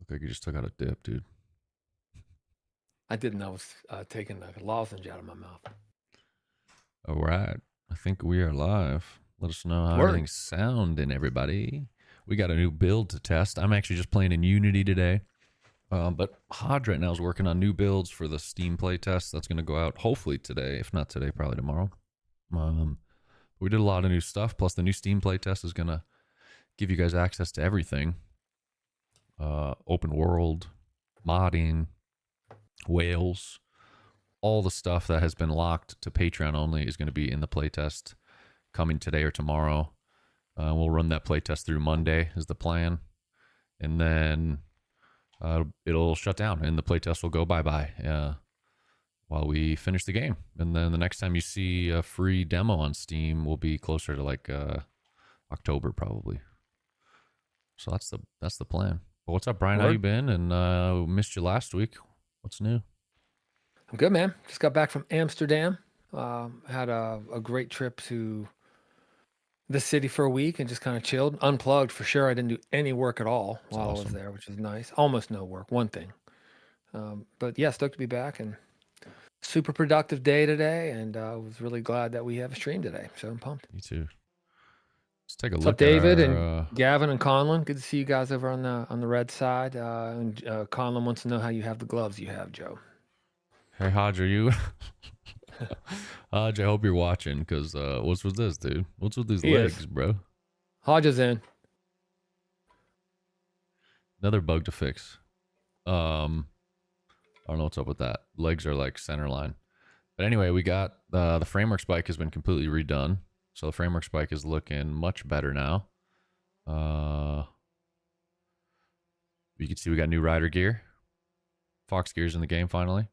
Look like you just took out a dip, dude. I didn't. I was taking a lozenge out of my mouth. All right. I think we are live. Let us know how Word. everything's sounding, everybody. We got a new build to test. I'm actually just playing in Unity today. But Hodge right now is working on new builds for the Steam playtest. That's going to go out hopefully today. If not today, probably tomorrow. We did a lot of new stuff. Plus, the new Steam playtest is going to give you guys access to everything. Open world, modding, whales, all the stuff that has been locked to Patreon only is going to be in the playtest coming today or tomorrow. We'll run that playtest through Monday is the plan. And then it'll shut down and the playtest will go bye-bye while we finish the game. And then the next time you see a free demo on Steam will be closer to like October probably. So that's the plan. But what's up, Brian? How you Word. been? And missed you last week. What's new? I'm good, man. Just got back from Amsterdam. Had a great trip to the city for a week and just kind of chilled, unplugged for sure. I didn't do any work at all It's while I was awesome. there, which is nice. Almost no work, one thing. But yeah, stoked to be back and super productive day today. And I was really glad that we have a stream today. So I'm pumped. Me too. Let's take a What's up, look at David and our Gavin and Conlon? Good to see you guys over on the red side. And Conlon wants to know how you have the gloves you have, Joe. Hey Hodge, are you Hodge, I hope you're watching because what's with this, dude? What's with these He is. legs, bro? Hodge is in. Another bug to fix. I don't know what's up with that. Legs are like center line. But anyway, we got the framework spike has been completely redone. So the framework spike is looking much better now. You can see we got new rider gear. Fox gear's in the game finally.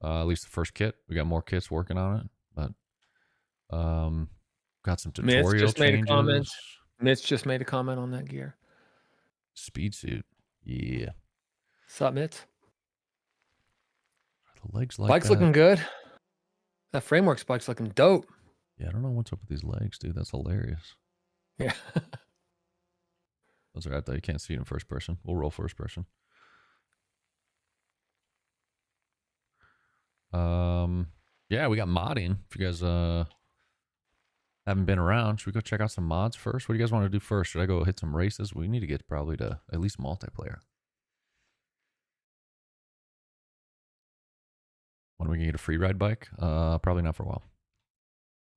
At least the first kit. We got more kits working on it. But got some Mitch tutorial just made a comment. changes. Mitch just made a comment on that gear. Speed suit. Yeah. Sup, Mitch? The legs like Bike's that. looking good. That framework spike's looking dope. Yeah, I don't know what's up with these legs, dude. That's hilarious. Yeah. Those are out there. You can't see it in first person. We'll roll first person. Yeah, we got modding. If you guys haven't been around, should we go check out some mods first? What do you guys want to do first? Should I go hit some races? We need to get probably to at least multiplayer. When we can get a free ride bike? Probably not for a while.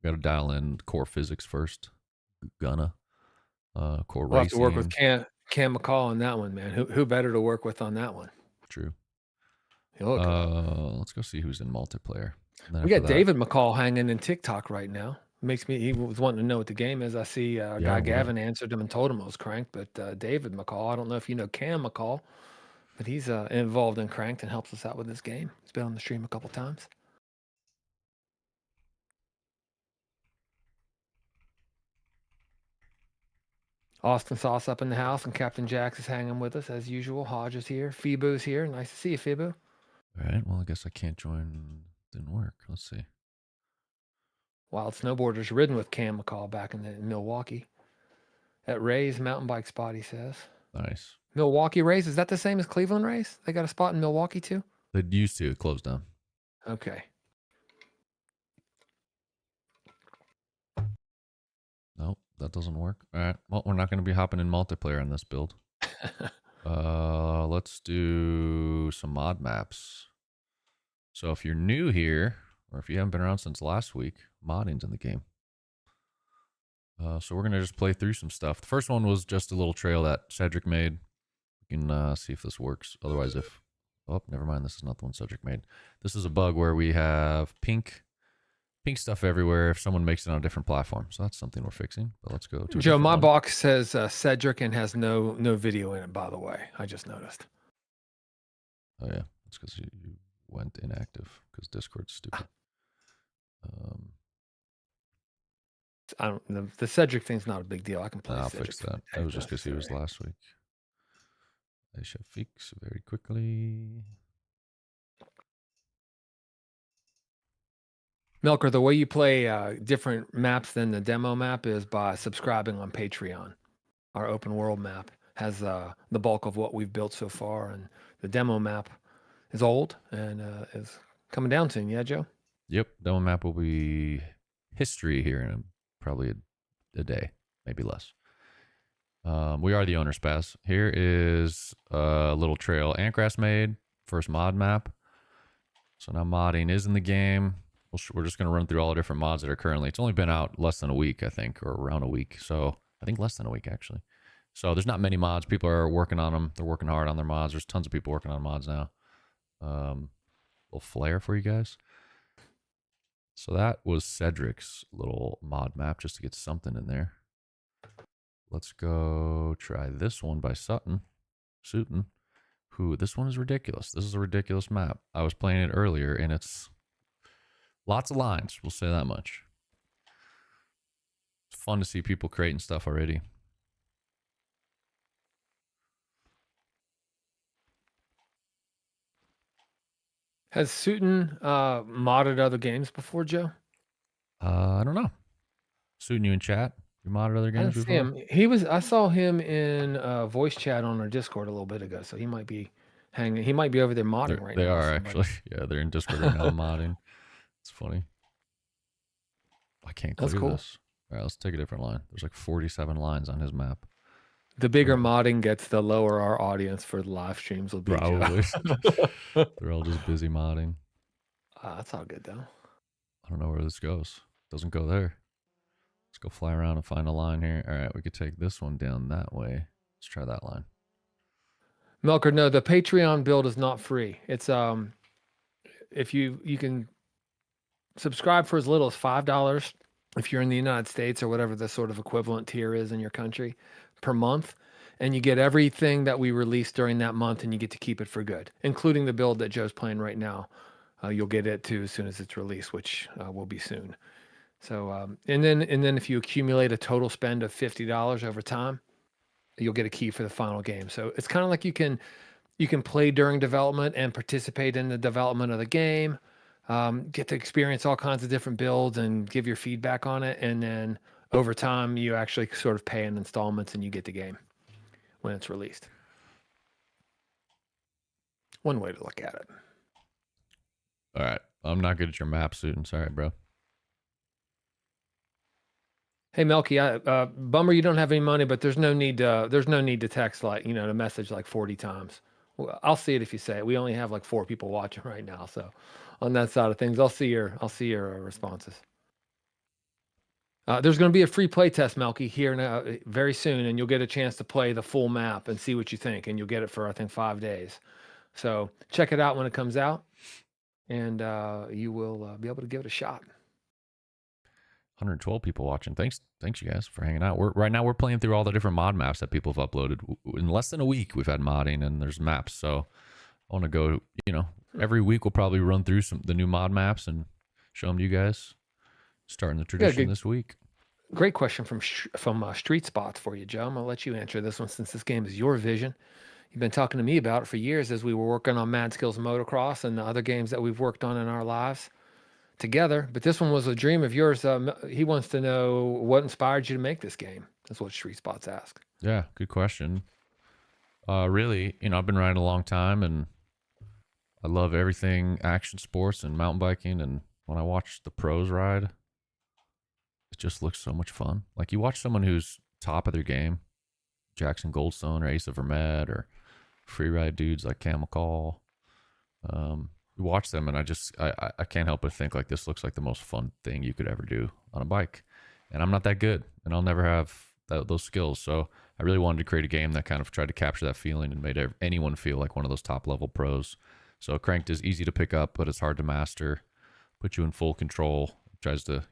We got to dial in core physics first. Core We'll have to work with racing. Cam McCall on that one, man. Who better to work with on that one? True. He'll hook it up. Let's go see who's in multiplayer. And then We after got that, David McCall hanging in TikTok right now. He was wanting to know what the game is. I see yeah, guy what up? Gavin answered him and told him it was Cranked, but David McCall, I don't know if you know Cam McCall, but he's involved in Cranked and helps us out with this game. He's been on the stream a couple times. Austin Sauce up in the house, and Captain Jax is hanging with us as usual. Hodge is here. Fibu's here. Nice to see you, Fibu. All right. Well, I guess I can't join. Didn't work. Let's see. Wild Snowboarders ridden with Cam McCall back in Milwaukee. At Ray's mountain bike spot, he says. Nice. Milwaukee Rays, is that the same as Cleveland Rays? They got a spot in Milwaukee too? They used to. It closed down. Okay. Nope, that doesn't work. All right. Well, we're not going to be hopping in multiplayer on this build. Let's do some mod maps. So if you're new here, or if you haven't been around since last week, modding's in the game. So we're going to just play through some stuff. The first one was just a little trail that Cedric made. We can see if this works. Otherwise, oh, never mind. This is not the one Cedric made. This is a bug where we have pink stuff everywhere if someone makes it on a different platform. So that's something we're fixing. But let's go to Joe, my one. box says Cedric and has no video in it, by the way. I just noticed. Oh, yeah. That's because you went inactive because Discord's stupid. I don't. The Cedric thing's not a big deal. I can play. I'll Cedric fix that. That was just because he was last week. I shall fix very quickly. Milker, the way you play different maps than the demo map is by subscribing on Patreon, our open world map. has the bulk of what we've built so far, and the demo map is old and is coming down soon. Yeah, Joe. Yep, demo map will be history here in probably a day, maybe less. We are the owner, Spaz. Here is a little trail Antgrass made, first mod map. So now modding is in the game. We're just going to run through all the different mods that are currently. It's only been out less than a week, I think, or around a week. So I think less than a week, actually. So there's not many mods. People are working on them. They're working hard on their mods. There's tons of people working on mods now. Little flare for you guys. So that was Cedric's little mod map, just to get something in there. Let's go try this one by Sutton. This one is ridiculous. This is a ridiculous map. I was playing it earlier, and it's lots of lines. We'll say that much. It's fun to see people creating stuff already. Has Sutton modded other games before, Joe? I don't know. Suiting you in chat? You modded other I games didn't see before? him. I saw him in voice chat on our Discord a little bit ago, so he might be hanging. He might be over there modding right They now. are Somebody. actually. Yeah, they're in Discord right now modding. It's funny. I can't clear That's cool. this. All right, let's take a different line. There's like 47 lines on his map. The bigger modding gets, the lower our audience for the live streams will be. Probably. They're all just busy modding. That's all good though. I don't know where this goes. Doesn't go there. Let's go fly around and find a line here. All right, we could take this one down that way. Let's try that line. Melker, no, the Patreon build is not free. It's if you can subscribe for as little as $5 if you're in the United States or whatever the sort of equivalent tier is in your country per month, and you get everything that we release during that month, and you get to keep it for good, including the build that Joe's playing right now. You'll get it too as soon as it's released, which will be soon. So and then if you accumulate a total spend of $50 over time, you'll get a key for the final game. So it's kind of like you can play during development and participate in the development of the game, get to experience all kinds of different builds and give your feedback on it. And then over time, you actually sort of pay in installments and you get the game when it's released. One way to look at it. All right. I'm not good at your map suit. I'm sorry, bro. Hey Melky, bummer you don't have any money, but there's no need to text to message like 40 times. Well, I'll see it if you say it. We only have like 4 people watching right now, so on that side of things, I'll see your responses. There's going to be a free play test, Melky, here now very soon, and you'll get a chance to play the full map and see what you think, and you'll get it for I think 5 days. So check it out when it comes out, and you will be able to give it a shot. 112 people watching. Thanks you guys for hanging out. Right now we're playing through all the different mod maps that people have uploaded. In less than a week we've had modding and there's maps. So I want to go, every week we'll probably run through the new mod maps and show them to you guys. Starting the tradition this week. Great question from Street Spots for you, Joe. I'm gonna let you answer this one since this game is your vision. You've been talking to me about it for years as we were working on Mad Skills Motocross and the other games that we've worked on in our lives together, but this one was a dream of yours. He wants to know what inspired you to make this game. That's what Street Spots asked. Yeah, good question. Really, I've been riding a long time and I love everything action sports and mountain biking. And when I watch the pros ride, it just looks so much fun. Like you watch someone who's top of their game, Jackson Goldstone or Asa Vermed or free ride dudes like Cam McCall. Watch them and I can't help but think like this looks like the most fun thing you could ever do on a bike, and I'm not that good and I'll never have those skills. So I really wanted to create a game that kind of tried to capture that feeling and made anyone feel like one of those top level pros. So Cranked is easy to pick up, but it's hard to master, put you in full control. It tries to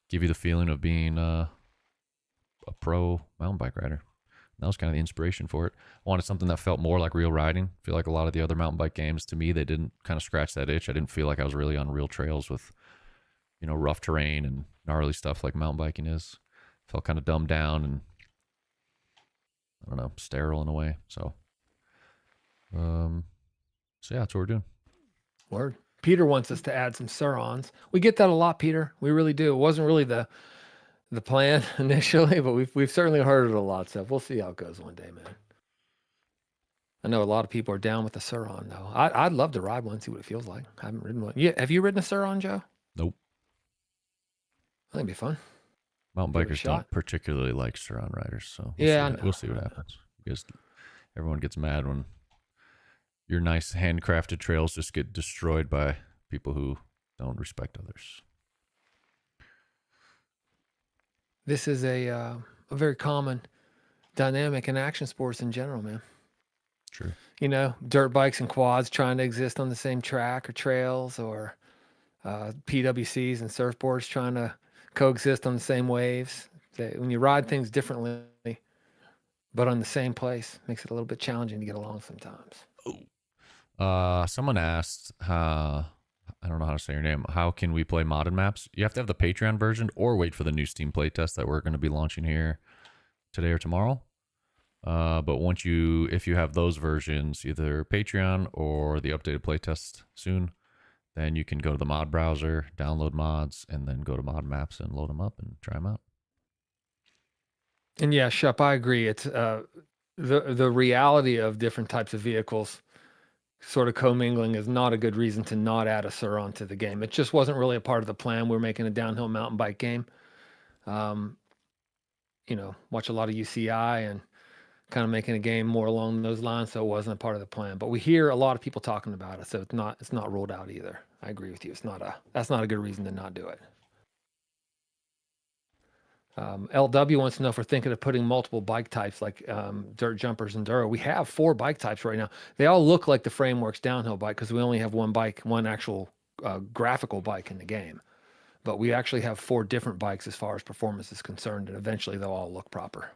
give you the feeling of being a pro mountain bike rider. That was kind of the inspiration for it. I wanted something that felt more like real riding. I feel like a lot of the other mountain bike games, to me, they didn't kind of scratch that itch. I didn't feel like I was really on real trails with, rough terrain and gnarly stuff like mountain biking is. Felt kind of dumbed down and, I don't know, sterile in a way. So yeah, that's what we're doing. Word. Peter wants us to add some Surons. We get that a lot, Peter. We really do. It wasn't really the the plan initially, but we've certainly heard it a lot. So we'll see how it goes one day, man. I know a lot of people are down with the Suron though. I'd love to ride one, see what it feels like. I haven't ridden one. Yeah, have you ridden a Suron, Joe? Nope. I think it'd be fun. Mountain Give it a bikers shot. don't particularly like Surround riders, so Yeah, I know. we'll see what happens. Because everyone gets mad when your nice handcrafted trails just get destroyed by people who don't respect others. This is a very common dynamic in action sports in general, man. True. You know, dirt bikes and quads trying to exist on the same track or trails, or PWCs and surfboards trying to coexist on the same waves. When you ride things differently, but on the same place, makes it a little bit challenging to get along sometimes. Someone asked, I don't know how to say your name. How can we play modded maps? You have to have the Patreon version or wait for the new Steam playtest that we're going to be launching here today or tomorrow. But if you have those versions, either Patreon or the updated playtest soon, then you can go to the mod browser, download mods, and then go to mod maps and load them up and try them out. And yeah, Shep, I agree. It's the reality of different types of vehicles sort of commingling is not a good reason to not add a Suron to the game. It just wasn't really a part of the plan. We're making a downhill mountain bike game. You know, watch a lot of UCI and kind of making a game more along those lines. So it wasn't a part of the plan. But we hear a lot of people talking about it, so it's not ruled out either. I agree with you. That's not a good reason to not do it. LW wants to know if we're thinking of putting multiple bike types like dirt jumpers and enduro. We have 4 bike types right now. They all look like the Frameworks downhill bike because we only have one bike, one actual graphical bike in the game. But we actually have 4 different bikes as far as performance is concerned, and eventually they'll all look proper.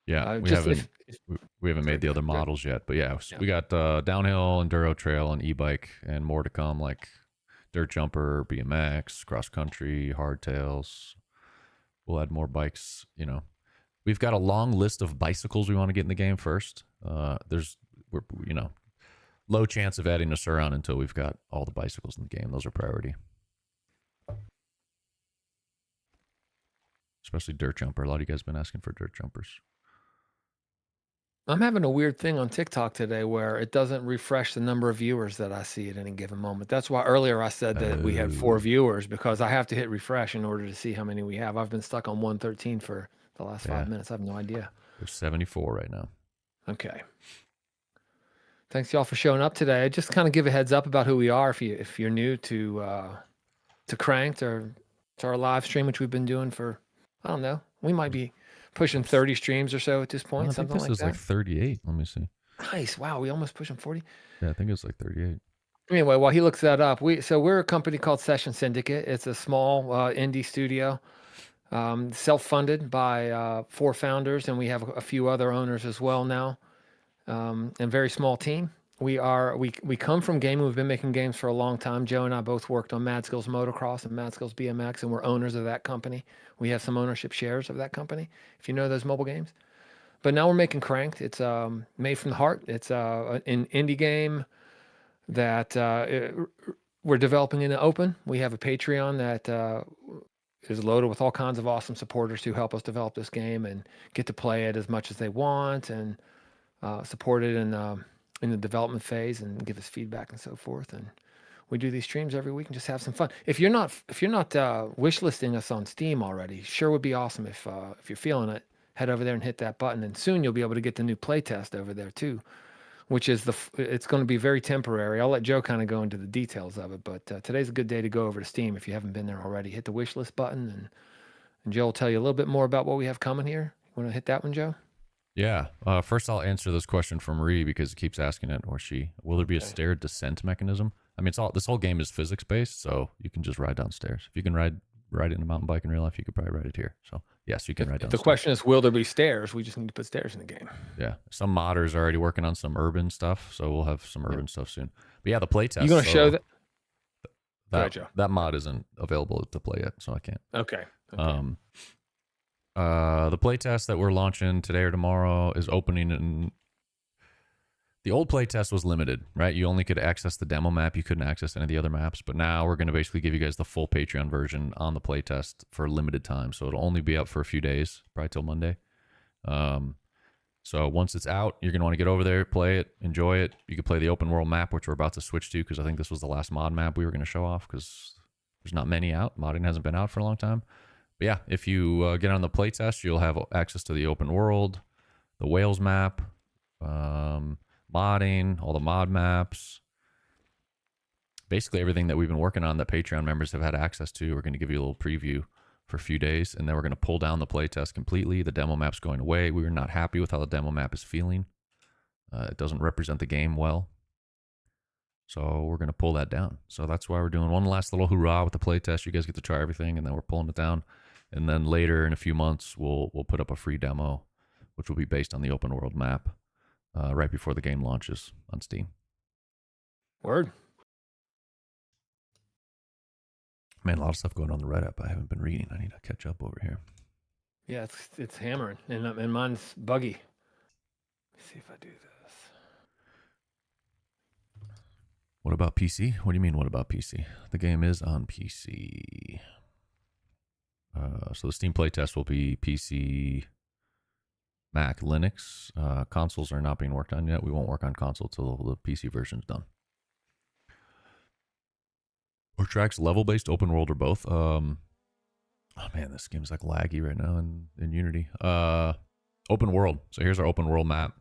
Yeah, we haven't made the other models yet, but yeah, we got downhill, enduro, trail, and e-bike, and more to come, like dirt jumper, BMX, cross country, hardtails. We'll add more bikes. You know, we've got a long list of bicycles we want to get in the game first. We're low chance of adding a Suron until we've got all the bicycles in the game. Those are priority. Especially dirt jumper. A lot of you guys have been asking for dirt jumpers. I'm having a weird thing on TikTok today where it doesn't refresh the number of viewers that I see at any given moment. That's why earlier I said that we had 4 viewers, because I have to hit refresh in order to see how many we have. I've been stuck on 113 for the last 5 minutes. I have no idea. There's 74 right now. Okay. Thanks y'all for showing up today. Just kind of give a heads up about who we are if you're new to Cranked or to our live stream, which we've been doing for, I don't know, we might be pushing 30 streams or so at this point. I think this is like 38. Let me see. Nice. Wow, we almost pushing 40. Yeah, I think it's like 38. Anyway, while he looks that up, we're a company called Session Syndicate. It's a small indie studio, self-funded by 4 founders, and we have a few other owners as well now, and very small team. We come from gaming. We've been making games for a long time. Joe and I both worked on Mad Skills Motocross and Mad Skills BMX, and we're owners of that company. We have some ownership shares of that company, if you know those mobile games. But now we're making Cranked. It's made from the heart. It's an indie game that we're developing in the open. We have a Patreon that is loaded with all kinds of awesome supporters who help us develop this game and get to play it as much as they want and support it in the development phase and give us feedback and so forth. And we do these streams every week and just have some fun. If you're not wish listing us on Steam already, sure would be awesome if you're feeling it. Head over there and hit that button, and soon you'll be able to get the new playtest over there too, which is it's going to be very temporary. I'll let Joe kind of go into the details of it, but today's a good day to go over to Steam if you haven't been there already. Hit the wish list button, and Joe will tell you a little bit more about what we have coming here. You want to hit that one, Joe? Yeah. First, I'll answer this question from Marie because it keeps asking it, or she. Will there be a stair descent mechanism? I mean, this whole game is physics based, so you can just ride downstairs. If you can ride it in a mountain bike in real life, you could probably ride it here. So yes, you can ride downstairs. The question is, will there be stairs? We just need to put stairs in the game. Yeah. Some modders are already working on some urban stuff, so we'll have some urban stuff soon. But yeah, the playtest. You going to show that? That mod isn't available to play yet, so I can't. Okay. The playtest that we're launching today or tomorrow is opening in The old playtest was limited, right? You only could access the demo map. You couldn't access any of the other maps. But now we're going to basically give you guys the full Patreon version on the playtest for a limited time. So it'll only be up for a few days, probably till Monday. So once it's out, you're going to want to get over there, play it, enjoy it. You can play the open world map, which we're about to switch to because I think this was the last mod map we were going to show off because there's not many out. Modding hasn't been out for a long time. But yeah, if you get on the playtest, you'll have access to the open world, the Wales map, modding, all the mod maps, basically everything that we've been working on that Patreon members have had access to. We're going to give you a little preview for a few days, and then we're going to pull down the playtest completely. The demo map's going away. We were not happy with how the demo map is feeling. It doesn't represent the game well. So we're going to pull that down. So that's why we're doing one last little hurrah with the playtest. You guys get to try everything, and then we're pulling it down. And then later in a few months, we'll put up a free demo, which will be based on the open world map right before the game launches on Steam. Word. Man, a lot of stuff going on the Red app I haven't been reading. I need to catch up over here. Yeah, it's hammering, and mine's buggy. Let's see if I do this. What about PC? What do you mean, what about PC? The game is on PC. So the Steam playtest will be PC, Mac, Linux. Consoles are not being worked on yet. We won't work on console till the PC version's done. Or tracks level-based, open world, or both. Oh man, this game's like laggy right now in Unity. Open world. So here's our open world map.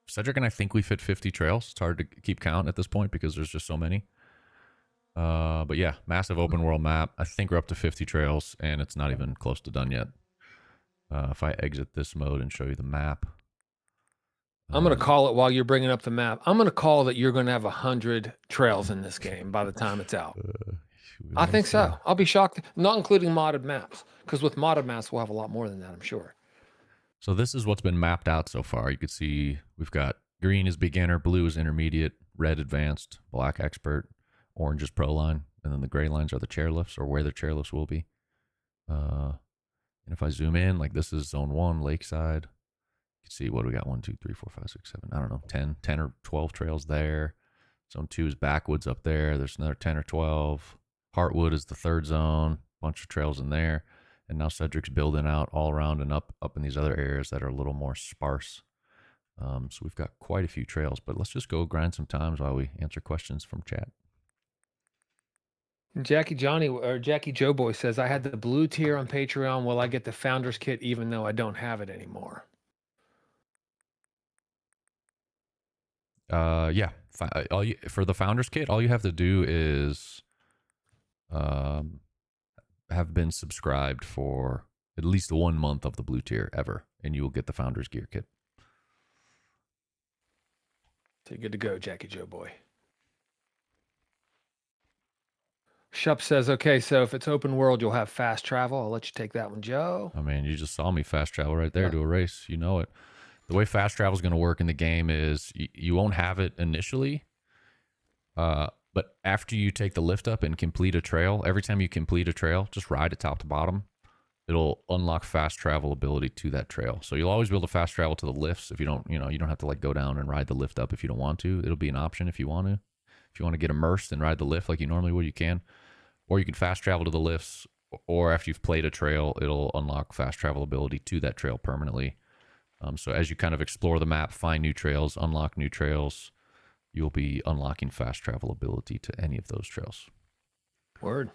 Cedric and I think we fit 50 trails. It's hard to keep count at this point because there's just so many. But yeah, massive open world map. I think we're up to 50 trails, and it's not even close to done yet. If I exit this mode and show you the map. I'm going to call it while you're bringing up the map. I'm going to call that you're going to have 100 trails in this game by the time it's out. I think so. I'll be shocked, not including modded maps, because with modded maps, we'll have a lot more than that, I'm sure. So this is what's been mapped out so far. You can see we've got green is beginner, blue is intermediate, red advanced, black expert, orange is pro line, and then the gray lines are the chairlifts or where the chairlifts will be. And if I zoom in, like this is zone 1, lakeside. You can see what we got 1, 2, 3, 4, 5, 6, 7. I don't know, 10 or 12 trails there. Zone 2 is backwoods up there. There's another 10 or 12. Heartwood is the third zone. Bunch of trails in there. And now Cedric's building out all around and up in these other areas that are a little more sparse. So we've got quite a few trails, but let's just go grind some times while we answer questions from chat. Jackie Joe Boy says, I had the blue tier on Patreon. Will I get the Founders Kit even though I don't have it anymore? Yeah. For the Founders Kit, all you have to do is have been subscribed for at least 1 month of the blue tier ever, and you will get the Founders Gear Kit. So you're good to go, Jackie Joe Boy. Shup says, okay, so if it's open world, you'll have fast travel. I'll let you take that one, Joe. Oh, man, you just saw me fast travel right there to a race. You know it. The way fast travel is going to work in the game is you won't have it initially, but after you take the lift up and complete a trail, every time you complete a trail, just ride it top to bottom. It'll unlock fast travel ability to that trail. So you'll always be able to fast travel to the lifts if you don't, you don't have to like go down and ride the lift up if you don't want to. It'll be an option if you want to. If you want to get immersed and ride the lift like you normally would, you can. Or you can fast travel to the lifts, or after you've played a trail, it'll unlock fast travel ability to that trail permanently. So as you kind of explore the map, find new trails, unlock new trails, you'll be unlocking fast travel ability to any of those trails. Word.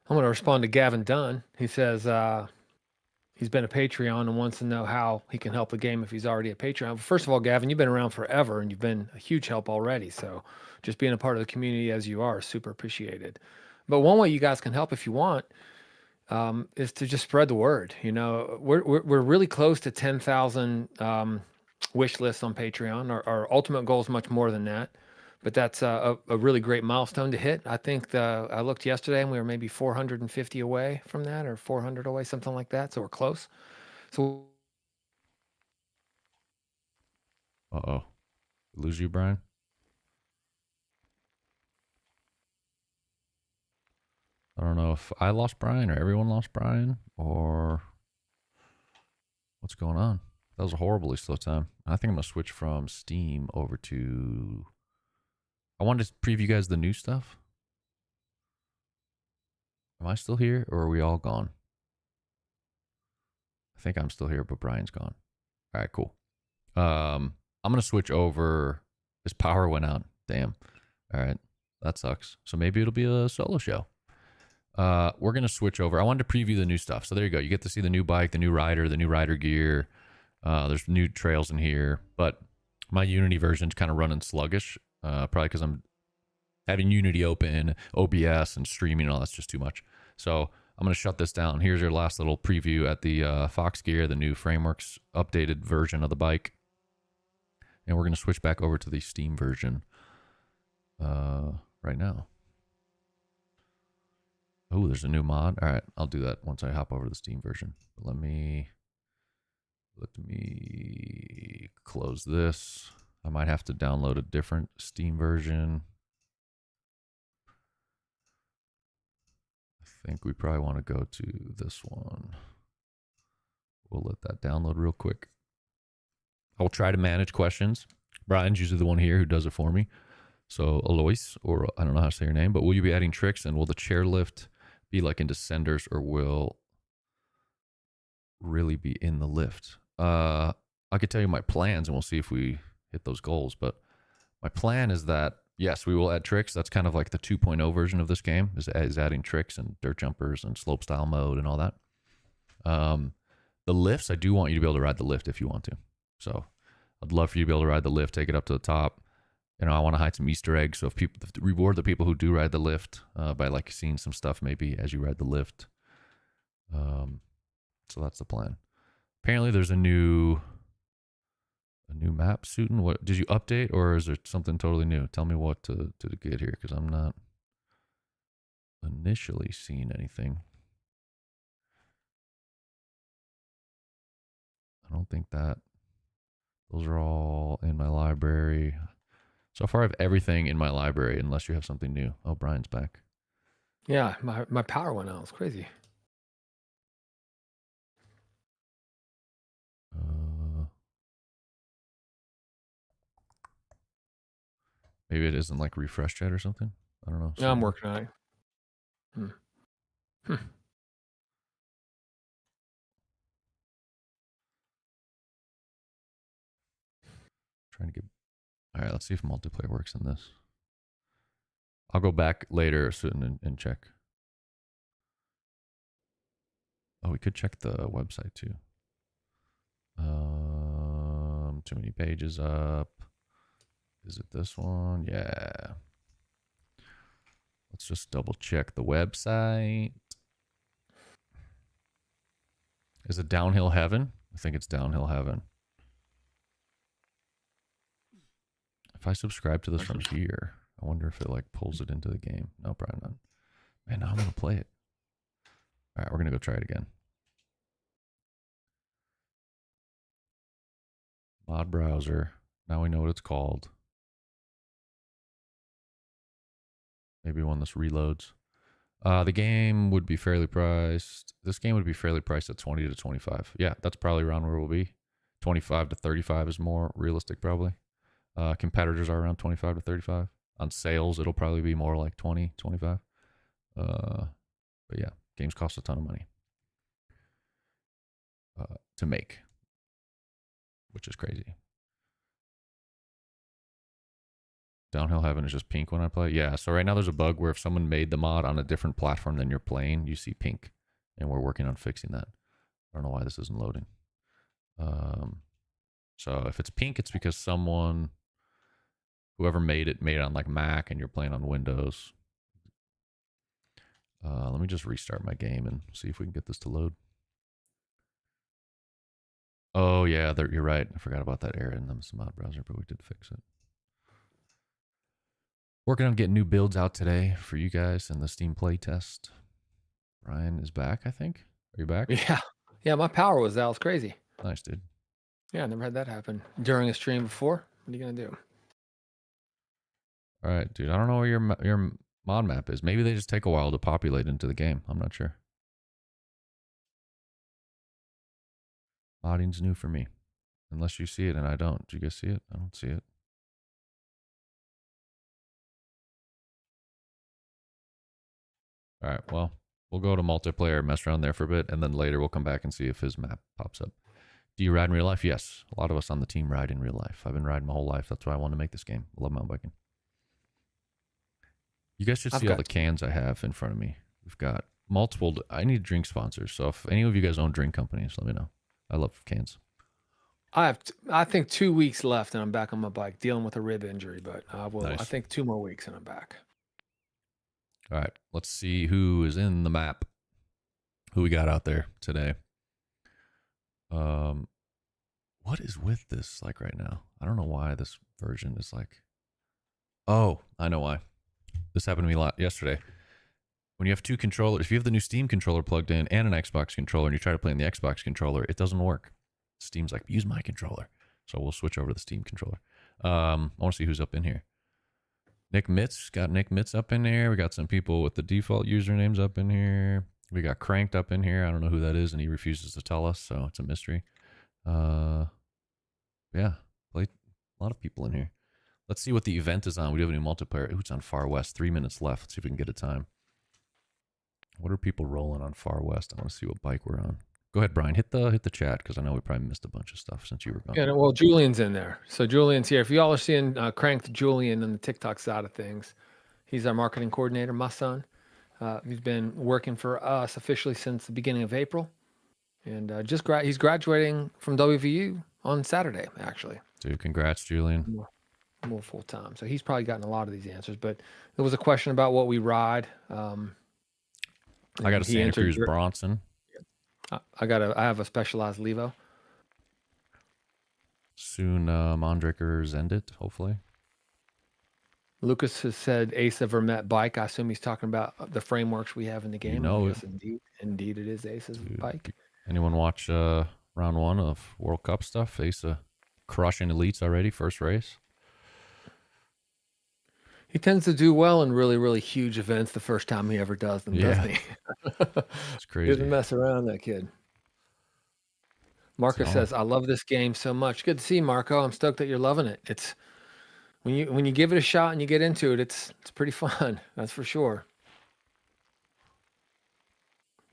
I'm going to respond to Gavin Dunn. He says he's been a Patreon and wants to know how he can help the game if he's already a Patreon. First of all, Gavin, you've been around forever and you've been a huge help already. So just being a part of the community as you are is super appreciated. But one way you guys can help if you want is to just spread the word. We're really close to 10,000 wish lists on Patreon. Our ultimate goal is much more than that. But that's a really great milestone to hit. I think I looked yesterday and we were maybe 450 away from that, or 400 away, something like that. So we're close. So. Uh-oh. Lose you, Brian? I don't know if I lost Brian or everyone lost Brian or what's going on. That was a horribly slow time. I think I'm gonna switch from Steam over to. I wanted to preview you guys the new stuff. Am I still here, or are we all gone? I think I'm still here, but Brian's gone. All right, cool. I'm gonna switch over. His power went out. Damn. All right, that sucks. So maybe it'll be a solo show. We're gonna switch over. I wanted to preview the new stuff. So there you go. You get to see the new bike, the new rider gear. There's new trails in here, but my Unity version's kind of running sluggish. Probably because I'm having Unity open, OBS, and streaming and all that's just too much. So I'm going to shut this down. Here's your last little preview at the Fox Gear, the new Frameworks updated version of the bike. And we're going to switch back over to the Steam version right now. Oh, there's a new mod. All right, I'll do that once I hop over to the Steam version. But let me close this. I might have to download a different Steam version. I think we probably want to go to this one. We'll let that download real quick. I will try to manage questions. Brian's usually the one here who does it for me. So Alois, or I don't know how to say your name, but will you be adding tricks, and will the chairlift be like in Descenders, or will really be in the lift? I could tell you my plans and we'll see if we hit those goals. But my plan is that, yes, we will add tricks. That's kind of like the 2.0 version of this game, is adding tricks and dirt jumpers and slope style mode and all that. The lifts, I do want you to be able to ride the lift if you want to. So I'd love for you to be able to ride the lift, take it up to the top. You know, I want to hide some Easter eggs. So if people reward the people who do ride the lift by like seeing some stuff maybe as you ride the lift. So that's the plan. Apparently there's a new map, Suitin. What did you update, or is there something totally new? Tell me what to get here, because I'm not initially seeing anything. I don't think that those are all in my library. So far I have everything in my library unless you have something new. Oh, Brian's back. Yeah, my power went out. It's crazy. Maybe it isn't like refreshed yet or something. I don't know. Yeah, I'm working on it. Trying to get. All right, let's see if multiplayer works in this. I'll go back later and check. Oh, we could check the website too. Too many pages up. Is it this one? Yeah. Let's just double check the website. Is it Downhill Heaven? I think it's Downhill Heaven. If I subscribe to this from here, I wonder if it like pulls it into the game. No, probably not. Man, now I'm gonna play it. All right, we're gonna go try it again. Mod browser. Now we know what it's called. Maybe when this reloads. The game would be fairly priced. This game would be fairly priced at 20 to 25. Yeah, that's probably around where we'll be. 25 to 35 is more realistic, probably. Competitors are around 25 to 35. On sales, it'll probably be more like 20, 25. But yeah, games cost a ton of money to make, which is crazy. Downhill Heaven is just pink when I play. Yeah, so right now there's a bug where if someone made the mod on a different platform than you're playing, you see pink. And we're working on fixing that. I don't know why this isn't loading. So if it's pink, it's because whoever made it on like Mac and you're playing on Windows. Let me just restart my game and see if we can get this to load. Oh yeah, you're right. I forgot about that error in the mod browser, but we did fix it. Working on getting new builds out today for you guys in the Steam playtest. Brian is back, I think. Are you back? Yeah, my power was out. It's crazy. Nice, dude. Yeah, I never had that happen during a stream before. What are you gonna do? All right, dude. I don't know where your mod map is. Maybe they just take a while to populate into the game. I'm not sure. Modding's new for me. Unless you see it and I don't. Do you guys see it? I don't see it. All right, well, we'll go to multiplayer, mess around there for a bit, and then later we'll come back and see if his map pops up. Do you ride in real life? Yes. A lot of us on the team ride in real life. I've been riding my whole life. That's why I want to make this game. I love mountain biking. You guys should see all the cans I have in front of me. We've got multiple. I need drink sponsors. So if any of you guys own drink companies, let me know. I love cans. I think 2 weeks left and I'm back on my bike dealing with a rib injury, but I Nice. think 2 more weeks and I'm back. All right, let's see who is in the map. Who we got out there today? What is with this like right now? I don't know why this version is like. Oh, I know why. This happened to me a lot yesterday. When you have two controllers, if you have the new Steam controller plugged in and an Xbox controller, and you try to play in the Xbox controller, it doesn't work. Steam's like, use my controller. So we'll switch over to the Steam controller. I want to see who's up in here. Nick Mitz, got Nick Mitz up in there. We got some people with the default usernames up in here. We got Cranked up in here. I don't know who that is, and he refuses to tell us, so it's a mystery. Yeah, played a lot of people in here. Let's see what the event is on. We do have a new multiplayer. Ooh, it's on Far West. 3 minutes left. Let's see if we can get a time. What are people rolling on Far West? I want to see what bike we're on. Go ahead, Brian. Hit the chat because I know we probably missed a bunch of stuff since you were gone. Yeah, well, Julian's in there. So Julian's here. If y'all are seeing Cranked Julian on the TikTok side of things, he's our marketing coordinator, my son. He's been working for us officially since the beginning of April. And he's graduating from WVU on Saturday, actually. Dude, congrats, Julian. More full time. So he's probably gotten a lot of these answers. But there was a question about what we ride. I got a Santa Cruz Bronson. I have a Specialized Levo. Soon, Mondraker Zendit, hopefully. Lucas has said Asa Vermette bike. I assume he's talking about the frameworks we have in the game. You know yes, indeed, it is Asa's bike. Anyone watch round 1 of World Cup stuff? Asa crushing elites already, first race. He tends to do well in really, really huge events the first time he ever does them, doesn't he? It's crazy. He doesn't mess around, that kid. Marco says, I love this game so much. Good to see you, Marco. I'm stoked that you're loving it. It's when you give it a shot and you get into it, it's pretty fun. That's for sure.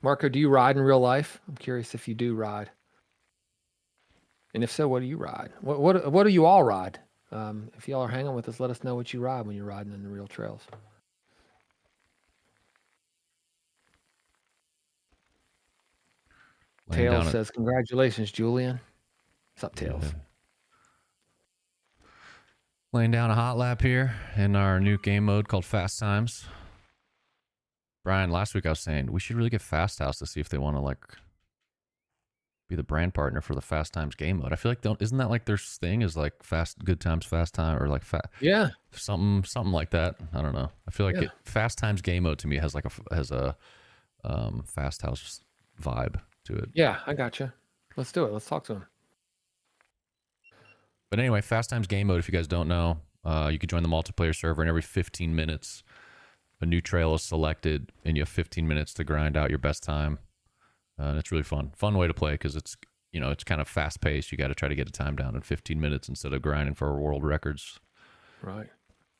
Marco, do you ride in real life? I'm curious if you do ride. And if so, what do you ride? What do you all ride? If y'all are hanging with us, let us know what you ride when you're riding in the real trails. Tails says, congratulations, Julian. What's up, Tails? Yeah. Laying down a hot lap here in our new game mode called Fast Times. Brian, last week I was saying we should really get Fast House to see if they want to like be the brand partner for the Fast Times game mode. I feel like isn't that like their thing is like good times, fast time, or like something like that. I don't know. I feel like Fast Times game mode to me has like a Fast House vibe to it. Yeah, I gotcha. Let's do it. Let's talk to him. But anyway, Fast Times game mode, if you guys don't know, you can join the multiplayer server, and every 15 minutes, a new trail is selected, and you have 15 minutes to grind out your best time. And it's really fun. Fun way to play because it's kind of fast paced. You got to try to get a time down in 15 minutes instead of grinding for world records. Right.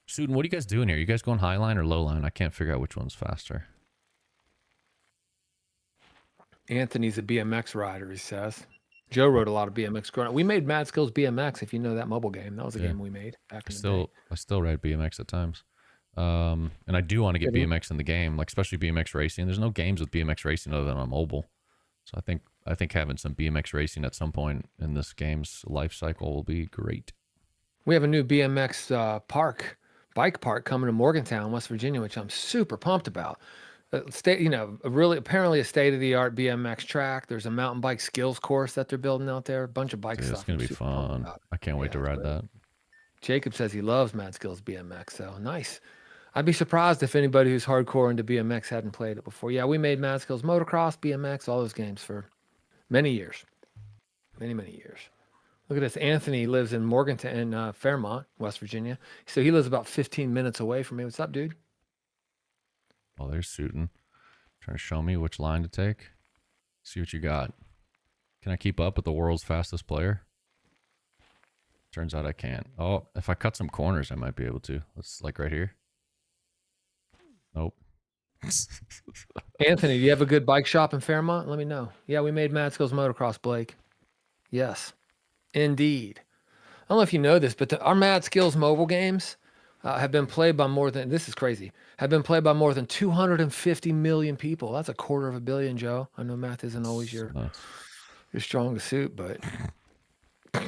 Suden, what are you guys doing here? You guys going high line or low line? I can't figure out which one's faster. Anthony's a BMX rider, he says. Joe rode a lot of BMX growing up. We made Mad Skills BMX, if you know that mobile game. That was a game we made back in the day. I still ride BMX at times. And I do want to get BMX in the game, like especially BMX racing. There's no games with BMX racing other than on mobile. So I think having some BMX racing at some point in this game's life cycle will be great. We have a new BMX bike park coming to Morgantown, West Virginia, which I'm super pumped about. Apparently a state-of-the-art BMX track. There's a mountain bike skills course that they're building out there. A bunch of bike stuff. It's going to be fun. I can't wait to ride that. Jacob says he loves Mad Skills BMX, so nice. I'd be surprised if anybody who's hardcore into BMX hadn't played it before. Yeah, we made Mad Skills Motocross, BMX, all those games for many years. Many, many years. Look at this. Anthony lives in Morgantown, Fairmont, West Virginia. So he lives about 15 minutes away from me. What's up, dude? Oh, there's Suten. Trying to show me which line to take. See what you got. Can I keep up with the world's fastest player? Turns out I can't. Oh, if I cut some corners, I might be able to. Let's like right here. Nope. Anthony, do you have a good bike shop in Fairmont? Let me know. Yeah, we made Mad Skills Motocross, Blake. Yes, indeed. I don't know if you know this, but our Mad Skills mobile games have been played by more than, this is crazy, have been played by more than 250 million people. That's a quarter of a billion, Joe. I know math isn't always your strongest suit, but it's a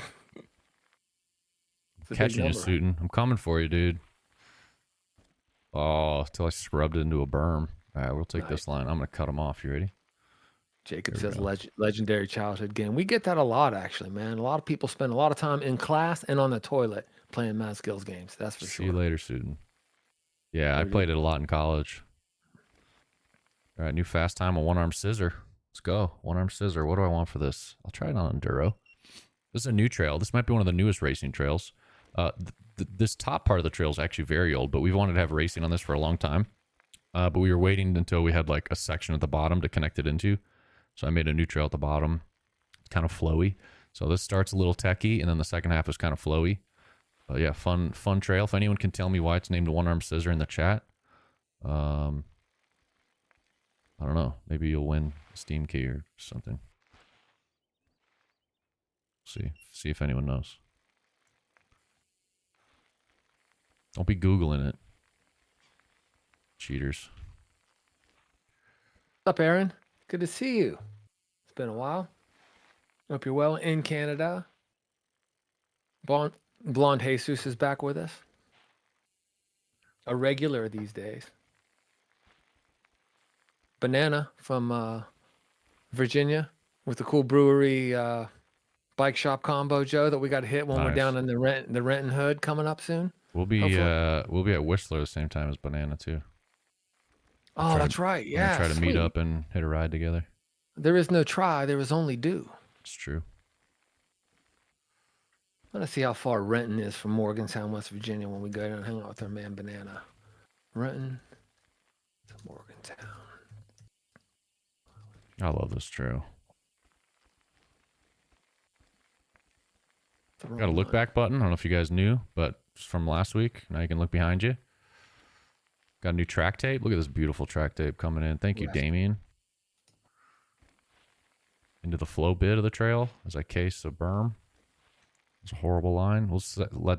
big Catching you, number. Suitin. I'm coming for you, dude. Oh, till I scrubbed it into a berm. All right, we'll take this line. I'm going to cut them off. You ready? Jacob There we says legendary childhood game. We get that a lot, actually, man. A lot of people spend a lot of time in class and on the toilet playing Mad Skills games. That's for See sure. you later, Suitin. Yeah, I Very played it a lot in college. All right, new fast time, a one-arm scissor. Let's go. One-arm scissor. What do I want for this? I'll try it on Enduro. This is a new trail. This might be one of the newest racing trails. This top part of the trail is actually very old, but we've wanted to have racing on this for a long time. But we were waiting until we had like a section at the bottom to connect it into. So I made a new trail at the bottom. It's kind of flowy. So this starts a little techy, and then the second half is kind of flowy. But yeah, fun trail. If anyone can tell me why it's named One Arm Scissor in the chat, I don't know. Maybe you'll win a Steam key or something. See if anyone knows. Don't be Googling it. Cheaters. What's up, Aaron? Good to see you. It's been a while. Hope you're well in Canada. Blonde Jesus is back with us. A regular these days. Banana from Virginia with the cool brewery bike shop combo, Joe, that we got to hit when we're down in the Renton Hood coming up soon. We'll be at Whistler the same time as Banana too. Oh, that's right. Yeah. Try to meet up and hit a ride together. There is no try. There is only do. It's true. Let's see how far Renton is from Morgantown, West Virginia when we go down and hang out with our man Banana. Renton to Morgantown. I love this trail. Got a look back button. I don't know if you guys knew, but it's from last week. Now you can look behind you. Got a new track tape. Look at this beautiful track tape coming in. Thank you, Damien. Into the flow bit of the trail as I case a berm. It's a horrible line. We'll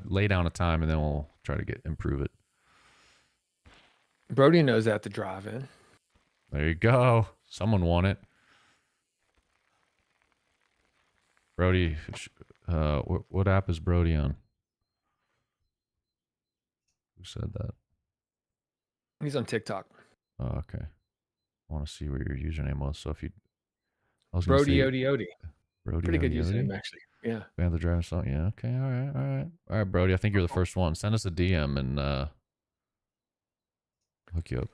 lay down a time and then we'll try to improve it. Brody knows that to drive in. There you go. Someone won it. Brody, what app is Brody on? Who said that? He's on TikTok. Oh, okay. I want to see where your username was. So if you, Brody Odie. Brody, pretty good username actually. Yeah. Band the driving song. Yeah. Okay. All right, Brody. I think you're the first one. Send us a DM and hook you up.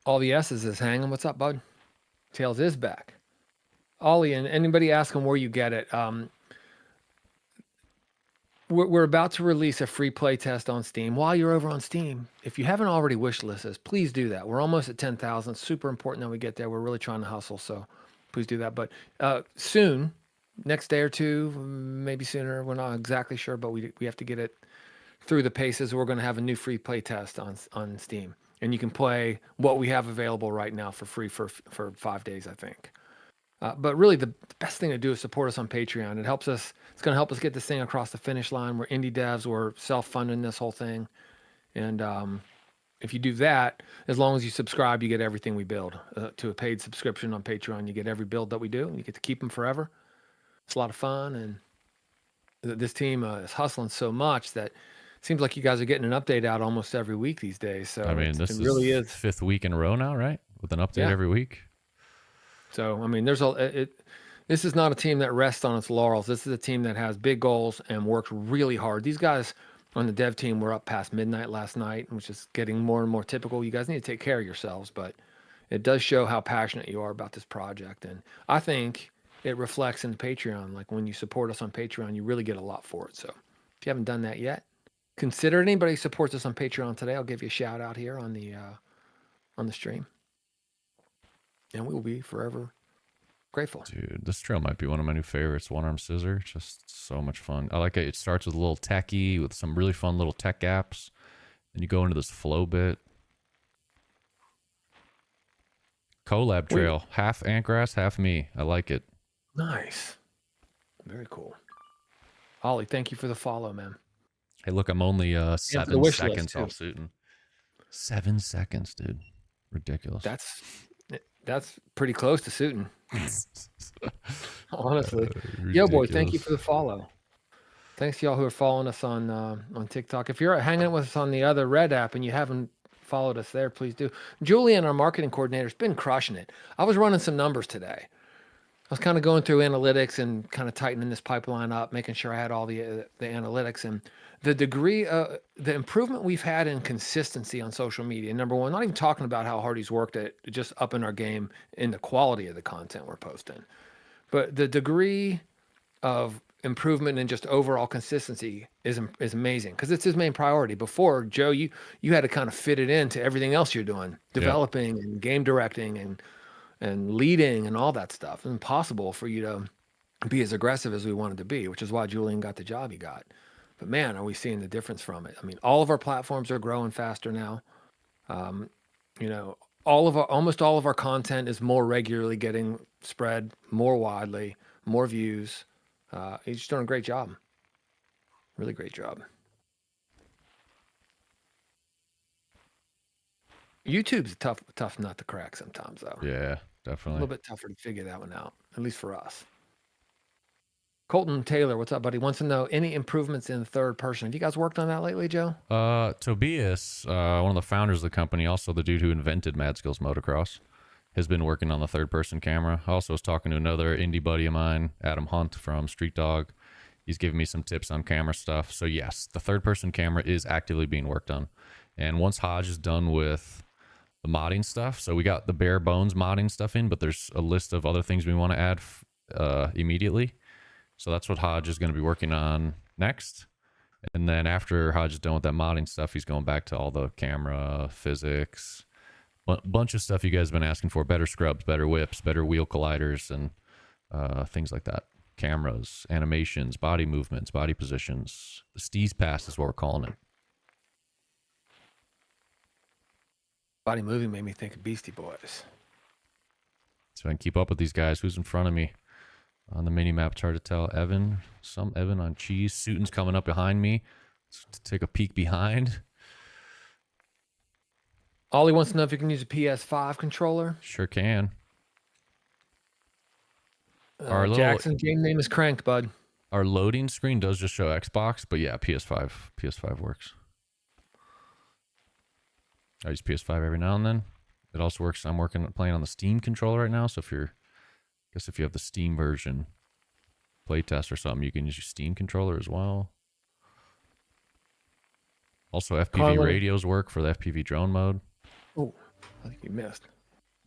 All the S's is hanging. What's up, bud? Tails is back. Ollie, and anybody asking where you get it, we're about to release a free play test on Steam. While you're over on Steam, if you haven't already wishlisted us, please do that. We're almost at 10,000. Super important that we get there. We're really trying to hustle, so please do that. But soon, next day or two, maybe sooner, we're not exactly sure, but we have to get it through the paces. We're going to have a new free play test on Steam. And you can play what we have available right now for free for 5 days, I think. But really, the best thing to do is support us on Patreon. It helps us. It's going to help us get this thing across the finish line. We're indie devs. We're self-funding this whole thing. And if you do that, as long as you subscribe, you get everything we build. To a paid subscription on Patreon, you get every build that we do. And you get to keep them forever. It's a lot of fun. And this team is hustling so much that it seems like you guys are getting an update out almost every week these days. So I mean, this really is 5th week in a row now, right? With an update every week. So, I mean, this is not a team that rests on its laurels. This is a team that has big goals and works really hard. These guys on the dev team were up past midnight last night, which is getting more and more typical. You guys need to take care of yourselves, but it does show how passionate you are about this project. And I think it reflects in Patreon. Like when you support us on Patreon, you really get a lot for it. So if you haven't done that yet, consider it. Anybody who supports us on Patreon today, I'll give you a shout out here on the stream. And we will be forever Grateful. Dude, this trail might be one of my new favorites. One arm scissor, just so much fun. I like it. It starts with a little techie with some really fun little tech apps. And you go into this flow bit. Collab trail, half Antgrass, half me. I like it. Nice. Very cool. Ollie, thank you for the follow, man. Hey, look, I'm only the 7 wish list, seconds too. off Sutton. 7 seconds, dude. Ridiculous. That's pretty close to Sutton. Honestly. Yo, boy, thank you for the follow. Thanks to y'all who are following us on TikTok. If you're hanging with us on the other Red app and you haven't followed us there, please do. Julian, our marketing coordinator, has been crushing it. I was running some numbers today. I was kind of going through analytics and kind of tightening this pipeline up, making sure I had all the analytics, and the degree of the improvement we've had in consistency on social media. Number one, not even talking about how hard he's worked at just upping our game in the quality of the content we're posting, but the degree of improvement and just overall consistency is amazing, because it's his main priority. Before, Joe, you had to kind of fit it into everything else you're doing, developing and game directing and leading and all that stuff. It's impossible for you to be as aggressive as we wanted to be, which is why Julian got the job he got. But man, are we seeing the difference from it? I mean, all of our platforms are growing faster now. You know, almost all of our content is more regularly getting spread more widely, more views. He's just doing a great job. Really great job. YouTube's a tough nut to crack sometimes, though. Yeah, A definitely. little bit tougher to figure that one out, at least for us. Colton Taylor, what's up, buddy? Wants to know any improvements in third person. Have you guys worked on that lately, Joe? Tobias, one of the founders of the company, also the dude who invented Mad Skills Motocross, has been working on the third person camera. I also was talking to another indie buddy of mine, Adam Hunt from Street Dog. He's giving me some tips on camera stuff. So yes, the third person camera is actively being worked on. And once Hodge is done with the modding stuff, so we got the bare bones modding stuff in, but there's a list of other things we want to add immediately. So that's what Hodge is going to be working on next. And then after Hodge is done with that modding stuff, he's going back to all the camera, physics, bunch of stuff you guys have been asking for: better scrubs, better whips, better wheel colliders, and things like that. Cameras, animations, body movements, body positions. The Steez Pass is what we're calling it. Body moving made me think of Beastie Boys. So I can keep up with these guys. Who's in front of me? On the mini map, it's hard to tell. Some Evan on cheese. Sutton's coming up behind me. Let's take a peek behind. Ollie wants to know if you can use a PS5 controller. Sure can. Our little, Jackson, game name is Cranked, bud. Our loading screen does just show Xbox, but yeah, PS5 works. I use PS5 every now and then. It also works. I'm playing on the Steam controller right now, so if you have the Steam version playtest or something, you can use your Steam controller as well. Also, FPV radios work for the FPV drone mode. Oh, I think you missed.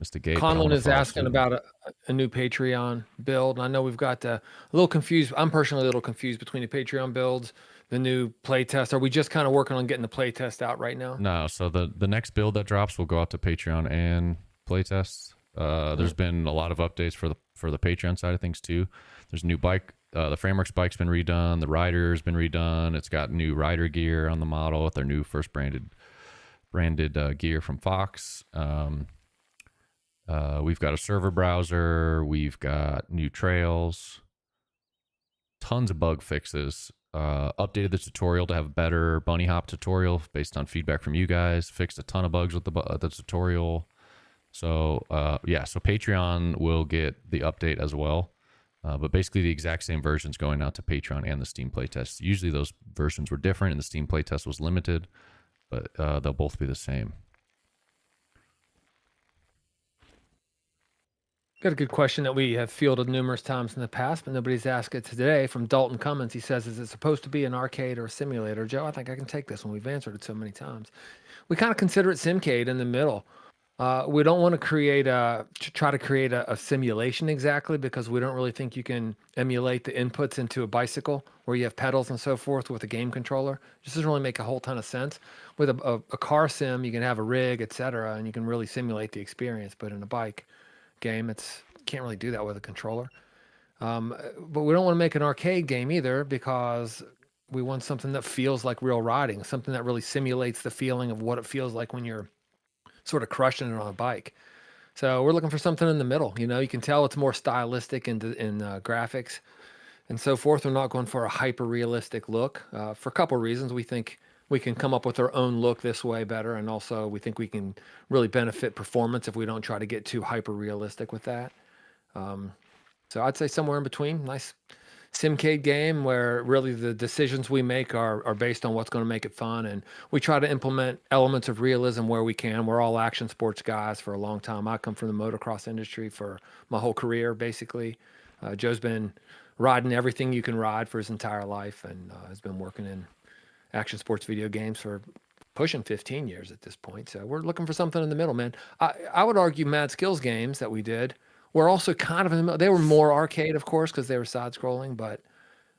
Mr. Gate. Conlon is asking about a new Patreon build. I know we've got a little confused. I'm personally a little confused between the Patreon builds, the new playtest. Are we just kind of working on getting the playtest out right now? No. So the next build that drops will go out to Patreon and playtest. There's been a lot of updates for the Patreon side of things too. There's a new bike. The Frameworks bike's been redone. The rider's been redone. It's got new rider gear on the model with their new first branded gear from Fox. We've got a server browser. We've got new trails. Tons of bug fixes. Updated the tutorial to have a better bunny hop tutorial based on feedback from you guys. Fixed a ton of bugs with the tutorial. So so Patreon will get the update as well. But basically the exact same versions going out to Patreon and the Steam playtest. Usually those versions were different and the Steam playtest was limited, but they'll both be the same. Got a good question that we have fielded numerous times in the past, but nobody's asked it today. From Dalton Cummins, he says, is it supposed to be an arcade or a simulator? Joe, I think I can take this one. We've answered it so many times. We kind of consider it Simcade in the middle. We don't want to try to create a simulation exactly, because we don't really think you can emulate the inputs into a bicycle where you have pedals and so forth with a game controller. It just doesn't really make a whole ton of sense. With a car sim, you can have a rig, etc., and you can really simulate the experience. But in a bike game, it's can't really do that with a controller. But we don't want to make an arcade game either, because we want something that feels like real riding, something that really simulates the feeling of what it feels like when you're sort of crushing it on a bike. So we're looking for something in the middle. You can tell it's more stylistic in graphics and so forth. We're not going for a hyper realistic look for a couple of reasons. We think we can come up with our own look this way better, and also we think we can really benefit performance if we don't try to get too hyper realistic with that. So I'd say somewhere in between. Nice Simcade game where really the decisions we make are based on what's going to make it fun, and we try to implement elements of realism where we can. We're all action sports guys for a long time. I come from the motocross industry for my whole career, basically. Joe's been riding everything you can ride for his entire life, and has been working in action sports video games for pushing 15 years at this point. So we're looking for something in the middle, man. I would argue Mad Skills games that we did were also kind of in the middle. They were more arcade, of course, because they were side scrolling, but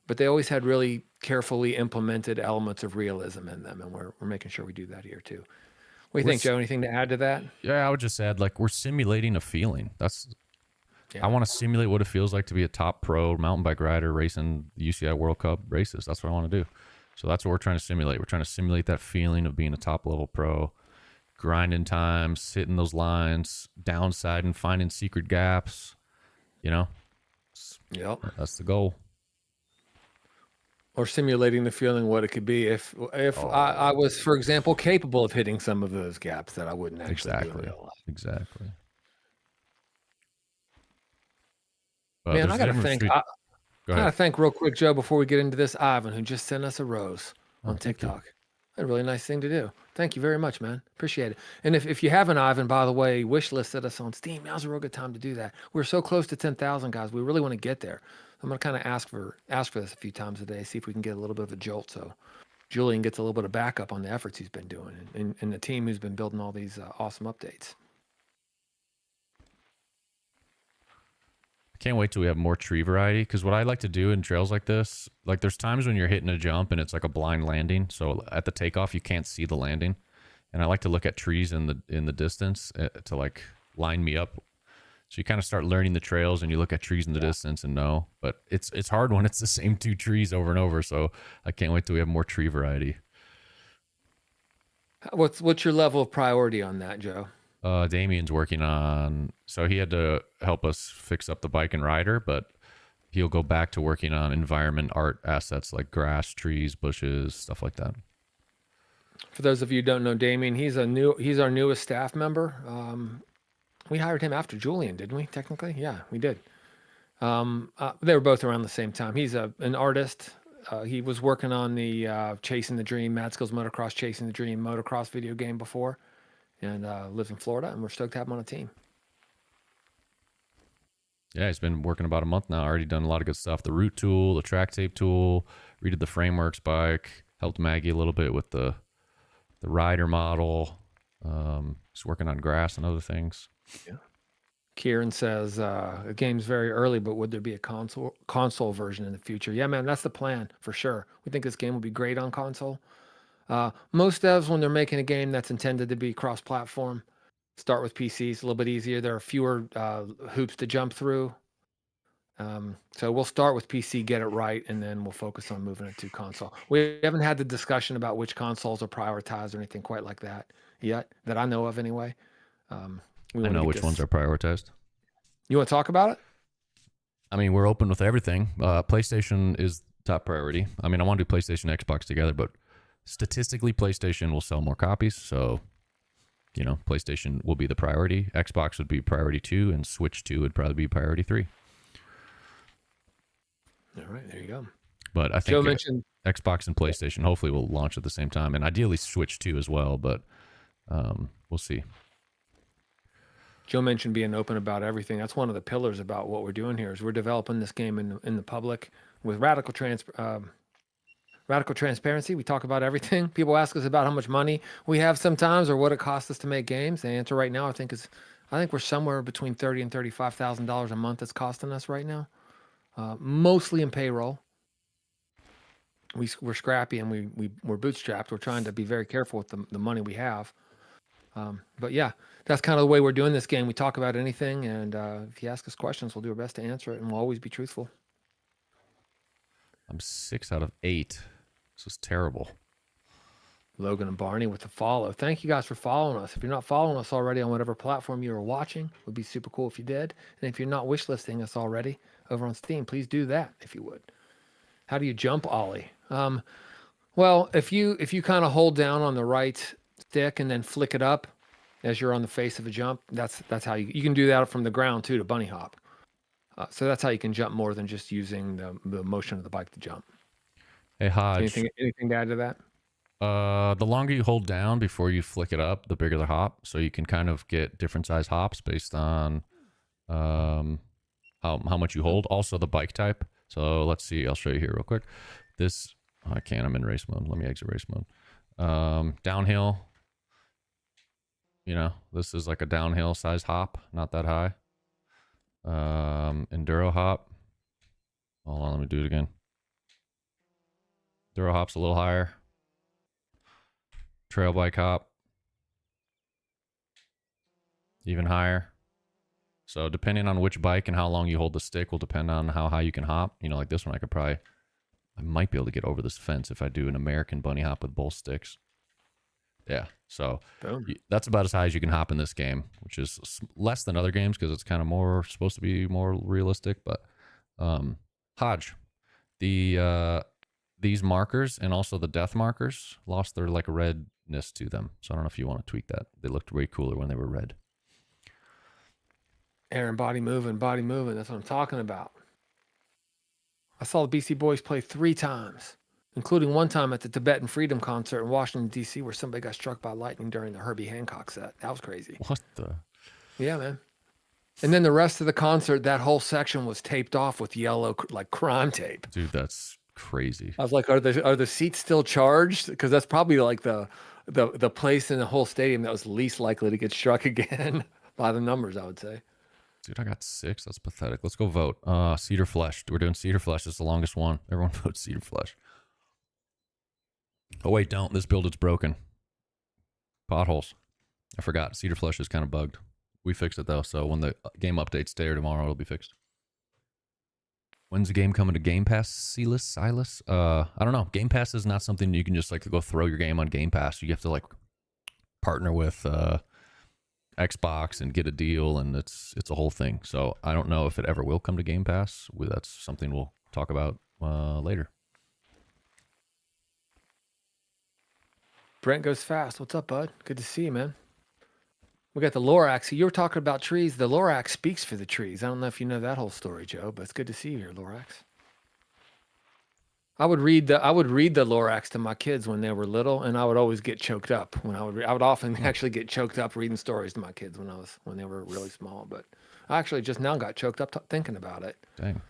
they always had really carefully implemented elements of realism in them, and we're making sure we do that here too. What do you think, Joe? Anything to add to that? Yeah, I would just add, like, we're simulating a feeling. I want to simulate what it feels like to be a top pro mountain bike rider racing the UCI World Cup races. That's what I want to do. So that's what we're trying to simulate. We're trying to simulate that feeling of being a top level pro, grinding times, hitting those lines, downsiding, finding secret gaps. Yep. That's the goal. Or simulating the feeling what it could be if I was, for example, capable of hitting some of those gaps that I wouldn't actually do in real life. Exactly. Man, I gotta thank real quick, Joe, before we get into this, Ivan, who just sent us a rose on TikTok. A really nice thing to do. Thank you very much, man. Appreciate it. And if you haven't, Ivan, by the way, wish listed us on Steam. Now's a real good time to do that. We're so close to 10,000, guys. We really want to get there. I'm gonna kind of ask for this a few times a day, see if we can get a little bit of a jolt, so Julian gets a little bit of backup on the efforts he's been doing, and the team who's been building all these awesome updates. Can't wait till we have more tree variety, because what I like to do in trails like this, like, there's times when you're hitting a jump and it's like a blind landing, so at the takeoff you can't see the landing, and I like to look at trees in the distance to like line me up. So you kind of start learning the trails and you look at trees in the distance and know, but it's hard when it's the same two trees over and over. So I can't wait till we have more tree variety. What's your level of priority on that, Joe? Damien's working on, so he had to help us fix up the bike and rider, but he'll go back to working on environment art assets like grass, trees, bushes, stuff like that. For those of you who don't know Damien, he's our newest staff member. We hired him after Julian, didn't we? Technically, yeah, we did. They were both around the same time. He's an artist. He was working on the Chasing the Dream, Mad Skills Motocross Chasing the Dream motocross video game before, and lives in Florida, and we're stoked to have him on a team. Yeah, he's been working about a month now. Already done a lot of good stuff. The root tool, the track tape tool, redid the Frameworks bike, helped Maggie a little bit with the rider model. He's working on grass and other things. Yeah. Kieran says the game's very early, but would there be a console version in the future? Yeah, man, that's the plan for sure. We think this game will be great on console. Most devs, when they're making a game that's intended to be cross-platform, start with PCs. A little bit easier. There are fewer hoops to jump through. So we'll start with PC, get it right, and then we'll focus on moving it to console. We haven't had the discussion about which consoles are prioritized or anything quite like that yet, that I know of anyway. I know which ones are prioritized. You want to talk about it? I mean, we're open with everything. PlayStation is top priority. I mean, I want to do PlayStation and Xbox together, but statistically, PlayStation will sell more copies. So, PlayStation will be the priority. Xbox would be priority 2, and Switch 2 would probably be priority 3. All right, there you go. But I think Joe mentioned Xbox and PlayStation hopefully will launch at the same time, and ideally Switch 2 as well, but we'll see. Joe mentioned being open about everything. That's one of the pillars about what we're doing here is we're developing this game in the public with radical transparency. We talk about everything. People ask us about how much money we have sometimes or what it costs us to make games. The answer right now, I think we're somewhere between $30,000 and $35,000 a month it's costing us right now, mostly in payroll. We're scrappy and we're bootstrapped. We're trying to be very careful with the money we have. But yeah, that's kind of the way we're doing this game. We talk about anything, and if you ask us questions, we'll do our best to answer it, and we'll always be truthful. I'm 6 out of 8. This is terrible. Logan and Barney with the follow. Thank you guys for following us. If you're not following us already on whatever platform you are watching, it would be super cool if you did. And if you're not wishlisting us already over on Steam, please do that if you would. How do you jump ollie? Well, if you kind of hold down on the right stick and then flick it up as you're on the face of a jump, that's how you can do that from the ground too, to bunny hop. So that's how you can jump more than just using the motion of the bike to jump. Hey, Hodge. Anything to add to that? The longer you hold down before you flick it up, the bigger the hop. So you can kind of get different size hops based on how much you hold. Also the bike type. So let's see. I'll show you here real quick. This, I can't. I'm in race mode. Let me exit race mode. Downhill. This is like a downhill size hop. Not that high. Enduro hop. Hold on. Let me do it again. Enduro hop's a little higher. Trail bike hop, even higher. So depending on which bike and how long you hold the stick will depend on how high you can hop. Like this one, I might be able to get over this fence if I do an American bunny hop with both sticks. Yeah, so that's about as high as you can hop in this game, which is less than other games because it's kind of supposed to be more realistic. But Hodge, these markers and also the death markers lost their like redness to them. So I don't know if you want to tweak that. They looked way cooler when they were red. Aaron, body moving. That's what I'm talking about. I saw the BC Boys play 3 times, including one time at the Tibetan Freedom Concert in Washington, D.C., where somebody got struck by lightning during the Herbie Hancock set. That was crazy. What the? Yeah, man. And then the rest of the concert, that whole section was taped off with yellow, like crime tape. Dude, that's crazy. I was like, are the seats still charged? Because that's probably like the place in the whole stadium that was least likely to get struck again by the numbers, I would say. Dude, I got 6. That's pathetic. Let's go vote. Cedar Flesh. We're doing Cedar Flesh. It's the longest one. Everyone votes Cedar Flesh. Oh, wait, don't. This build is broken. Potholes. I forgot. Cedar Flesh is kind of bugged. We fixed it, though. So when the game updates today or tomorrow, it'll be fixed. When's the game coming to Game Pass, Silas? I don't know. Game Pass is not something you can just like go throw your game on Game Pass. You have to like partner with Xbox and get a deal, and it's a whole thing. So I don't know if it ever will come to Game Pass. That's something we'll talk about later. Brent goes fast. What's up, bud? Good to see you, man. We got the Lorax. You were talking about trees. The Lorax speaks for the trees. I don't know if you know that whole story, Joe, but it's good to see you here, Lorax. I would read the Lorax to my kids when they were little, and I would always get choked up when I would often actually get choked up reading stories to my kids when they were really small. But I actually just now got choked up thinking about it. Dang.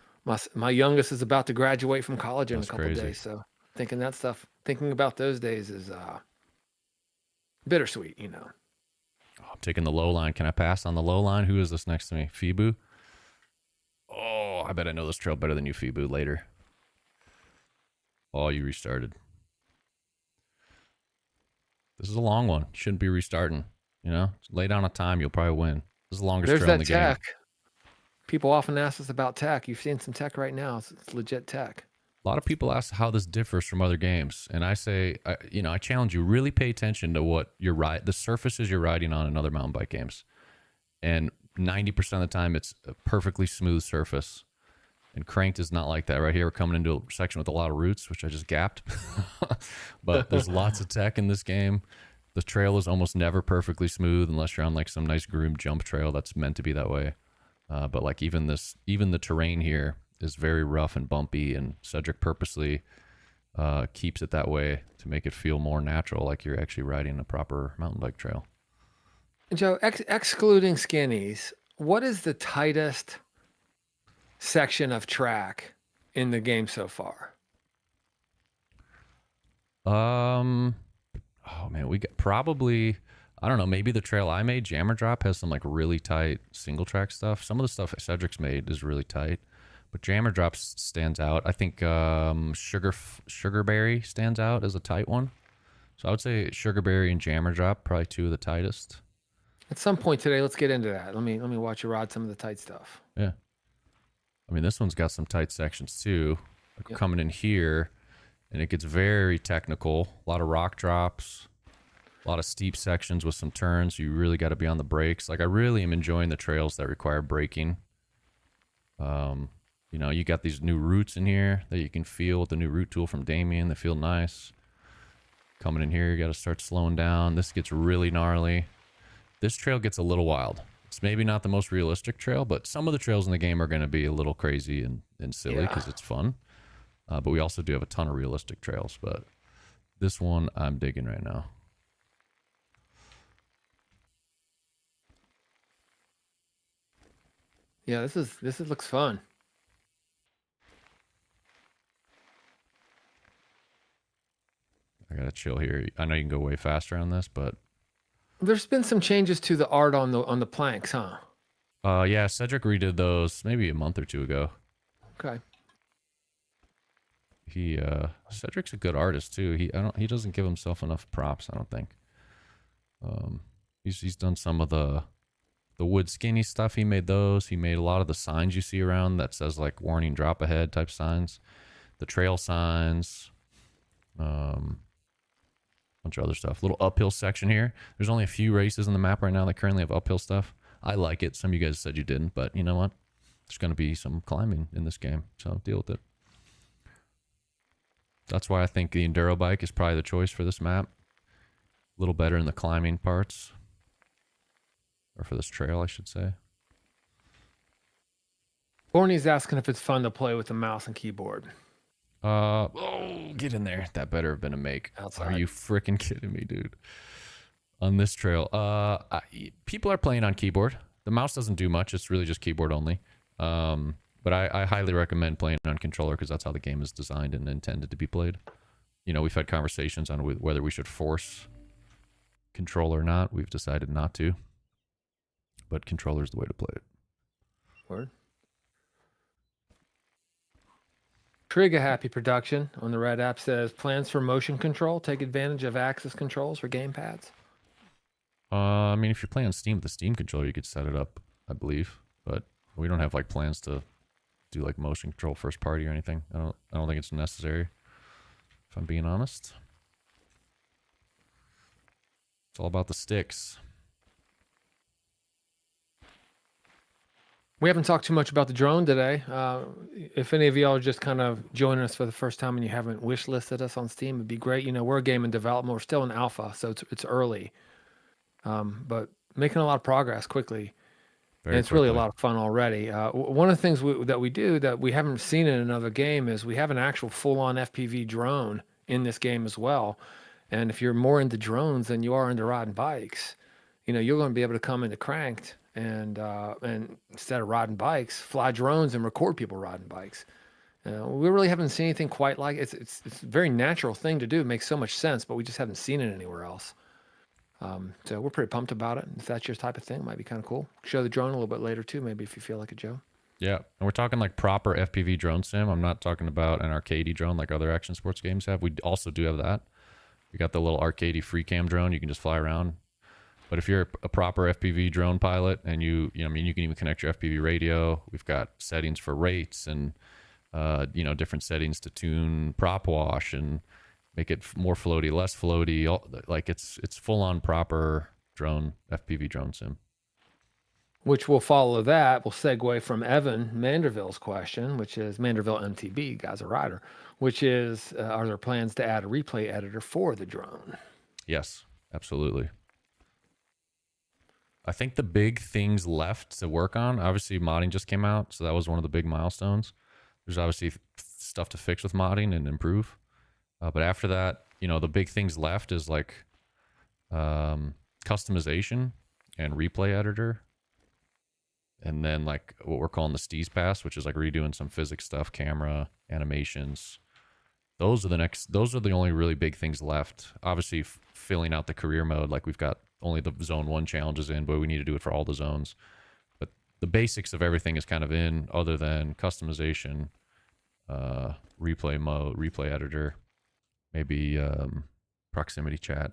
My youngest is about to graduate from college in That's a couple crazy. days, so thinking about those days is bittersweet, Oh, I'm taking the low line. Can I pass on the low line? Who is this next to me? Fibu? Oh, I bet I know this trail better than you, Fibu, later. Oh, you restarted. This is a long one. Shouldn't be restarting. Lay down a time, you'll probably win. This is the longest trail in the game. There's that tech. People often ask us about tech. You've seen some tech right now. It's legit tech. A lot of people ask how this differs from other games, and I say, I challenge you, really pay attention to what the surfaces you're riding on in other mountain bike games, and 90% of the time it's a perfectly smooth surface. And Cranked is not like that. Right here, we're coming into a section with a lot of roots, which I just gapped. But there's lots of tech in this game. The trail is almost never perfectly smooth unless you're on like some nice groomed jump trail that's meant to be that way. But like even the terrain here is very rough and bumpy, and Cedric purposely keeps it that way to make it feel more natural, like you're actually riding a proper mountain bike trail. Joe, excluding skinnies, what is the tightest section of track in the game so far? Oh man, we got probably, I don't know, maybe the trail I made, Jammer Drop, has some like really tight single track stuff. Some of the stuff Cedric's made is really tight, but Jammer Drop stands out. I think Sugarberry stands out as a tight one. So I would say Sugarberry and Jammer Drop, probably two of the tightest. At some point today, let's get into that. Let me watch you ride some of the tight stuff. Yeah. I mean, this one's got some tight sections too. Like Yep. coming in here, and it gets very technical. A lot of rock drops, a lot of steep sections with some turns. You really got to be on the brakes. Like I really am enjoying the trails that require braking. You know, you got these new roots in here that you can feel with the new root tool from Damien. They feel nice. Coming in here, you got to start slowing down. This gets really gnarly. This trail gets a little wild. It's maybe not the most realistic trail, but some of the trails in the game are going to be a little crazy and silly Yeah. because it's fun. But we also do have a ton of realistic trails. But this one I'm digging right now. Yeah, this looks fun. I gotta chill here. I know you can go way faster on this, but There's been some changes to the art on the planks, huh? yeah, Cedric redid those maybe a month or two ago. Okay. He Cedric's a good artist too. He doesn't give himself enough props, I don't think. He's done some of the wood skinny stuff. He made those. He made a lot of the signs you see around that says like warning drop ahead type signs, the trail signs, bunch of other stuff. Little uphill section here. There's only a few races in the map right now that currently have uphill stuff. I like it. Some of you guys said you didn't, but you know what? There's going to be some climbing in this game, so deal with it. That's why I think the Enduro bike is probably the choice for this map. A little better in the climbing parts. Or for this trail, I should say. Borny's asking if it's fun to play with the mouse and keyboard. Oh, get in there. That better have been a make. Outside. Are you freaking kidding me, dude? On this trail. People are playing on keyboard. The mouse doesn't do much. It's really just keyboard only. But I highly recommend playing on controller because that's how the game is designed and intended to be played. You know, we've had conversations on whether we should force controller or not. We've decided not to. But controller is the way to play it. Word. Trigger Happy Production on the Red app says plans for motion control. Take advantage of access controls for gamepads. I mean, if you're playing on Steam with the Steam controller, you could set it up, I believe. But we don't have like plans to do like motion control first party or anything. I don't think it's necessary. If I'm being honest, it's all about the sticks. We haven't talked too much about the drone today. If any of y'all are just kind of joining us for the first time and you haven't wish listed us on Steam, it'd be great. You know, we're a game in development. We're still in alpha, so it's early, but making a lot of progress quickly. And it's really a lot of fun already. One of the things that we do that we haven't seen in another game is we have an actual full-on FPV drone in this game as well. And if you're more into drones than you are into riding bikes, you know, you're going to be able to come into Cranked and instead of riding bikes, fly drones and record people riding bikes. We really haven't seen anything quite like it. It's a very natural thing to do. It makes so much sense, but we just haven't seen it anywhere else. So we're pretty pumped about it. If that's your type of thing, it might be kind of cool. Show the drone a little bit later too, maybe if you feel like it, Joe. Yeah, and we're talking like proper FPV drone sim. I'm not talking about an arcadey drone like other action sports games have. We also do have that. We got the little arcadey free cam drone. You can just fly around. But if you're a proper FPV drone pilot and you can even connect your FPV radio. We've got settings for rates and different settings to tune prop wash and make it more floaty, less floaty. Like it's full on proper drone FPV drone sim. Which will follow that. We'll segue from Evan Manderville's question, which is Manderville MTB, guy's a rider, which is, are there plans to add a replay editor for the drone? Yes, absolutely. I think the big things left to work on, obviously modding just came out, so that was one of the big milestones. There's obviously stuff to fix with modding and improve. But after that, the big things left is like customization and replay editor. And then like what we're calling the Steez Pass, which is like redoing some physics stuff, camera, animations. Those are the only really big things left. Obviously filling out the career mode, like we've got only the zone 1 challenges in, but we need to do it for all the zones. But the basics of everything is kind of in, other than customization, replay mode, replay editor, maybe proximity chat.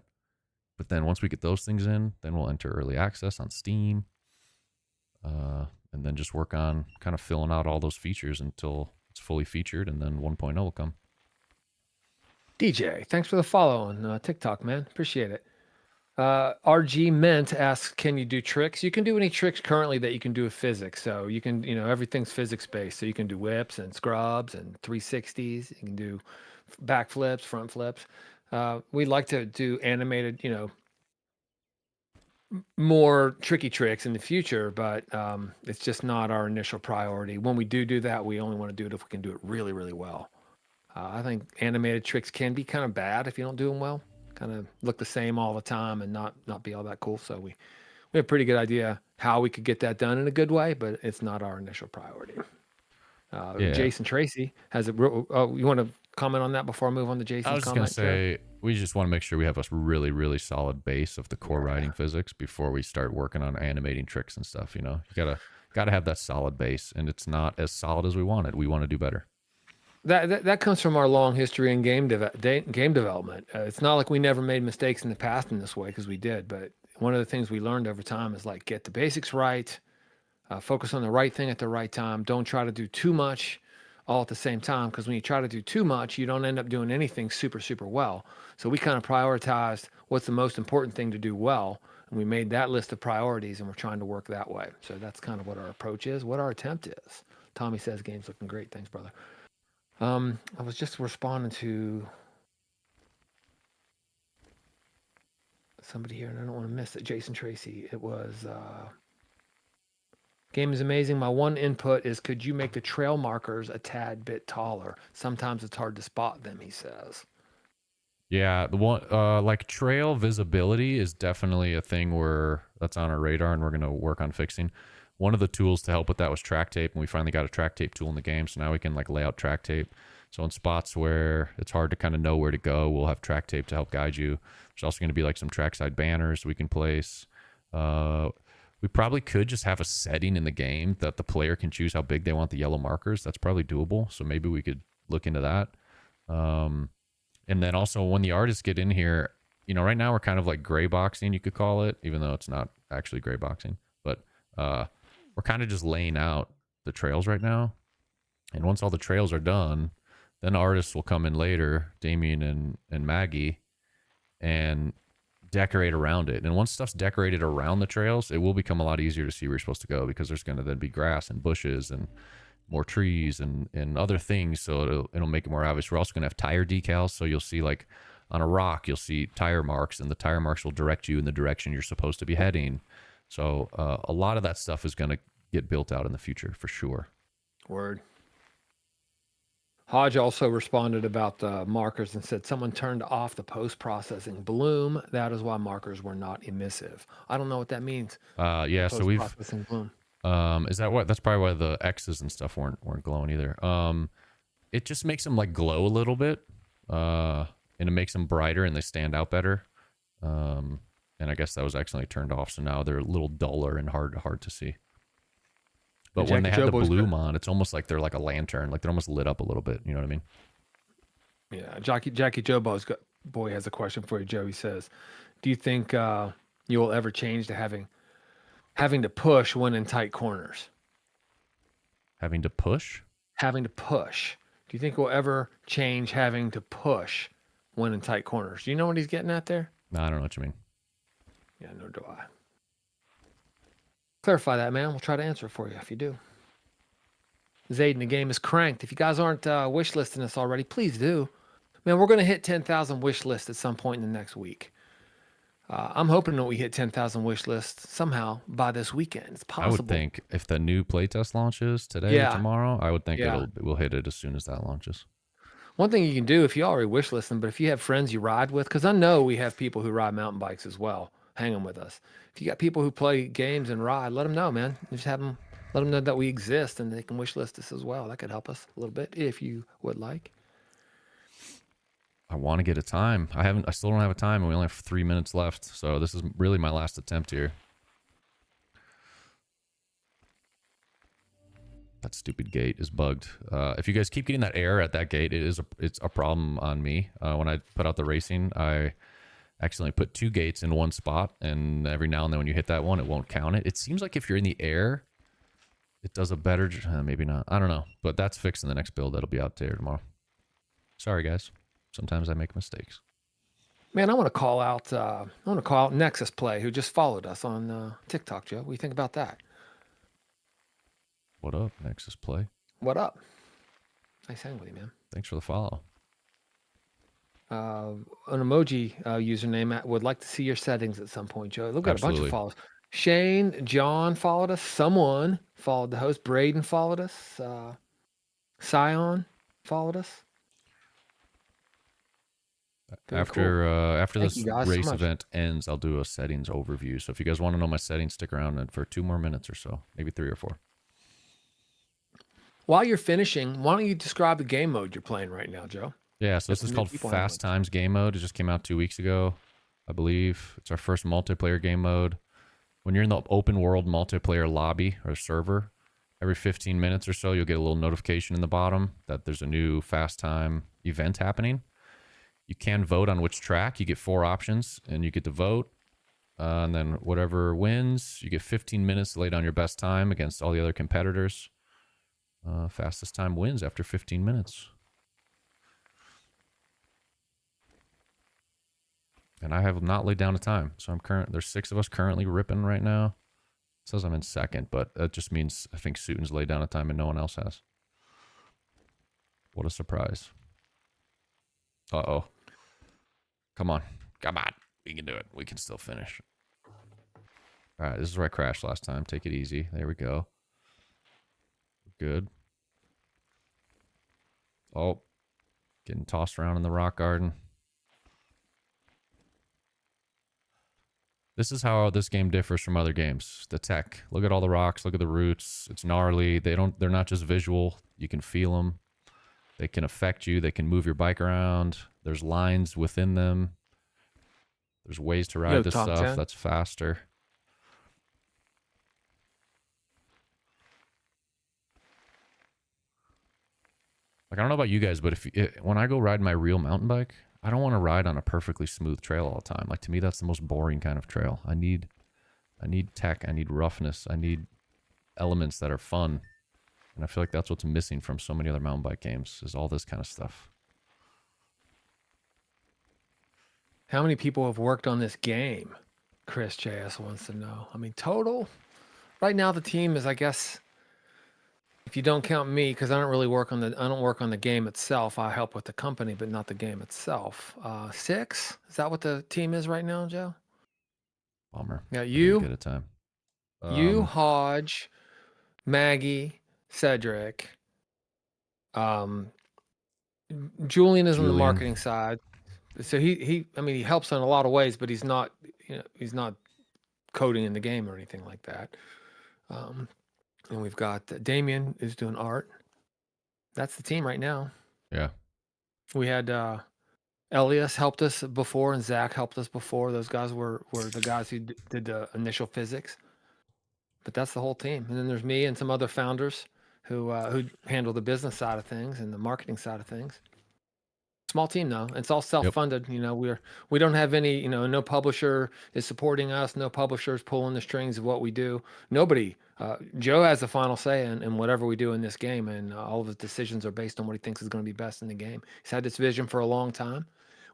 But then once we get those things in, then we'll enter early access on Steam, and then just work on kind of filling out all those features until it's fully featured, and then 1.0 will come. DJ, thanks for the follow on TikTok, man. Appreciate it. RG Ment asks, can you do tricks? You can do any tricks currently that you can do with physics. So you can, everything's physics based. So you can do whips and scrubs and 360s. You can do backflips, front flips. We'd like to do animated, more tricky tricks in the future, but it's just not our initial priority. When we do that, we only want to do it if we can do it really, really well. I think animated tricks can be kind of bad if you don't do them well. Kind of look the same all the time and not be all that cool. So we have a pretty good idea how we could get that done in a good way, but it's not our initial priority. Jason Tracy has a real, you want to comment on that before I move on to Jason's comment? I was just going to say, we just want to make sure we have a really, really solid base of the core riding physics before we start working on animating tricks and stuff. You gotta have that solid base, and it's not as solid as we want it. We want to do better. That comes from our long history in game development. It's not like we never made mistakes in the past in this way, because we did. But one of the things we learned over time is like, get the basics right, focus on the right thing at the right time. Don't try to do too much all at the same time, because when you try to do too much, you don't end up doing anything super, super well. So we kind of prioritized what's the most important thing to do well, and we made that list of priorities, and we're trying to work that way. So that's kind of what our approach is, what our attempt is. Tommy says, game's looking great. Thanks, brother. I was just responding to somebody here, and I don't want to miss it. Jason Tracy. It was game is amazing. My one input is, could you make the trail markers a tad bit taller? Sometimes it's hard to spot them, he says. Yeah, the one like trail visibility is definitely a thing that's on our radar, and we're going to work on fixing. One of the tools to help with that was track tape, and we finally got a track tape tool in the game, so now we can like lay out track tape. So in spots where it's hard to kind of know where to go, we'll have track tape to help guide you. There's also going to be like some trackside banners we can place. We probably could just have a setting in the game that the player can choose how big they want the yellow markers. That's probably doable, so maybe we could look into that. And then also when the artists get in here, right now we're kind of like gray boxing, you could call it, even though it's not actually gray boxing, but we're kind of just laying out the trails right now. And once all the trails are done, then artists will come in later, Damien and Maggie, and decorate around it. And once stuff's decorated around the trails, it will become a lot easier to see where you're supposed to go, because there's going to then be grass and bushes and more trees and other things. So it'll make it more obvious. We're also going to have tire decals. So you'll see, like on a rock, you'll see tire marks, and the tire marks will direct you in the direction you're supposed to be heading. So a lot of that stuff is going to get built out in the future for sure. Word. Hodge also responded about the markers and said someone turned off the post-processing bloom. That is why markers were not emissive. I don't know what that means. Yeah, so we've post-processing bloom. Is that what? That's probably why the X's and stuff weren't glowing either. It just makes them like glow a little bit, and it makes them brighter and they stand out better. And I guess that was accidentally turned off, so now they're a little duller and hard to see. But when they had the bloom on, it's almost like they're like a lantern, like they're almost lit up a little bit. You know what I mean? Yeah, Jackie Jobo's boy has a question for you, Joe. He says, "Do you think you will ever change to having to push when in tight corners?" Having to push? Having to push. Do you think we'll ever change having to push when in tight corners? Do you know what he's getting at there? No, I don't know what you mean. Yeah, nor do I. Clarify that, man. We'll try to answer it for you if you do. Zayden, the game is cranked. If you guys aren't wish listing us already, please do. Man, we're going to hit 10,000 wish lists at some point in the next week. I'm hoping that we hit 10,000 wish lists somehow by this weekend. It's possible. I would think if the new playtest launches today or tomorrow, I would think we'll hit it as soon as that launches. One thing you can do, if you already wish list them, but if you have friends you ride with, because I know we have people who ride mountain bikes as well, hang them with us. If you got people who play games and ride, let them know, man. Just let them know that we exist and they can wish list us as well. That could help us a little bit if you would like. I want to get a time. I still don't have a time, and we only have 3 minutes left. So this is really my last attempt here. That stupid gate is bugged. If you guys keep getting that error at that gate, it's a problem on me. When I put out the racing, accidentally put 2 gates in one spot, and every now and then when you hit that one, it won't count it. It seems like if you're in the air, it does a better... maybe not. I don't know. But that's fixed in the next build. That'll be out there tomorrow. Sorry, guys. Sometimes I make mistakes. Man, I want to call out Nexus Play, who just followed us on TikTok, Joe. What do you think about that? What up, Nexus Play? What up? Nice hanging with you, man. Thanks for the follow. An emoji username would like to see your settings at some point, Joe. Look at a bunch Absolutely. of follows. Shane, John followed us. Someone followed the host. Braden followed us. Scion followed us. Very cool. After Thank this you guys so race much. event ends, I'll do a settings overview. So if you guys want to know my settings, stick around and for 2 more minutes or so, maybe 3 or 4. While you're finishing, why don't you describe the game mode you're playing right now, Joe? Yeah, so this is called Fast Times game mode. It just came out 2 weeks ago, I believe. It's our first multiplayer game mode. When you're in the open world multiplayer lobby or server, every 15 minutes or so, you'll get a little notification in the bottom that there's a new Fast Time event happening. You can vote on which track. You get 4 options, and you get to vote. And then whatever wins, you get 15 minutes to lay down your best time against all the other competitors. Fastest time wins after 15 minutes. And I have not laid down a time. So there's 6 of us currently ripping right now. It says I'm in second, but that just means I think Suiton's laid down a time and no one else has. What a surprise. Uh-oh. Come on. Come on. We can do it. We can still finish. All right, this is where I crashed last time. Take it easy. There we go. Good. Oh. Getting tossed around in the rock garden. This is how this game differs from other games. The tech. Look at all the rocks. Look at the roots. It's gnarly. They're not just visual. You can feel them. They can affect you. They can move your bike around. There's lines within them. There's ways to ride this stuff that's faster. Like, I don't know about you guys, but when I go ride my real mountain bike, I don't want to ride on a perfectly smooth trail all the time. Like, to me, that's the most boring kind of trail. I need tech. I need roughness. I need elements that are fun. And I feel like that's what's missing from so many other mountain bike games is all this kind of stuff. How many people have worked on this game? Chris JS wants to know. I mean, total. Right now, the team is, I guess, if you don't count me, because I don't work on the game itself. I help with the company, but not the game itself. 6? Is that what the team is right now, Joe? Bummer. Yeah, you. Get a time. You, Hodge, Maggie, Cedric. Julian is on the marketing side. So he helps in a lot of ways, but he's not coding in the game or anything like that. And we've got Damien is doing art. That's the team right now. Yeah. We had Elias helped us before, and Zach helped us before. Those guys were the guys who did the initial physics. But that's the whole team. And then there's me and some other founders who handle the business side of things and the marketing side of things. Small team though. It's all self-funded. Yep. We don't have any, no publisher is supporting us. No publisher is pulling the strings of what we do. Nobody. Joe has the final say in whatever we do in this game, and all of his decisions are based on what he thinks is going to be best in the game. He's had this vision for a long time.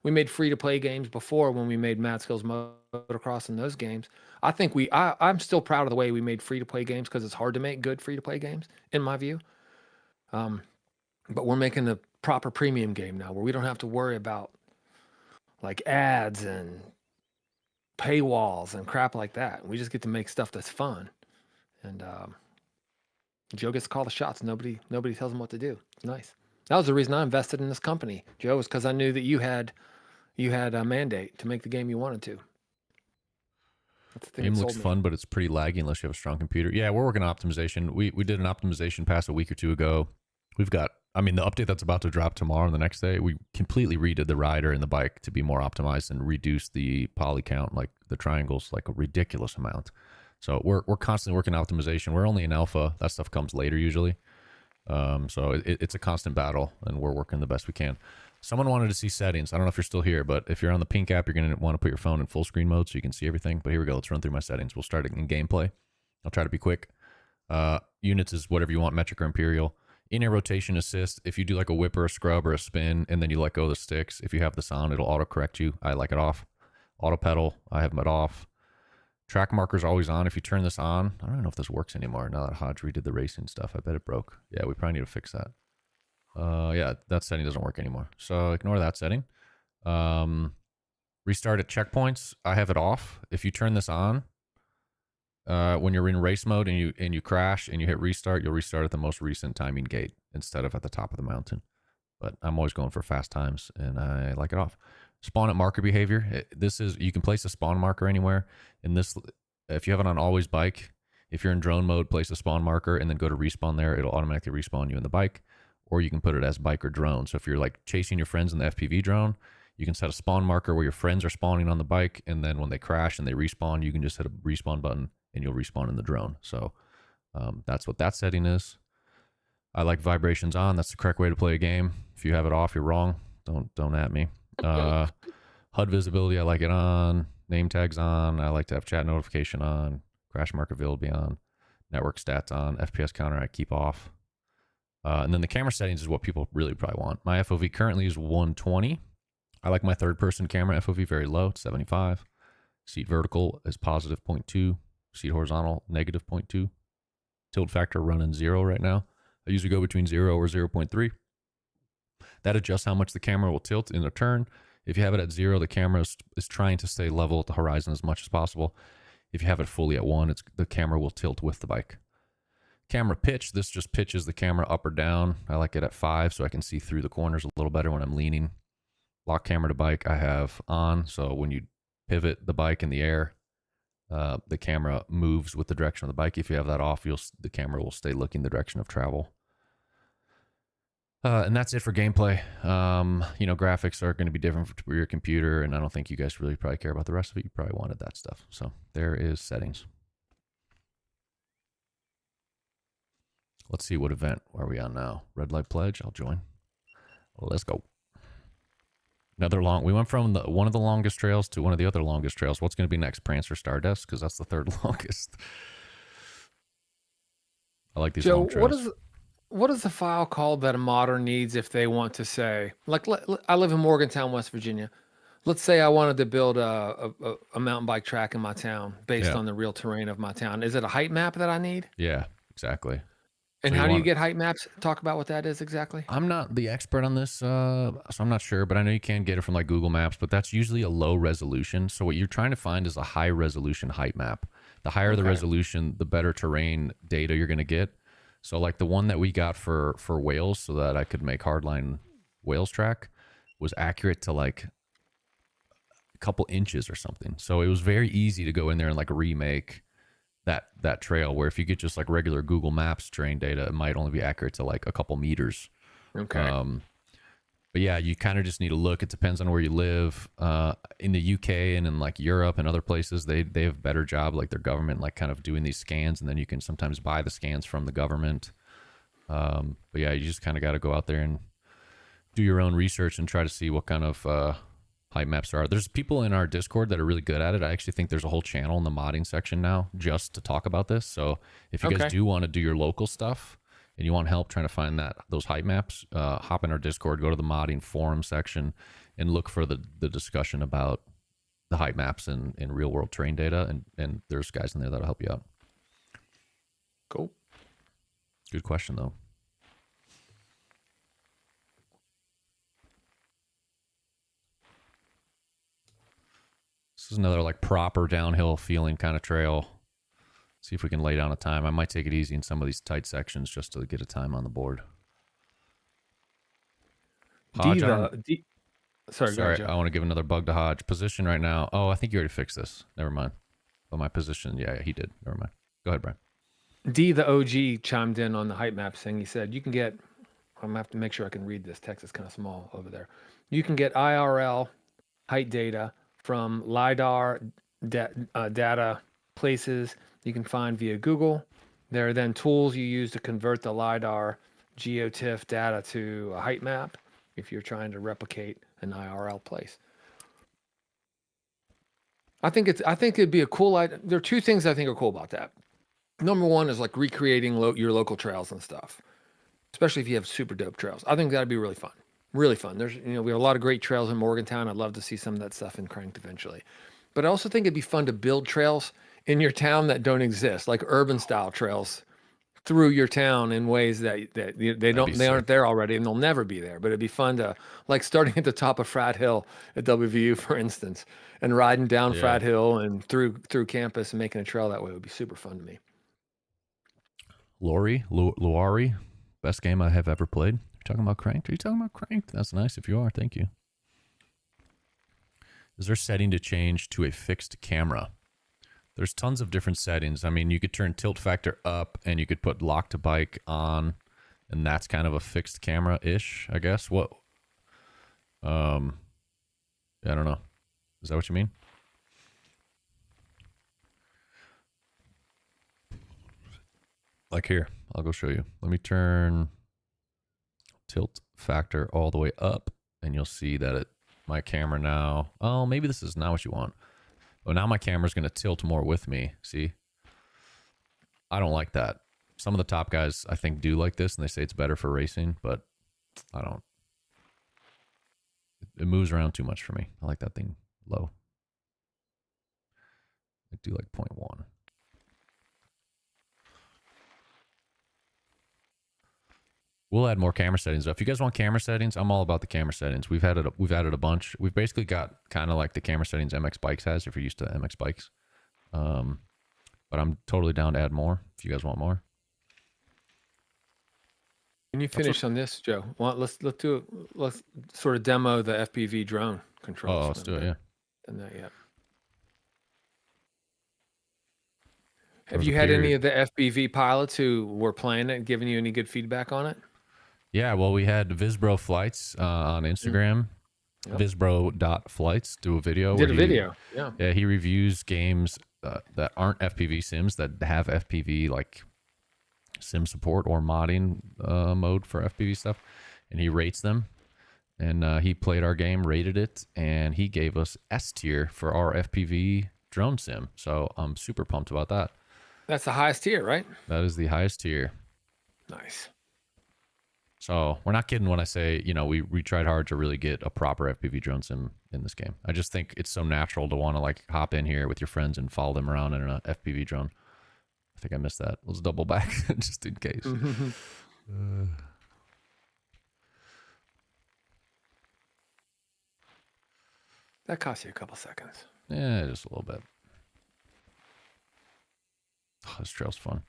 We made free-to-play games before when we made Mad Skills Motocross and those games. I think I'm still proud of the way we made free-to-play games because it's hard to make good free-to-play games, in my view. But we're making a proper premium game now where we don't have to worry about like ads and paywalls and crap like that. We just get to make stuff that's fun. And Joe gets to call the shots. Nobody tells him what to do. It's nice. That was the reason I invested in this company, Joe, was because I knew that you had a mandate to make the game you wanted to. The game looks fun, but it's pretty laggy unless you have a strong computer. Yeah, we're working on optimization. We did an optimization pass a week or 2 ago. We've got, the update that's about to drop tomorrow and the next day, we completely redid the rider and the bike to be more optimized and reduce the poly count, like the triangles, like a ridiculous amount. So we're constantly working on optimization. We're only in alpha. That stuff comes later usually. So it's a constant battle, and we're working the best we can. Someone wanted to see settings. I don't know if you're still here, but if you're on the pink app, you're going to want to put your phone in full screen mode so you can see everything. But here we go. Let's run through my settings. We'll start it in gameplay. I'll try to be quick. Units is whatever you want, metric or imperial. In-air rotation assist. If you do like a whip or a scrub or a spin and then you let go of the sticks, if you have this on, it'll auto-correct you. I like it off. Auto pedal, I have it off. Track marker's always on. If you turn this on, I don't know if this works anymore now that Hodge redid the racing stuff. I bet it broke. Yeah, we probably need to fix that. Yeah, that setting doesn't work anymore. So ignore that setting. Restart at checkpoints. I have it off. If you turn this on, when you're in race mode and you crash and you hit restart, you'll restart at the most recent timing gate instead of at the top of the mountain. But I'm always going for fast times and I like it off. Spawn at marker behavior. This is, you can place a spawn marker anywhere. In this, if you have it on always bike, if you're in drone mode, place a spawn marker and then go to respawn there. It'll automatically respawn you in the bike. Or you can put it as bike or drone. So if you're like chasing your friends in the FPV drone, you can set a spawn marker where your friends are spawning on the bike. And then when they crash and they respawn, you can just hit a respawn button and you'll respawn in the drone. So that's what that setting is. I like vibrations on. That's the correct way to play a game. If you have it off, you're wrong. Don't at me. HUD visibility, I like it on. Name tags on. I like to have chat notification on. Crash marker availability on. Network stats on. FPS counter I keep off. And then the camera settings is what people really probably want. My FOV currently is 120. I like my third person camera FOV very low, it's 75. Seat vertical is positive 0.2. Seat horizontal, negative 0.2. Tilt factor running 0 right now. I usually go between 0 or 0.3. That adjusts how much the camera will tilt in a turn. If you have it at 0, the camera is trying to stay level at the horizon as much as possible. If you have it fully at 1, the camera will tilt with the bike. Camera pitch, this just pitches the camera up or down. I like it at 5 so I can see through the corners a little better when I'm leaning. Lock camera to bike I have on, so when you pivot the bike in the air, the camera moves with the direction of the bike. If you have that off, the camera will stay looking the direction of travel. And that's it for gameplay. Graphics are going to be different for your computer, and I don't think you guys really probably care about the rest of it. You probably wanted that stuff. So there is settings. Let's see what event are we on now. Red light pledge. I'll join. Let's go. Another long. We went from one of the longest trails to one of the other longest trails. What's going to be next? Prancer Stardust, because that's the third longest. I like these Joe, long trails. what is the file called that a modder needs if they want to say, like, I live in Morgantown, West Virginia. Let's say I wanted to build a mountain bike track in my town based on the real terrain of my town. Is it a height map that I need? Yeah, exactly. And how do you get height maps? Talk about what that is exactly. I'm not the expert on this, so I'm not sure, but I know you can get it from like Google Maps, but that's usually a low resolution. So what you're trying to find is a high resolution height map. The higher the resolution, the better terrain data you're going to get. So like the one that we got for Wales so that I could make hardline Wales track was accurate to like a couple inches or something. So it was very easy to go in there and like remake that trail, where if you get just like regular Google Maps terrain data, it might only be accurate to like a couple meters. Okay. But yeah, you kind of just need to look. It depends on where you live. In the UK and in like Europe and other places, they have a better job, like their government, like kind of doing these scans, and then you can sometimes buy the scans from the government. But yeah, you just kind of got to go out there and do your own research and try to see what kind of height maps there are. There's people in our Discord that are really good at it. I actually think there's a whole channel in the modding section now just to talk about this. So if you guys do want to do your local stuff and you want help trying to find those height maps, hop in our Discord, go to the modding forum section and look for the discussion about the height maps and real world terrain data. And there's guys in there that'll help you out. Cool. Good question though. This is another like proper downhill feeling kind of trail. See if we can lay down a time. I might take it easy in some of these tight sections just to get a time on the board. Hodge, sorry, I want to give another bug to Hodge. Position right now. Oh, I think you already fixed this. Never mind. But my position, yeah, he did. Never mind. Go ahead, Brian. D, the OG, chimed in on the height maps thing. He said, you can get, I'm going to have to make sure I can read this. Text is kind of small over there. You can get IRL height data from LiDAR data places you can find via Google. There are then tools you use to convert the LiDAR GeoTIFF data to a height map. if you're trying to replicate an IRL place. I think it'd be a cool idea. There are two things I think are cool about that. Number one is like recreating your local trails and stuff, especially if you have super dope trails. I think that'd be really fun. Really fun. There's, we have a lot of great trails in Morgantown. I'd love to see some of that stuff in Cranked eventually. But I also think it'd be fun to build trails in your town that don't exist, like urban style trails through your town in ways that they aren't there already, and they'll never be there. But it'd be fun to, like, starting at the top of Frat Hill at WVU, for instance, and riding down Frat Hill and through campus and making a trail that way would be super fun to me. Luari, best game I have ever played. You're talking about Cranked? Are you talking about Cranked? That's nice if you are. Thank you. Is there setting to change to a fixed camera? There's tons of different settings. I mean, you could turn tilt factor up and you could put lock to bike on, and that's kind of a fixed camera-ish, I guess. What? I don't know. Is that what you mean? Like here, I'll go show you. Let me turn tilt factor all the way up, and you'll see that my camera now. Oh, maybe this is not what you want. Oh, now my camera's going to tilt more with me. See? I don't like that. Some of the top guys, I think, do like this, and they say it's better for racing, but I don't. It moves around too much for me. I like that thing low. I do like 0.1. We'll add more camera settings. If you guys want camera settings, I'm all about the camera settings. We've added a bunch. We've basically got kind of like the camera settings MX Bikes has, if you're used to MX Bikes. But I'm totally down to add more if you guys want more. Can you finish on this, Joe? Well, let's sort of demo the FPV drone controls. Oh, let's do it. Yeah. Done that yet? Have you had any of the FPV pilots who were playing it giving you any good feedback on it? Yeah, well, we had Visbro Flights on Instagram. Yep. Visbro.flights do a video. Yeah. Yeah, he reviews games that aren't FPV sims, that have FPV like sim support or modding mode for FPV stuff, and he rates them. And he played our game, rated it, and he gave us S tier for our FPV drone sim. So I'm super pumped about that. That's the highest tier, right? That is the highest tier. Nice. So we're not kidding when I say, we tried hard to really get a proper FPV drone sim in this game. I just think it's so natural to want to like hop in here with your friends and follow them around in an FPV drone. I think I missed that. Let's double back just in case. That costs you a couple seconds. Yeah, just a little bit. Oh, this trail's fun.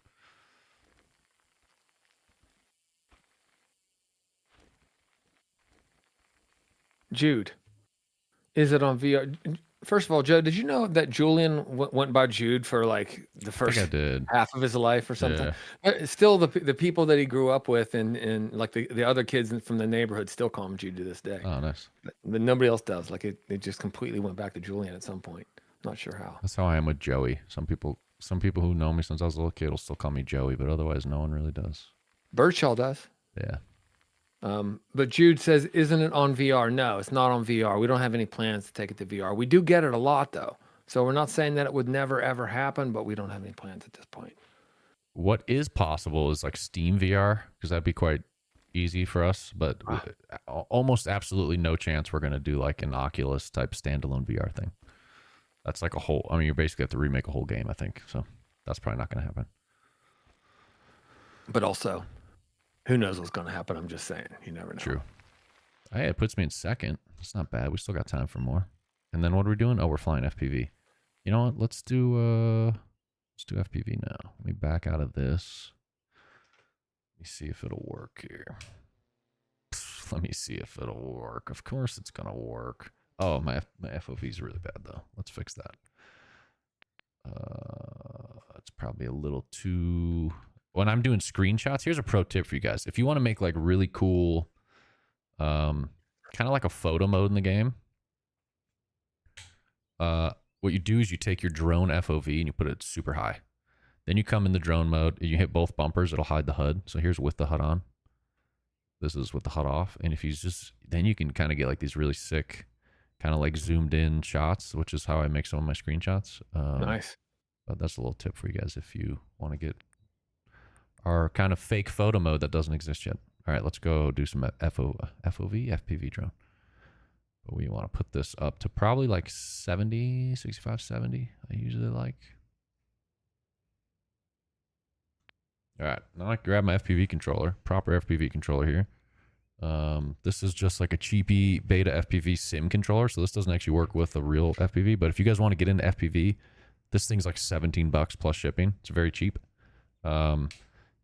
Jude, is it on VR? First of all, Joe, did you know that Julian went by Jude for like the first half of his life or something? Yeah. Still, the people that he grew up with and like the other kids from the neighborhood still call him Jude to this day. Oh, nice. But nobody else does. Like it just completely went back to Julian at some point. Not sure how. That's how I am with Joey. Some people who know me since I was a little kid will still call me Joey, but otherwise no one really does. Birdshaw does. Yeah. But Jude says, isn't it on VR? No, it's not on VR. We don't have any plans to take it to VR. We do get it a lot, though. So we're not saying that it would never, ever happen, but we don't have any plans at this point. What is possible is like Steam VR, because that'd be quite easy for us, but almost absolutely no chance we're going to do like an Oculus type standalone VR thing. That's like you basically have to remake a whole game, I think. So that's probably not going to happen. But also, who knows what's going to happen? I'm just saying. You never know. True. Hey, it puts me in second. It's not bad. We still got time for more. And then what are we doing? Oh, we're flying FPV. You know what? Let's do FPV now. Let me back out of this. Let me see if it'll work here. Let me see if it'll work. Of course it's going to work. Oh, my FOV is really bad, though. Let's fix that. It's probably a little too... When I'm doing screenshots, here's a pro tip for you guys. If you want to make like really cool, kind of like a photo mode in the game, what you do is you take your drone FOV and you put it super high. Then you come in the drone mode, and you hit both bumpers, it'll hide the HUD. So here's with the HUD on. This is with the HUD off. And if you just, then you can kind of get like these really sick, kind of like zoomed in shots, which is how I make some of my screenshots. Nice. But that's a little tip for you guys if you want to get our kind of fake photo mode that doesn't exist yet. All right, let's go do some FPV drone. But we want to put this up to probably like 70, 65, 70. I usually like. All right, now I grab my FPV controller, proper FPV controller here. This is just like a cheapy beta FPV sim controller, so this doesn't actually work with a real FPV. But if you guys want to get into FPV, this thing's like $17 plus shipping. It's very cheap. And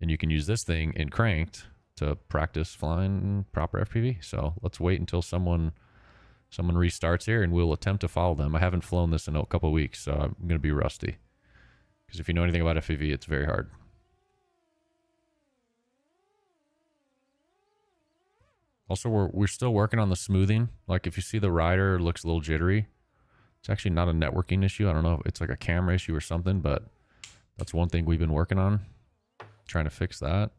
you can use this thing in Cranked to practice flying proper FPV. So let's wait until someone restarts here, and we'll attempt to follow them. I haven't flown this in a couple of weeks, so I'm going to be rusty. Because if you know anything about FPV, it's very hard. Also, we're still working on the smoothing. Like if you see the rider looks a little jittery, it's actually not a networking issue. I don't know if it's like a camera issue or something, but that's one thing we've been working on, trying to fix that.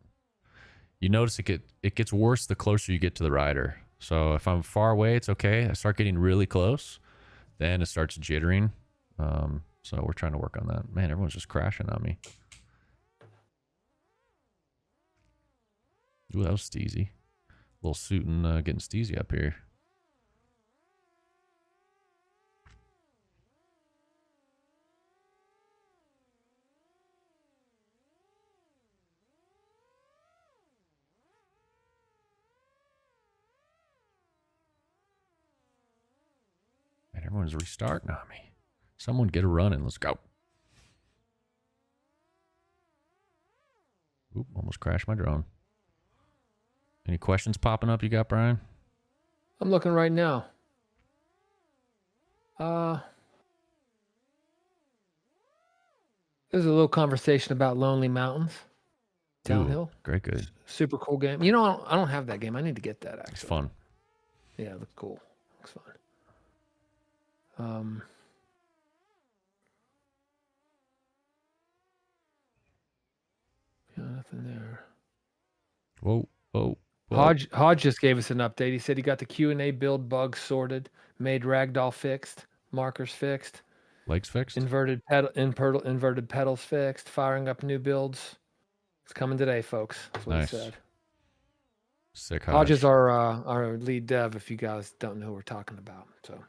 You notice it gets worse the closer you get to the rider. So if I'm far away, it's okay. I start getting really close, then it starts jittering. So we're trying to work on that. Man, everyone's just crashing on me. Ooh, that was steezy. Little suiting, getting steezy up here. And everyone's restarting on me. Someone get a run and let's go. Oop, almost crashed my drone. Any questions popping up you got, Brian? I'm looking right now. There's a little conversation about Lonely Mountains. Downhill. Ooh, great, good. Super cool game. You know, I don't have that game. I need to get that, actually. It's fun. Yeah, it looks cool. Looks fun. Yeah, nothing there. Whoa. Hodge just gave us an update. He said he got the Q&A build bugs sorted, made ragdoll fixed, markers fixed, legs fixed, inverted pedals fixed, firing up new builds. It's coming today, folks. That's what nice. he said. Sick. Hodge is our lead dev, if you guys don't know who we're talking about. So,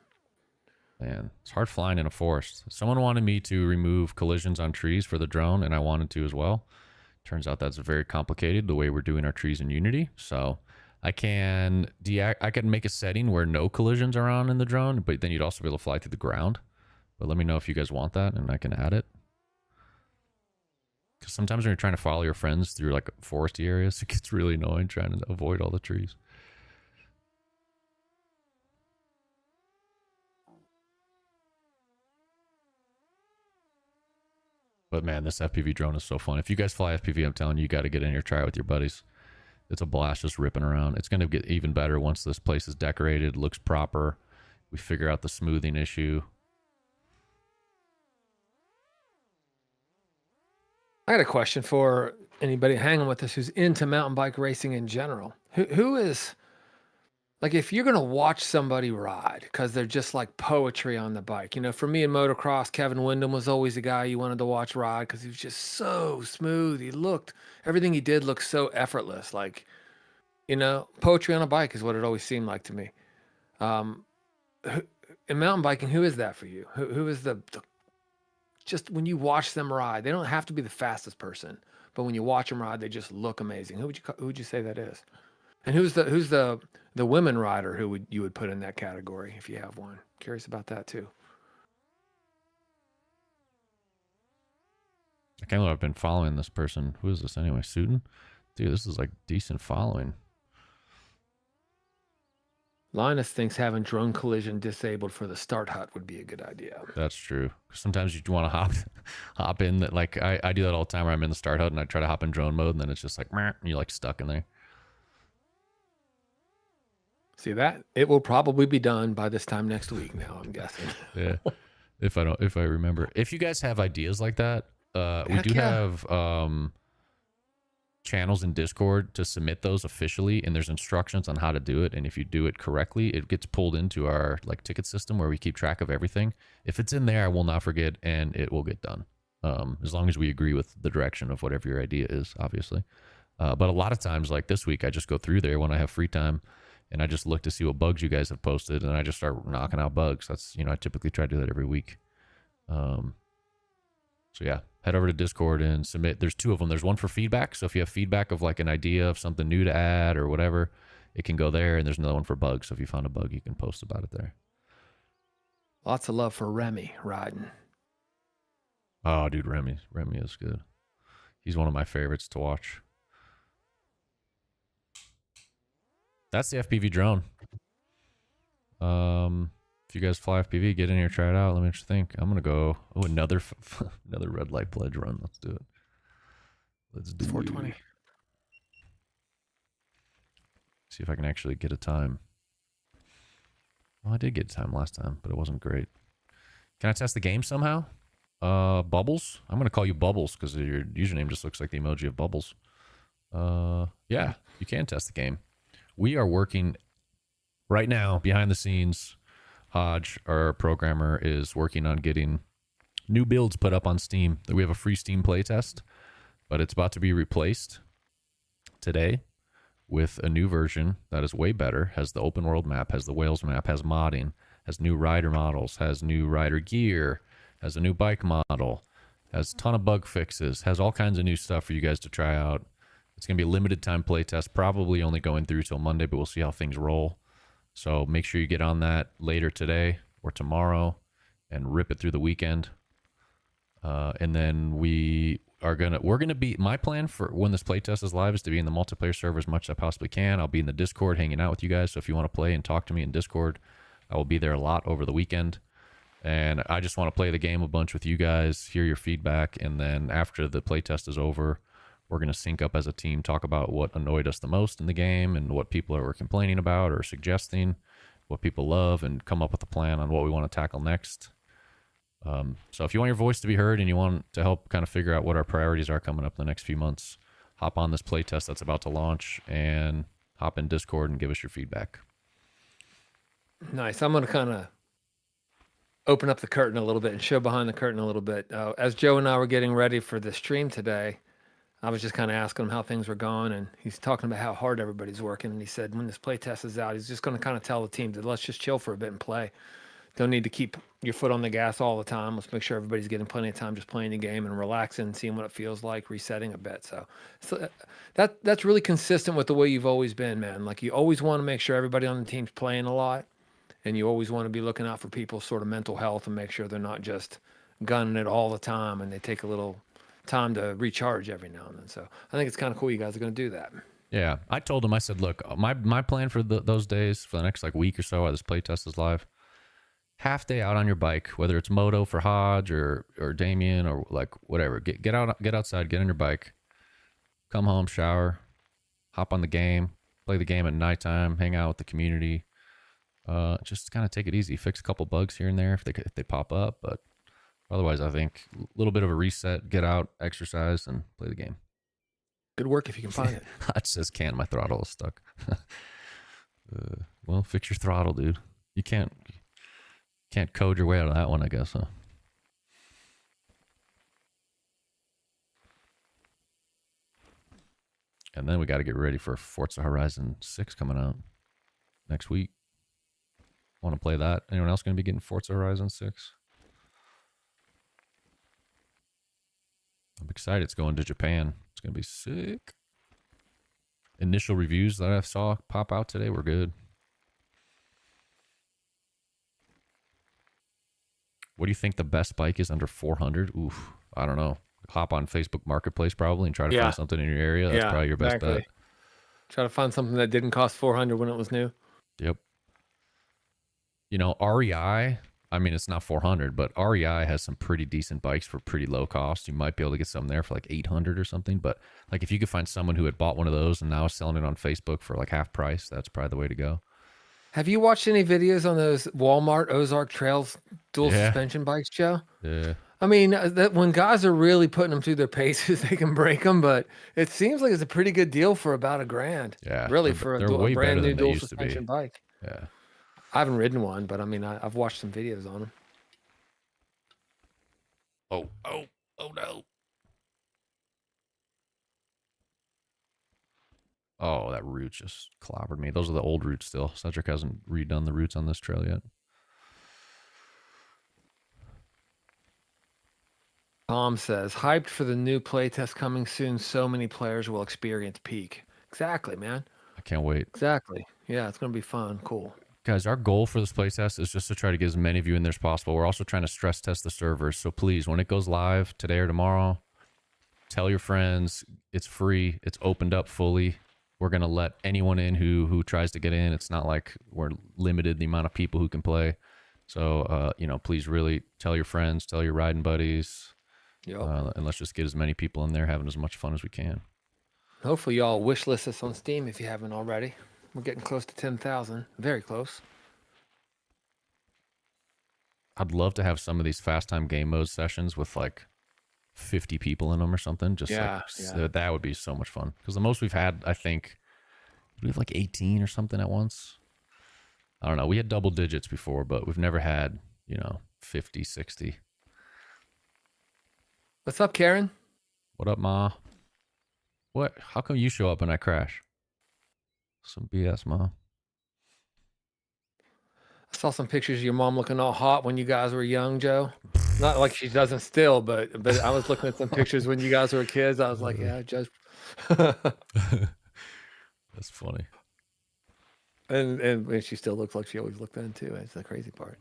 man, it's hard flying in a forest. Someone wanted me to remove collisions on trees for the drone, and I wanted to as well. Turns out that's very complicated the way we're doing our trees in Unity. So I can make a setting where no collisions are on in the drone, but then you'd also be able to fly through the ground. But let me know if you guys want that and I can add it. Because sometimes when you're trying to follow your friends through like foresty areas, it gets really annoying trying to avoid all the trees. But man, this FPV drone is so fun. If you guys fly FPV, I'm telling you, you got to get in here, try it with your buddies. It's a blast just ripping around. It's going to get even better once this place is decorated, looks proper. We figure out the smoothing issue. I got a question for anybody hanging with us who's into mountain bike racing in general. Who is, like, if you're going to watch somebody ride because they're just like poetry on the bike, you know, for me in motocross, Kevin Windham was always a guy you wanted to watch ride because he was just so smooth. Everything he did looked so effortless. Like, you know, poetry on a bike is what it always seemed like to me. In mountain biking, who is that for you? Who is the just when you watch them ride, they don't have to be the fastest person, but when you watch them ride, they just look amazing. Who would you say that is? And who's the women rider who you would put in that category if you have one? Curious about that too. I can't believe I've been following this person. Who is this anyway? Sutton? Dude, this is like decent following. Linus thinks having drone collision disabled for the start hut would be a good idea. That's true. Sometimes you want to hop in. That like I do that all the time where I'm in the start hut and I try to hop in drone mode and then it's just like, meh, and you're like stuck in there. See that? It will probably be done by this time next week now, I'm guessing. Yeah. If I remember. If you guys have ideas like that, we do have channels in Discord to submit those officially, and there's instructions on how to do it. And if you do it correctly, it gets pulled into our like ticket system where we keep track of everything. If it's in there, I will not forget, and it will get done. As long as we agree with the direction of whatever your idea is, obviously. But a lot of times, like this week, I just go through there when I have free time, and I just look to see what bugs you guys have posted, and I just start knocking out bugs. That's, I typically try to do that every week. So yeah, head over to Discord and submit. There's 2 of them. There's one for feedback. So if you have feedback of like an idea of something new to add or whatever, it can go there. And there's another one for bugs. So if you found a bug, you can post about it there. Lots of love for Remy riding. Oh, dude, Remy is good. He's one of my favorites to watch. That's the FPV drone. If you guys fly FPV, get in here, try it out. Let me know what you think. I'm gonna go. Oh, another red light pledge run. Let's do it. Let's do 420. See if I can actually get a time. Well, I did get a time last time, but it wasn't great. Can I test the game somehow? Bubbles. I'm gonna call you Bubbles because your username just looks like the emoji of Bubbles. Yeah, you can test the game. We are working right now behind the scenes. Hodge, our programmer, is working on getting new builds put up on Steam. We have a free Steam playtest, but it's about to be replaced today with a new version that is way better, has the open world map, has the Wales map, has modding, has new rider models, has new rider gear, has a new bike model, has a ton of bug fixes, has all kinds of new stuff for you guys to try out. It's going to be a limited time playtest, probably only going through till Monday, but we'll see how things roll. So make sure you get on that later today or tomorrow and rip it through the weekend. And then we're gonna be, my plan for when this playtest is live is to be in the multiplayer server as much as I possibly can. I'll be in the Discord hanging out with you guys. So if you want to play and talk to me in Discord, I will be there a lot over the weekend. And I just want to play the game a bunch with you guys, hear your feedback, and then after the playtest is over, we're going to sync up as a team, talk about what annoyed us the most in the game and what people are complaining about or suggesting, what people love, and come up with a plan on what we want to tackle next. So if you want your voice to be heard and you want to help kind of figure out what our priorities are coming up in the next few months, hop on this playtest that's about to launch and hop in Discord and give us your feedback. Nice. I'm going to kind of open up the curtain a little bit and show behind the curtain a little bit. As Joe and I were getting ready for the stream today, I was just kind of asking him how things were going, and he's talking about how hard everybody's working. And he said when this play test is out, he's just going to kind of tell the team that let's just chill for a bit and play. Don't need to keep your foot on the gas all the time. Let's make sure everybody's getting plenty of time just playing the game and relaxing, seeing what it feels like, resetting a bit. So that's really consistent with the way you've always been, man. Like you always want to make sure everybody on the team's playing a lot, and you always want to be looking out for people's sort of mental health and make sure they're not just gunning it all the time and they take a little time to recharge every now and then. So I think it's kind of cool you guys are going to do that. Yeah, I told him, I said, look, my plan for those days, for the next like week or so while this playtest is live, half day out on your bike, whether it's moto for Hodge or Damien or like whatever, get outside, get on your bike, come home, shower, hop on the game, play the game at nighttime, hang out with the community, just kind of take it easy, fix a couple bugs here and there if they pop up, but otherwise, I think a little bit of a reset, get out, exercise, and play the game. Good work if you can find it. It says can. My throttle is stuck. Well, fix your throttle, dude. You can't code your way out of that one, I guess, huh? And then we got to get ready for Forza Horizon 6 coming out next week. Want to play that? Anyone else going to be getting Forza Horizon 6? I'm excited. It's going to Japan. It's going to be sick. Initial reviews that I saw pop out today were good. What do you think the best bike is under 400? Oof, I don't know. Hop on Facebook Marketplace probably and try to find something in your area. That's probably your best bet. Try to find something that didn't cost 400 when it was new. Yep. REI, I mean, it's not 400, but REI has some pretty decent bikes for pretty low cost. You might be able to get some there for like 800 or something. But like if you could find someone who had bought one of those and now is selling it on Facebook for like half price, that's probably the way to go. Have you watched any videos on those Walmart Ozark Trails dual suspension bikes, Joe? Yeah. I mean, that when guys are really putting them through their paces, they can break them. But it seems like it's a pretty good deal for about $1,000, Yeah, really, for they're a way better brand new than they dual used to be. suspension bike. Yeah. I haven't ridden one, but I mean, I've watched some videos on them. Oh, oh, oh no. Oh, that root just clobbered me. Those are the old roots still. Cedric hasn't redone the roots on this trail yet. Tom says, hyped for the new playtest coming soon. So many players will experience peak. Exactly, man. I can't wait. Exactly. Yeah, it's going to be fun. Cool. Guys, our goal for this playtest is just to try to get as many of you in there as possible. We're also trying to stress test the servers. So please, when it goes live today or tomorrow, tell your friends. It's free. It's opened up fully. We're going to let anyone in who tries to get in. It's not like we're limited the amount of people who can play. So, please really tell your friends, tell your riding buddies. Yep. And let's just get as many people in there having as much fun as we can. Hopefully, y'all wish list us on Steam if you haven't already. We're getting close to 10,000. Very close. I'd love to have some of these fast time game mode sessions with like 50 people in them or something. That would be so much fun. Because the most we've had, I think, we have like 18 or something at once. I don't know. We had double digits before, but we've never had, 50, 60. What's up, Karen? What up, Ma? What? How come you show up and I crash? Some BS, Ma. I saw some pictures of your mom looking all hot when you guys were young, Joe. Not like she doesn't still, but I was looking at some pictures when you guys were kids. I was like, yeah, just. That's funny. And she still looks like she always looked then too. It's the crazy part.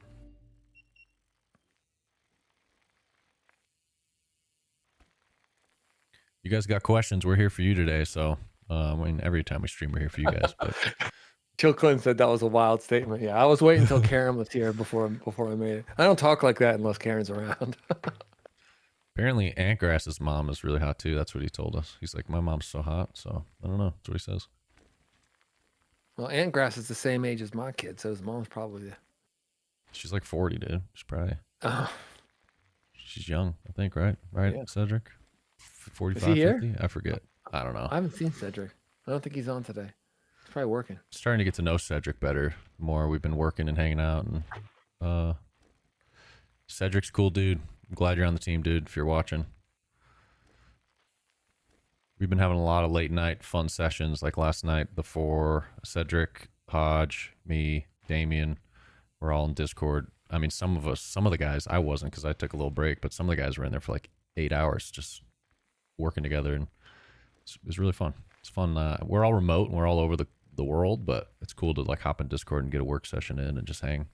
You guys got questions? We're here for you today. So, every time we stream, we're here for you guys. But Jill Clinton said that was a wild statement. Yeah, I was waiting until Karen was here before I made it. I don't talk like that unless Karen's around. Apparently, Antgrass's mom is really hot too. That's what he told us. He's like, my mom's so hot. So I don't know. That's what he says. Well, Antgrass is the same age as my kid, so his mom's probably. She's like 40, dude. She's probably. Oh. She's young, I think. Right, Yeah. Cedric. 45, is he 50. Here? I forget. I don't know. I haven't seen Cedric. I don't think he's on today. He's probably working. Starting to get to know Cedric better. The more we've been working and hanging out, and Cedric's a cool dude. I'm glad you're on the team, dude. If you're watching, we've been having a lot of late night fun sessions. Like last night, before Cedric, Hodge, me, Damien, we're all in Discord. I mean, some of the guys, I wasn't because I took a little break, but some of the guys were in there for like 8 hours just working together, and it was really fun. It's fun. We're all remote and we're all over the world, but it's cool to like hop in Discord and get a work session in and just hang.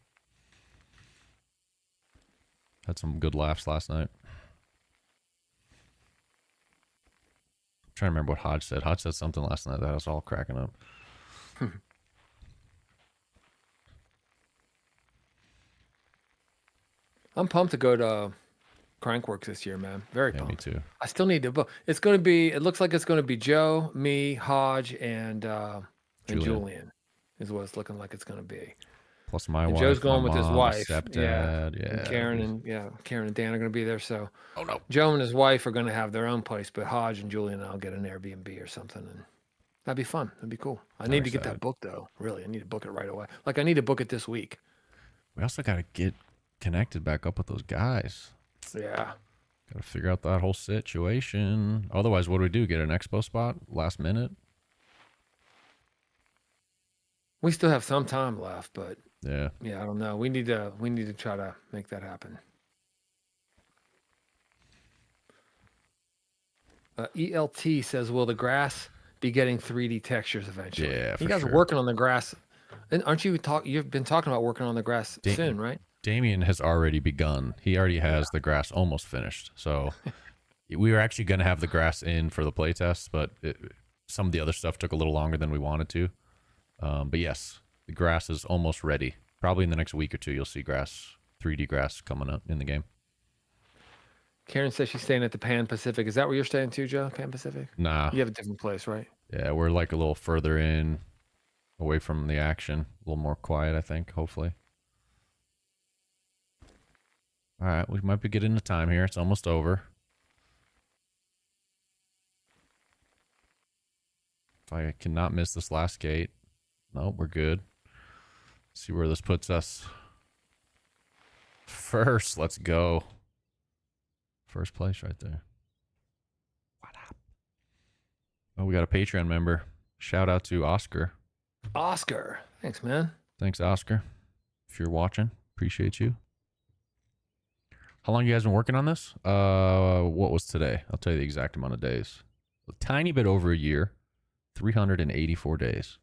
Had some good laughs last night. I'm trying to remember what Hodge said. Hodge said something last night that I was all cracking up. I'm pumped to go to Crankworks this year, man. Very pumped. Me too. I still need to book. It's going to be. It looks like it's going to be Joe, me, Hodge, and Julian, is what it's looking like it's going to be. Plus my and wife. Joe's going with mom, his wife. Stepdad, yeah. And Karen and Dan are going to be there. So, oh no, Joe and his wife are going to have their own place, but Hodge and Julian and I'll get an Airbnb or something, and that'd be fun. That'd be cool. I need to get that booked though. Really, I need to book it right away. Like I need to book it this week. We also got to get connected back up with those guys. Yeah. Got to figure out that whole situation. Otherwise, what do we do? Get an expo spot last minute? We still have some time left, but yeah, I don't know. We need to try to make that happen. ELT says, "Will the grass be getting 3D textures eventually?" Yeah, you guys are working on the grass, and aren't you You've been talking about working on the grass soon, right? Damien has already begun. He already has the grass almost finished. So we were actually going to have the grass in for the playtest, but some of the other stuff took a little longer than we wanted to. But yes, the grass is almost ready. Probably in the next week or two, you'll see 3D grass coming up in the game. Karen says she's staying at the Pan Pacific. Is that where you're staying too, Joe? Pan Pacific? Nah. You have a different place, right? Yeah, we're like a little further in, away from the action. A little more quiet, I think, hopefully. All right, we might be getting the time here. It's almost over. If I cannot miss this last gate. Nope, we're good. See where this puts us. First, let's go. First place right there. What up? Oh, we got a Patreon member. Shout out to Oscar. Oscar. Thanks, man. Thanks, Oscar. If you're watching, appreciate you. How long you guys been working on this? What was today? I'll tell you the exact amount of days. A tiny bit over a year. 384 days.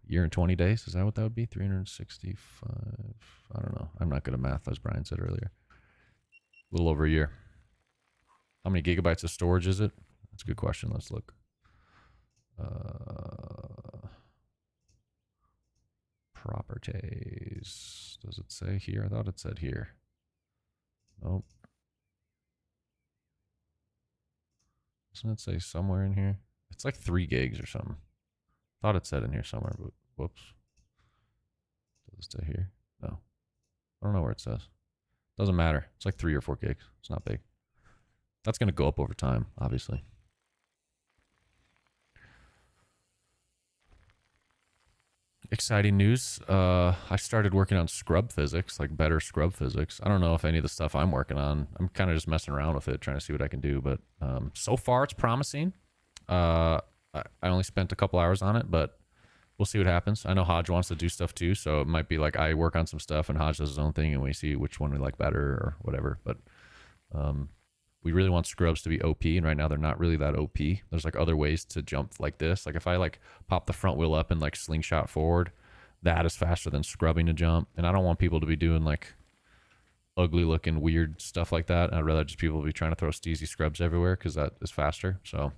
Year and 20 days. Is that what that would be? 365. I don't know. I'm not good at math, as Brian said earlier. A little over a year. How many gigabytes of storage is it? That's a good question. Let's look. Properties. Does it say here? I thought it said here. Nope. Doesn't it say somewhere in here? It's like 3 gigs or something. Thought it said in here somewhere, but whoops. Does it say here? No. I don't know where it says. Doesn't matter. It's like 3 or 4 gigs. It's not big. That's going to go up over time, obviously. Exciting news. I started working on scrub physics, like better scrub physics. I don't know if any of the stuff I'm working on, I'm kind of just messing around with it, trying to see what I can do. But so far, it's promising. I only spent a couple hours on it, but we'll see what happens. I know Hodge wants to do stuff too, so it might be like I work on some stuff and Hodge does his own thing, and we see which one we like better or whatever. But we really want scrubs to be OP, and right now they're not really that OP. There's like other ways to jump like this. Like if I like pop the front wheel up and like slingshot forward, that is faster than scrubbing to jump. And I don't want people to be doing like ugly looking weird stuff like that. I'd rather just people be trying to throw steezy scrubs everywhere because that is faster. So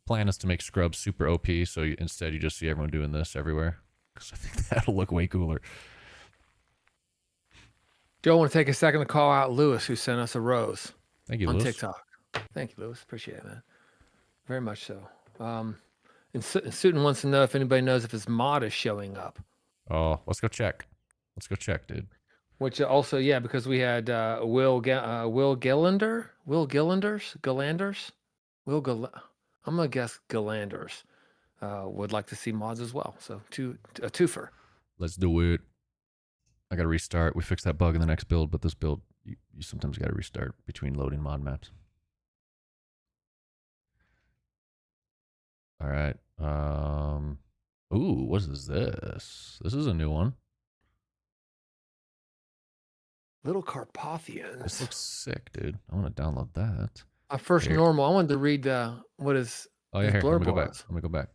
plan is to make scrubs super OP, so instead you just see everyone doing this everywhere because I think that'll look way cooler. Joe, I want to take a second to call out Lewis, who sent us a rose. Thank you, on Lewis. TikTok. Thank you, Lewis. Appreciate it, man. Very much so. And Sutin wants to know if anybody knows if his mod is showing up. Oh, let's go check. Let's go check, dude. Which also, yeah, because we had Will Gillanders. I'm gonna guess Gillanders would like to see mods as well. So a twofer. Let's do it. I gotta restart. We fixed that bug in the next build, but this build you sometimes gotta restart between loading mod maps. All right. Ooh, what is this? This is a new one. Little Carpathians. This looks sick, dude. I want to download that. My first normal. I wanted to read what is. Oh yeah, here. Let me go back. Let me go back.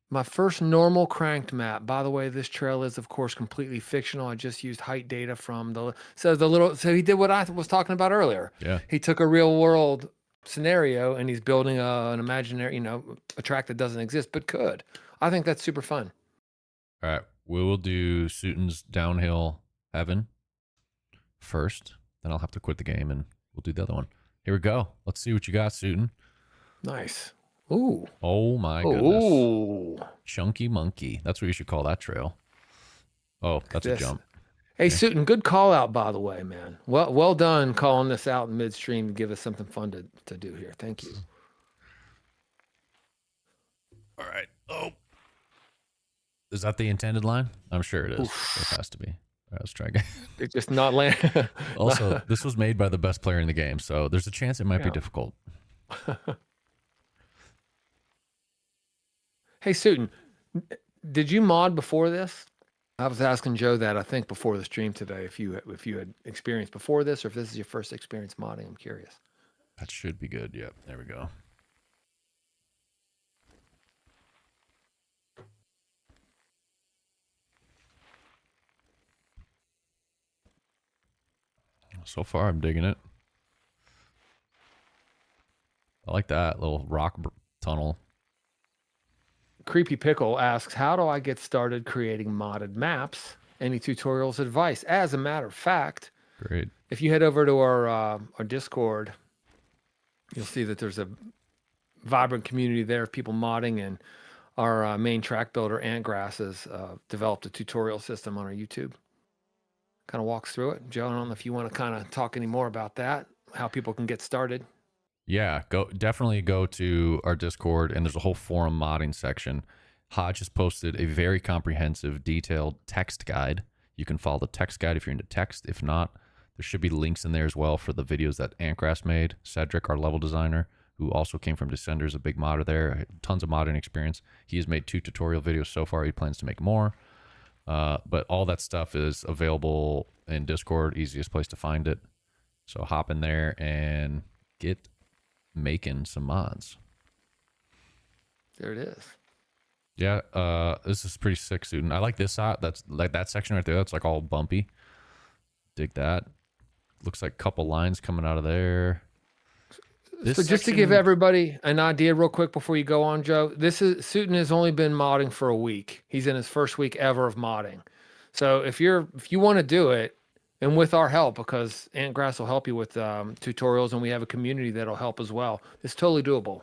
My first normal cranked map. By the way, this trail is of course completely fictional. I just used height data from so he did what I was talking about earlier. Yeah. He took a real world scenario and he's building an imaginary, a track that doesn't exist but could. I think that's super fun. All right, we will do Sutin's downhill heaven first. Then I'll have to quit the game and we'll do the other one. Here we go. Let's see what you got, Sutin. Nice. Ooh. Oh my goodness. Ooh. Chunky monkey. That's what you should call that trail. Oh, that's a jump. Hey, Sutin, good call out, by the way, man. Well done calling this out in midstream to give us something fun to do here. Thank you. All right. Oh. Is that the intended line? I'm sure it is. It has to be. All right, let's try again. It's just not land. Also, this was made by the best player in the game, so there's a chance it might be difficult. Hey, Sutin, did you mod before this? I was asking Joe that, I think, before the stream today, if you had experience before this or if this is your first experience modding. I'm curious. That should be good. Yep. There we go. So far, I'm digging it. I like that little rock tunnel. Creepy Pickle asks, how do I get started creating modded maps? Any tutorials, advice? As a matter of fact, great. If you head over to our Discord, you'll see that there's a vibrant community there of people modding, and our main track builder, Antgrass, has developed a tutorial system on our YouTube. kind of walks through it. Joe, I don't know if you want to kind of talk any more about that, how people can get started. Yeah, definitely go to our Discord, and there's a whole forum modding section. Hodge has posted a very comprehensive, detailed text guide. You can follow the text guide if you're into text. If not, there should be links in there as well for the videos that Antgrass made. Cedric, our level designer, who also came from Descenders, a big modder there, tons of modding experience. He has made 2 tutorial videos so far. He plans to make more. But all that stuff is available in Discord, easiest place to find it. So hop in there and get making some mods. There it is. Yeah, this is pretty sick, student. I like this side. That's like that section right there. That's like all bumpy. Dig that. Looks like a couple lines coming out of there. So just to give everybody an idea real quick before you go on, Joe, Sutton has only been modding for a week. He's in his first week ever of modding. So if you want to do it, and with our help, because Antgrass will help you with tutorials, and we have a community that'll help as well, it's totally doable.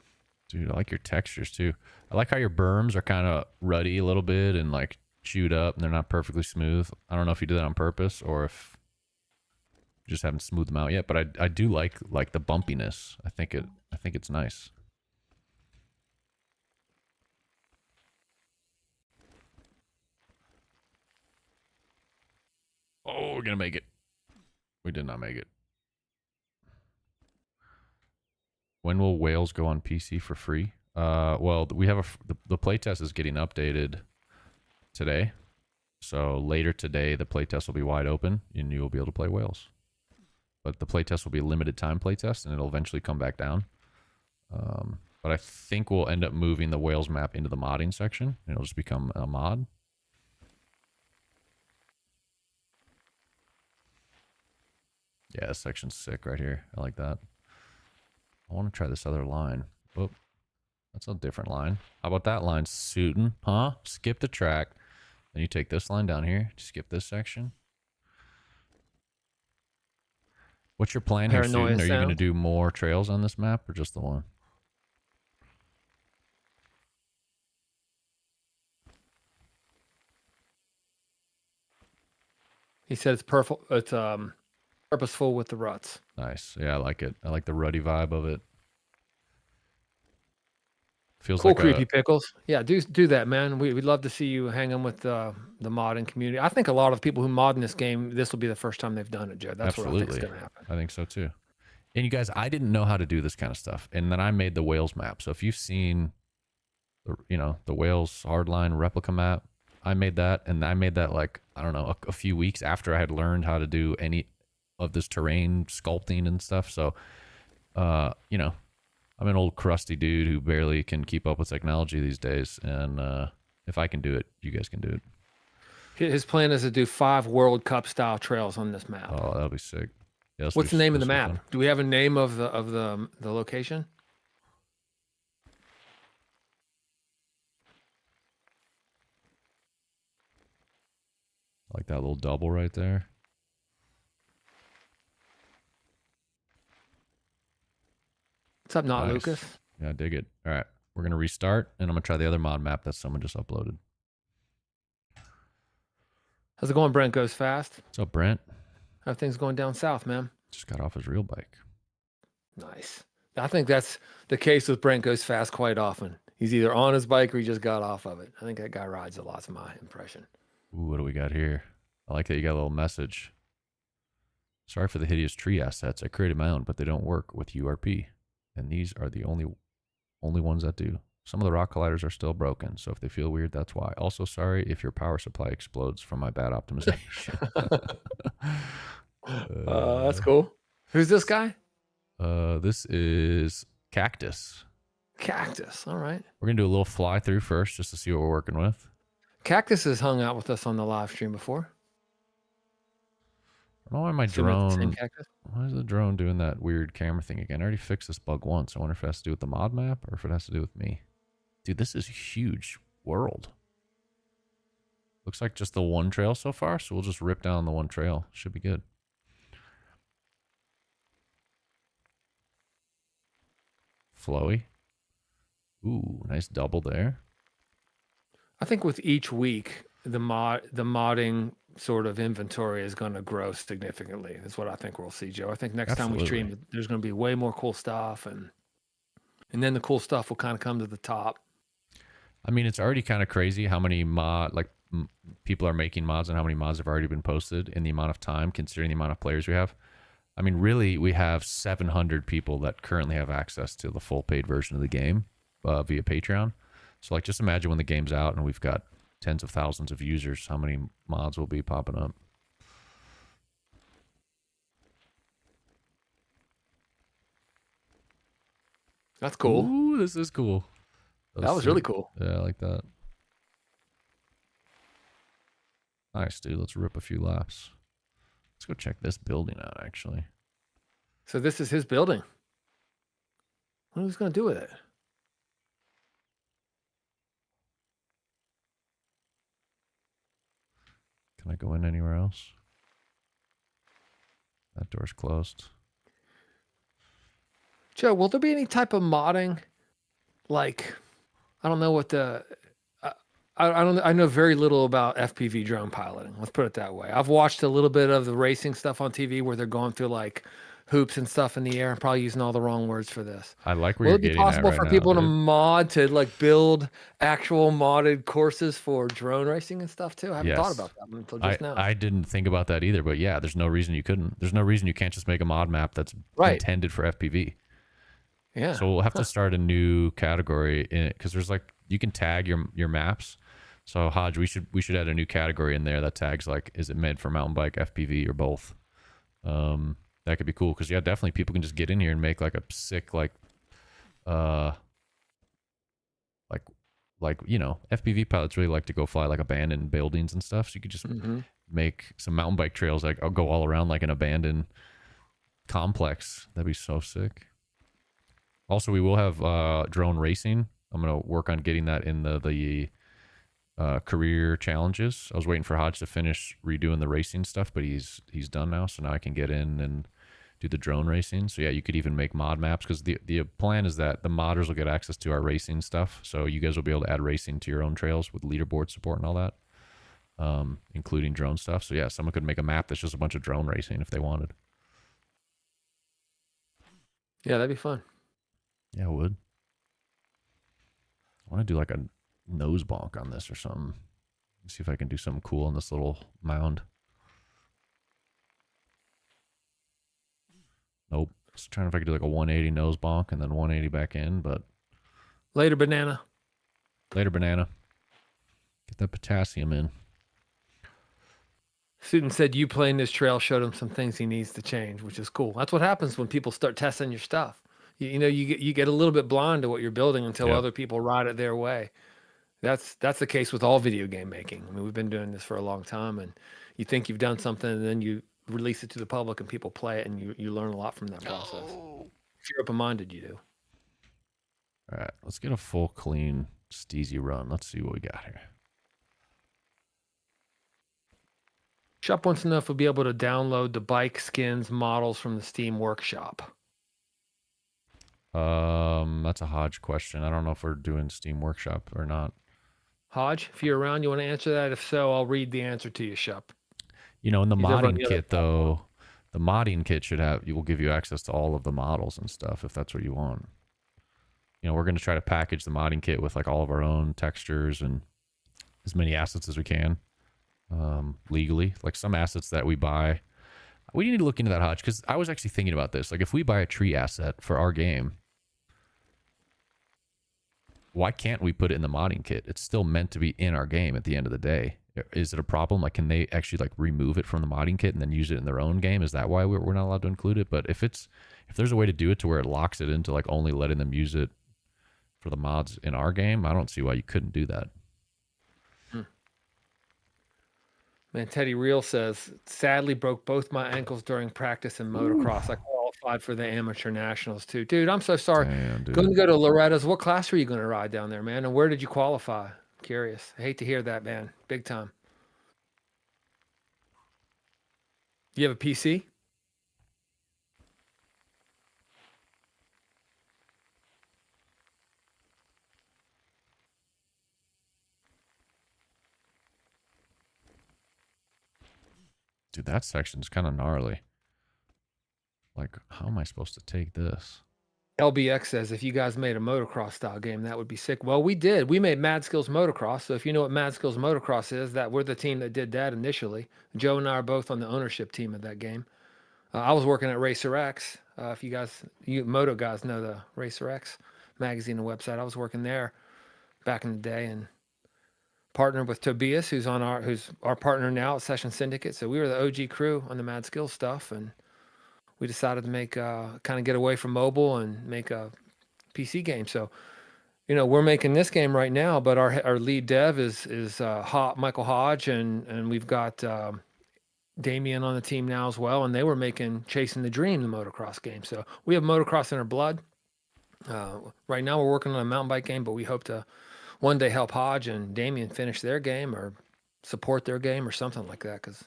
Dude, I like your textures too. I like how your berms are kind of ruddy a little bit and like chewed up, and they're not perfectly smooth. I don't know if you did that on purpose or if you just haven't smoothed them out yet, but I do like the bumpiness. I think it's nice. Oh, we're gonna make it. We did not make it. When will Whales go on PC for free? Well, we have the playtest is getting updated today. So later today, the playtest will be wide open and you will be able to play Whales. But the playtest will be a limited time playtest and it'll eventually come back down. But I think we'll end up moving the Whales map into the modding section. And it'll just become a mod. Yeah, this section's sick right here. I like that. I want to try this other line. Oh, that's a different line. How about that line, Sutton? Huh? Skip the track. Then you take this line down here. Skip this section. What's your plan here, Sutton? Are you going to do more trails on this map or just the one? He said it's perfect. It's purposeful with the ruts. Nice. Yeah, I like it. I like the ruddy vibe of it. Feels cool, like creepy pickles. Yeah, do that, man. We'd love to see you hanging with the modding community. I think a lot of people who mod in this game, this will be the first time they've done it, Joe. That's absolutely what I think is going to happen. I think so too. And you guys, I didn't know how to do this kind of stuff, and then I made the Whales map. So if you've seen, the Whales hardline replica map, I made that, and I made that like I don't know a few weeks after I had learned how to do any of this terrain sculpting and stuff. So, I'm an old crusty dude who barely can keep up with technology these days, and if I can do it, you guys can do it. His plan is to do 5 World Cup style trails on this map. Oh, that'll be sick. Yeah, what's the name of the map? Fun. Do we have a name of the location? I like that little double right there. What's up, Not Lucas? Yeah, I dig it. All right, we're going to restart, and I'm going to try the other mod map that someone just uploaded. How's it going, Brent Goes Fast? What's up, Brent? How things going down south, man? Just got off his real bike. Nice. I think that's the case with Brent Goes Fast quite often. He's either on his bike or he just got off of it. I think that guy rides a lot, is my impression. Ooh, what do we got here? I like that you got a little message. Sorry for the hideous tree assets. I created my own, but they don't work with URP. And these are the only ones that do. Some of the rock colliders are still broken, so if they feel weird, that's why. Also, sorry if your power supply explodes from my bad optimization. That's cool. Who's this guy? This is Cactus. Cactus, all right. We're going to do a little fly through first just to see what we're working with. Cactus has hung out with us on the live stream before. I don't know why my drone... Why is the drone doing that weird camera thing again? I already fixed this bug once. I wonder if it has to do with the mod map or if it has to do with me. Dude, this is a huge world. Looks like just the one trail so far, so we'll just rip down the one trail. Should be good. Flowy. Ooh, nice double there. I think with each week, the modding sort of inventory is going to grow significantly. That's what I think we'll see, Joe. I think next time we Absolutely. stream, there's going to be way more cool stuff, and then the cool stuff will kind of come to the top. I mean, it's already kind of crazy how many people are making mods and how many mods have already been posted in the amount of time, considering the amount of players we have. I mean, really, we have 700 people that currently have access to the full paid version of the game via Patreon. So, like, just imagine when the game's out and we've got tens of thousands of users, how many mods will be popping up. That's cool. Ooh, this is cool. That was really cool. Yeah, I like that. Nice, dude. Let's rip a few laps. Let's go check this building out, actually. So this is his building. What are he going to do with it? Can I go in anywhere else? That door's closed. Joe, will there be any type of modding? Like, I don't know what the... I know very little about FPV drone piloting. Let's put it that way. I've watched a little bit of the racing stuff on TV where they're going through like hoops and stuff in the air. I'm probably using all the wrong words for this. I like where Will you're it be getting at possible right for now, people to dude. mod to like build actual modded courses for drone racing and stuff too? I haven't thought Yes. about that until just now. I didn't think about that either, but yeah, there's no reason you couldn't. There's no reason you can't just make a mod map that's Right. intended for FPV. Yeah. So we'll have to start a new category in it because there's like you can tag your maps. So Hodge, we should add a new category in there that tags like is it meant for mountain bike, FPV, or both. That could be cool because yeah, definitely people can just get in here and make like a sick like you know, FPV pilots really like to go fly like abandoned buildings and stuff. So you could just make some mountain bike trails like go all around like an abandoned complex. That'd be so sick. Also, we will have drone racing. I'm gonna work on getting that in the career challenges. I was waiting for Hodge to finish redoing the racing stuff, but he's done now, so now I can get in and do the drone racing. So yeah, you could even make mod maps because the plan is that the modders will get access to our racing stuff. So you guys will be able to add racing to your own trails with leaderboard support and all that, including drone stuff. So yeah, someone could make a map that's just a bunch of drone racing if they wanted. Yeah, that'd be fun. Yeah, it would. I want to do like a nose bonk on this or something. See if I can do something cool on this little mound. Nope. Just trying if I could do like a 180 nose bonk and then 180 back in, but Later, banana. later banana. Get that potassium in. Student said you playing this trail showed him some things he needs to change, which is cool. That's what happens when people start testing your stuff. You know, you get a little bit blind to what you're building until Yep. other people ride it their way. That's the case with all video game making. I mean, we've been doing this for a long time, and you think you've done something, and then you release it to the public, and people play it, and you learn a lot from that process. If you're open-minded, you do. All right, let's get a full clean steezy run. Let's see what we got here. Shop wants to know if we'll be able to download the bike skins models from the Steam Workshop. That's a Hodge question. I don't know if we're doing Steam Workshop or not. Hodge, if you're around, you want to answer that? If so, I'll read the answer to you, Shop. You know, in the He's over on modding the other kit though, the modding kit will give you access to all of the models and stuff if that's what you want. You know, we're going to try to package the modding kit with like all of our own textures and as many assets as we can legally. Like some assets that we buy, we need to look into that, Hodge, because I was actually thinking about this. Like if we buy a tree asset for our game, why can't we put it in the modding kit? It's still meant to be in our game at the end of the day. Is it a problem? Like, can they actually like remove it from the modding kit and then use it in their own game? Is that why we're not allowed to include it? But if there's a way to do it to where it locks it into like only letting them use it for the mods in our game, I don't see why you couldn't do that. Man, Teddy Real says, sadly broke both my ankles during practice in motocross. I qualified for the amateur nationals too. Dude, I'm so sorry. Damn, dude. Going to go to Loretta's. What class were you going to ride down there, man? And where did you qualify? Curious. I hate to hear that, man. Big time. You have a PC? Dude, that section's kind of gnarly. Like, how am I supposed to take this? LBX says if you guys made a motocross style game, that would be sick. Well, we did. We made Mad Skills Motocross. So if you know what Mad Skills Motocross is, that we're the team that did that initially. Joe and I are both on the ownership team of that game. I was working at Racer X. If you moto guys know the Racer X magazine and website, I was working there back in the day and partnered with Tobias, who's our partner now at Session Syndicate. So we were the OG crew on the Mad Skills stuff, and we decided to make kind of get away from mobile and make a PC game. So we're making this game right now, but our lead dev is Michael Hodge, and we've got Damien on the team now as well, and they were making Chasing the Dream, the motocross game. So we have motocross in our blood. Right now we're working on a mountain bike game, but we hope to one day help Hodge and Damien finish their game or support their game or something like that, because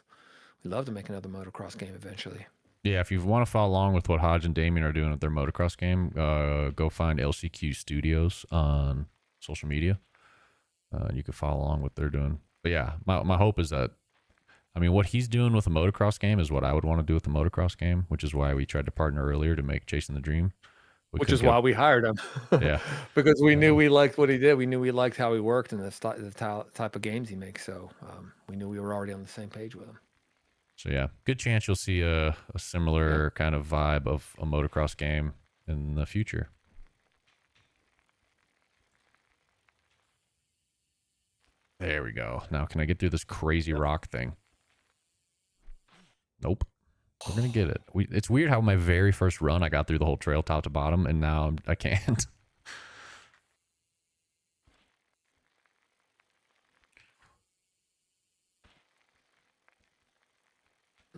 we'd love to make another motocross game eventually. Yeah, if you want to follow along with what Hodge and Damien are doing with their motocross game, go find LCQ Studios on social media. You can follow along what they're doing. But yeah, my hope is that, I mean, what he's doing with a motocross game is what I would want to do with a motocross game, which is why we tried to partner earlier to make Chasing the Dream. Which is why we hired him. Yeah. Because we knew we liked what he did. We knew we liked how he worked and the type of games he makes. So we knew we were already on the same page with him. So yeah, good chance you'll see a similar kind of vibe of a motocross game in the future. There we go. Now can I get through this crazy rock thing? Nope. We're gonna get it. It's weird how my very first run I got through the whole trail top to bottom, and now I can't.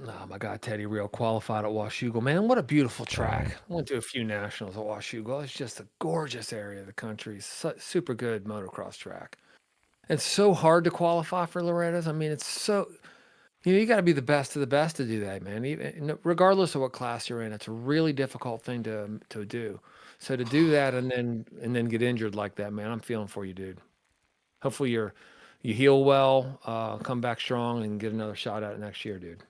Oh my God, Teddy Real qualified at Washougal. Man, what a beautiful track. I went to a few nationals at Washougal. It's just a gorgeous area of the country. Super good motocross track. It's so hard to qualify for Loretta's. I mean, it's so, you got to be the best of the best to do that, man. Even regardless of what class you're in, it's a really difficult thing to do. So to do that and then get injured like that, man, I'm feeling for you, dude. Hopefully you heal well, come back strong, and get another shot at it next year, dude.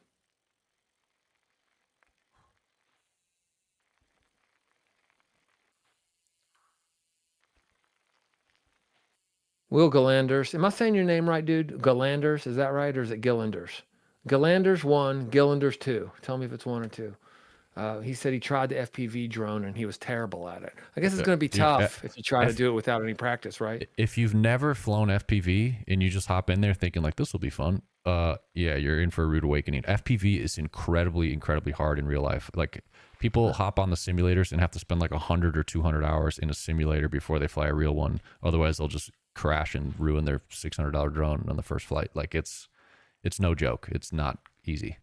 Will Galanders. Am I saying your name right, dude? Galanders, is that right? Or is it Gillanders? Galanders 1, Gillanders 2. Tell me if it's 1 or 2. He said he tried the FPV drone and he was terrible at it. I guess it's going to be tough if you try to do it without any practice, right? If you've never flown FPV and you just hop in there thinking like this will be fun, yeah, you're in for a rude awakening. FPV is incredibly, incredibly hard in real life. Like people hop on the simulators and have to spend like 100 or 200 hours in a simulator before they fly a real one. Otherwise, they'll just crash and ruin their $600 drone on the first flight. Like it's no joke. It's not easy.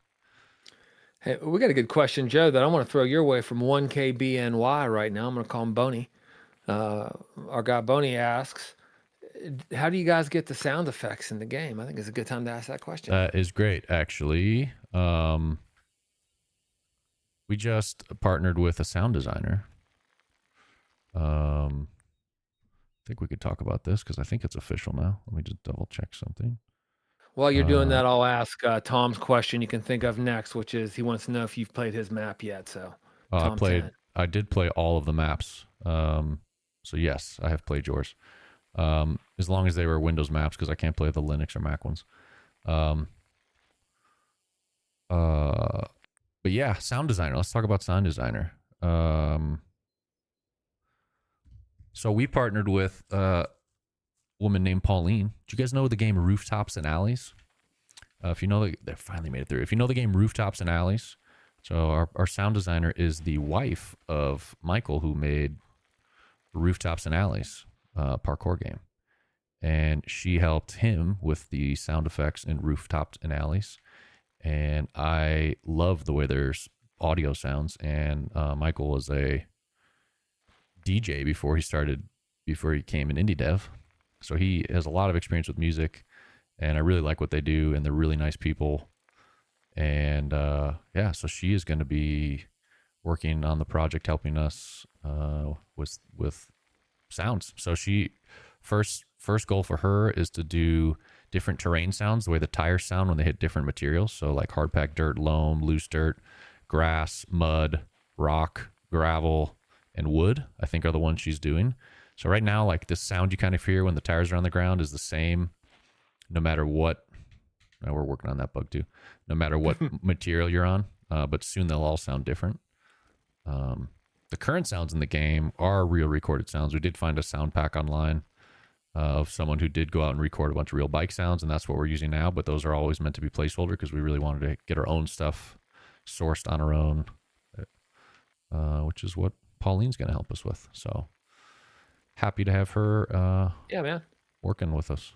Hey, we got a good question, Joe, that I want to throw your way from 1KBNY right now. I'm going to call him Boney. Our guy Boney asks, how do you guys get the sound effects in the game? I think it's a good time to ask that question. That is great, actually. We just partnered with a sound designer. I think we could talk about this because I think it's official now. Let me just double check something. While you're doing that, I'll ask Tom's question you can think of next, which is he wants to know if you've played his map yet. So I did play all of the maps. So yes, I have played yours. As long as they were Windows maps, because I can't play the Linux or Mac ones. But yeah, sound designer. Let's talk about sound designer. So we partnered with a woman named Pauline. Do you guys know the game Rooftops and Alleys? If you know, they finally made it through. If you know the game Rooftops and Alleys, so our sound designer is the wife of Michael, who made Rooftops and Alleys parkour game, and she helped him with the sound effects in Rooftops and Alleys. And I love the way there's audio sounds. And Michael was a DJ before he came an indie dev. So he has a lot of experience with music, and I really like what they do, and they're really nice people. And yeah, so she is going to be working on the project, helping us with sounds. So she first goal for her is to do different terrain sounds, the way the tires sound when they hit different materials. So like hard packed dirt, loam, loose dirt, grass, mud, rock, gravel, and wood, I think are the ones she's doing. So right now, like this sound you kind of hear when the tires are on the ground is the same no matter what. Now we're working on that bug too. No matter what material you're on, but soon they'll all sound different. The current sounds in the game are real recorded sounds. We did find a sound pack online of someone who did go out and record a bunch of real bike sounds, and that's what we're using now. But those are always meant to be placeholder because we really wanted to get our own stuff sourced on our own, which is what Pauline's going to help us with. So happy to have her Yeah, man. working with us.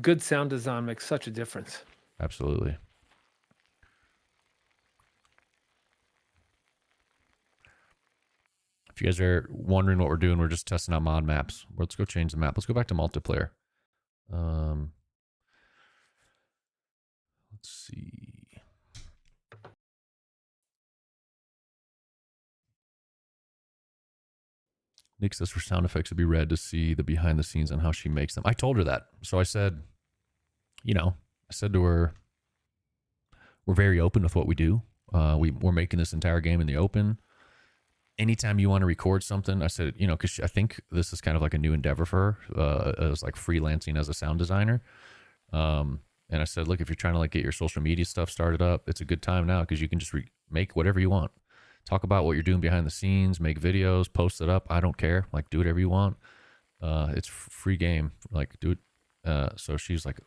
Good sound design makes such a difference. Absolutely. If you guys are wondering what we're doing, we're just testing out mod maps. Let's go change the map. Let's go back to multiplayer. Let's see. Nick says for sound effects, it'd be rad to see the behind the scenes on how she makes them. I told her that. So I said, I said to her, we're very open with what we do. We're making this entire game in the open. Anytime you want to record something, I said, because I think this is kind of like a new endeavor for her, as like freelancing as a sound designer. And I said, look, if you're trying to like get your social media stuff started up, it's a good time now because you can just make whatever you want. Talk about what you're doing behind the scenes, make videos, post it up. I don't care. Like, do whatever you want. It's free game. Like, do it. So she's like,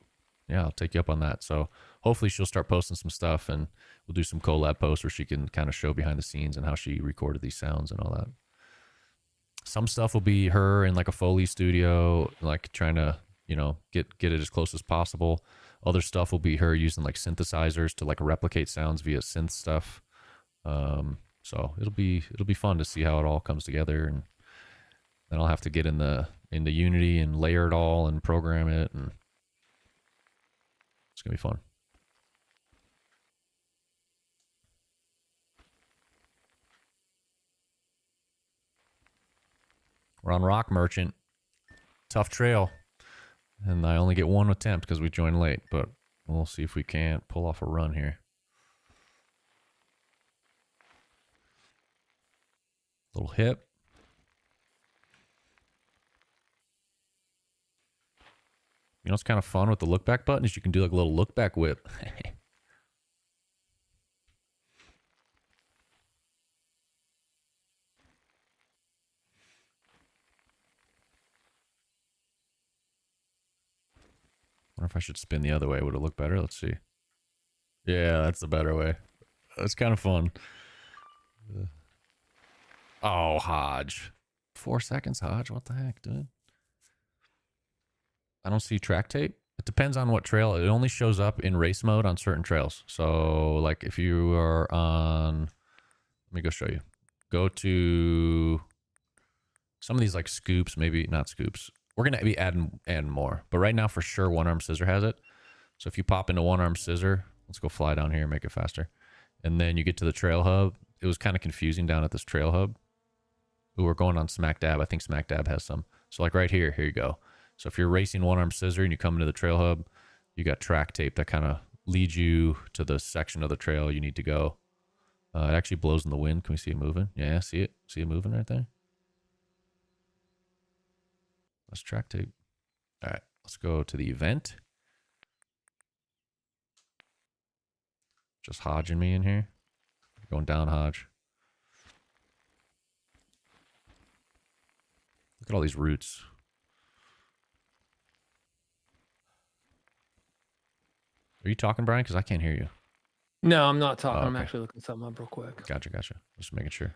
yeah, I'll take you up on that. So hopefully she'll start posting some stuff and we'll do some collab posts where she can kind of show behind the scenes and how she recorded these sounds and all that. Some stuff will be her in like a Foley studio, like trying to, get it as close as possible. Other stuff will be her using like synthesizers to like replicate sounds via synth stuff. So it'll be fun to see how it all comes together, and then I'll have to get in the Unity and layer it all and program it, and it's gonna be fun. We're on Rock Merchant. Tough trail, and I only get one attempt because we joined late, but we'll see if we can't pull off a run here. Little hip. What's kind of fun with the look back button is you can do like a little look back whip. Wonder if I should spin the other way. Would it look better? Let's see. Yeah, that's the better way. That's kind of fun. Oh, Hodge. 4 seconds, Hodge. What the heck, dude? I don't see track tape. It depends on what trail. It only shows up in race mode on certain trails. So, like, if you are on... Let me go show you. Go to some of these, like, scoops. Maybe not scoops. We're going to be adding more. But right now, for sure, One Arm Scissor has it. So if you pop into One Arm Scissor... Let's go fly down here and make it faster. And then you get to the trail hub. It was kind of confusing down at this trail hub. Ooh, we're going on Smack Dab. I think Smack Dab has some. So like right here you go. So if you're racing One Arm Scissor and you come into the trail hub, you got track tape that kind of leads you to the section of the trail you need to go. It actually blows in the wind. Can we see it moving? Yeah, see it? See it moving right there? That's track tape. All right, let's go to the event. Just Hodge and me in here. Going down, Hodge. Look at all these roots. Are you talking, Brian? Because I can't hear you. No, I'm not talking. Oh, okay. I'm actually looking something up real quick. Gotcha. Just making sure.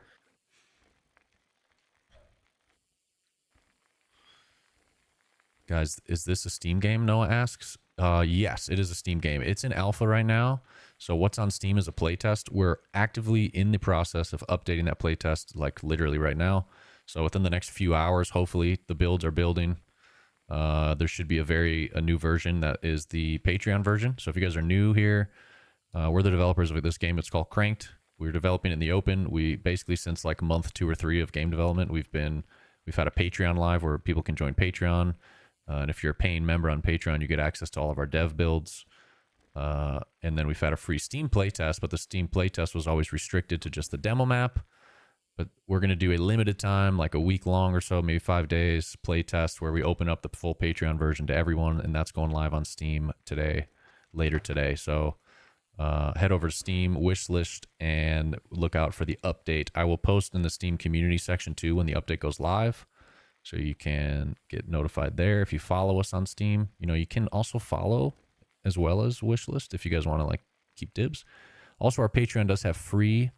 Guys, is this a Steam game? Noah asks. Yes, it is a Steam game. It's in alpha right now. So what's on Steam is a playtest. We're actively in the process of updating that playtest, like literally right now. So within the next few hours, hopefully the builds are building. There should be a new version that is the Patreon version. So if you guys are new here, we're the developers of this game. It's called Cranked. We're developing in the open. We basically, since like month 2 or 3 of game development, we've We've had a Patreon live where people can join Patreon. And if you're a paying member on Patreon, you get access to all of our dev builds. And then we've had a free Steam playtest, but the Steam playtest was always restricted to just the demo map. But we're going to do a limited time, like a week long or so, maybe 5 days playtest where we open up the full Patreon version to everyone. And that's going live on Steam later today. So head over to Steam, wishlist, and look out for the update. I will post in the Steam community section too when the update goes live. So you can get notified there. If you follow us on Steam, you can also follow as well as wishlist if you guys want to like keep dibs. Also, our Patreon does have free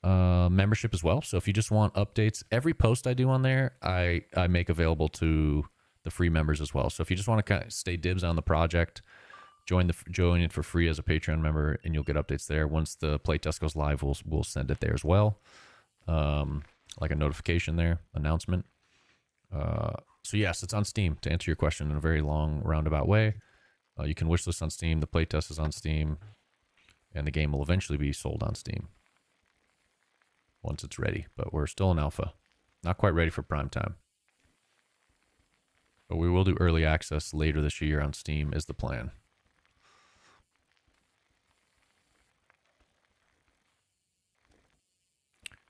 membership as well. So if you just want updates, every post I do on there, I make available to the free members as well. So if you just want to kind of stay dibs on the project, join it for free as a Patreon member, and you'll get updates there. Once the playtest goes live, we'll send it there as well, like a notification there, announcement. So yes, it's on Steam. To answer your question in a very long roundabout way, you can wishlist on Steam. The playtest is on Steam, and the game will eventually be sold on Steam once it's ready. But we're still in alpha, not quite ready for prime time. But we will do early access later this year on Steam is the plan.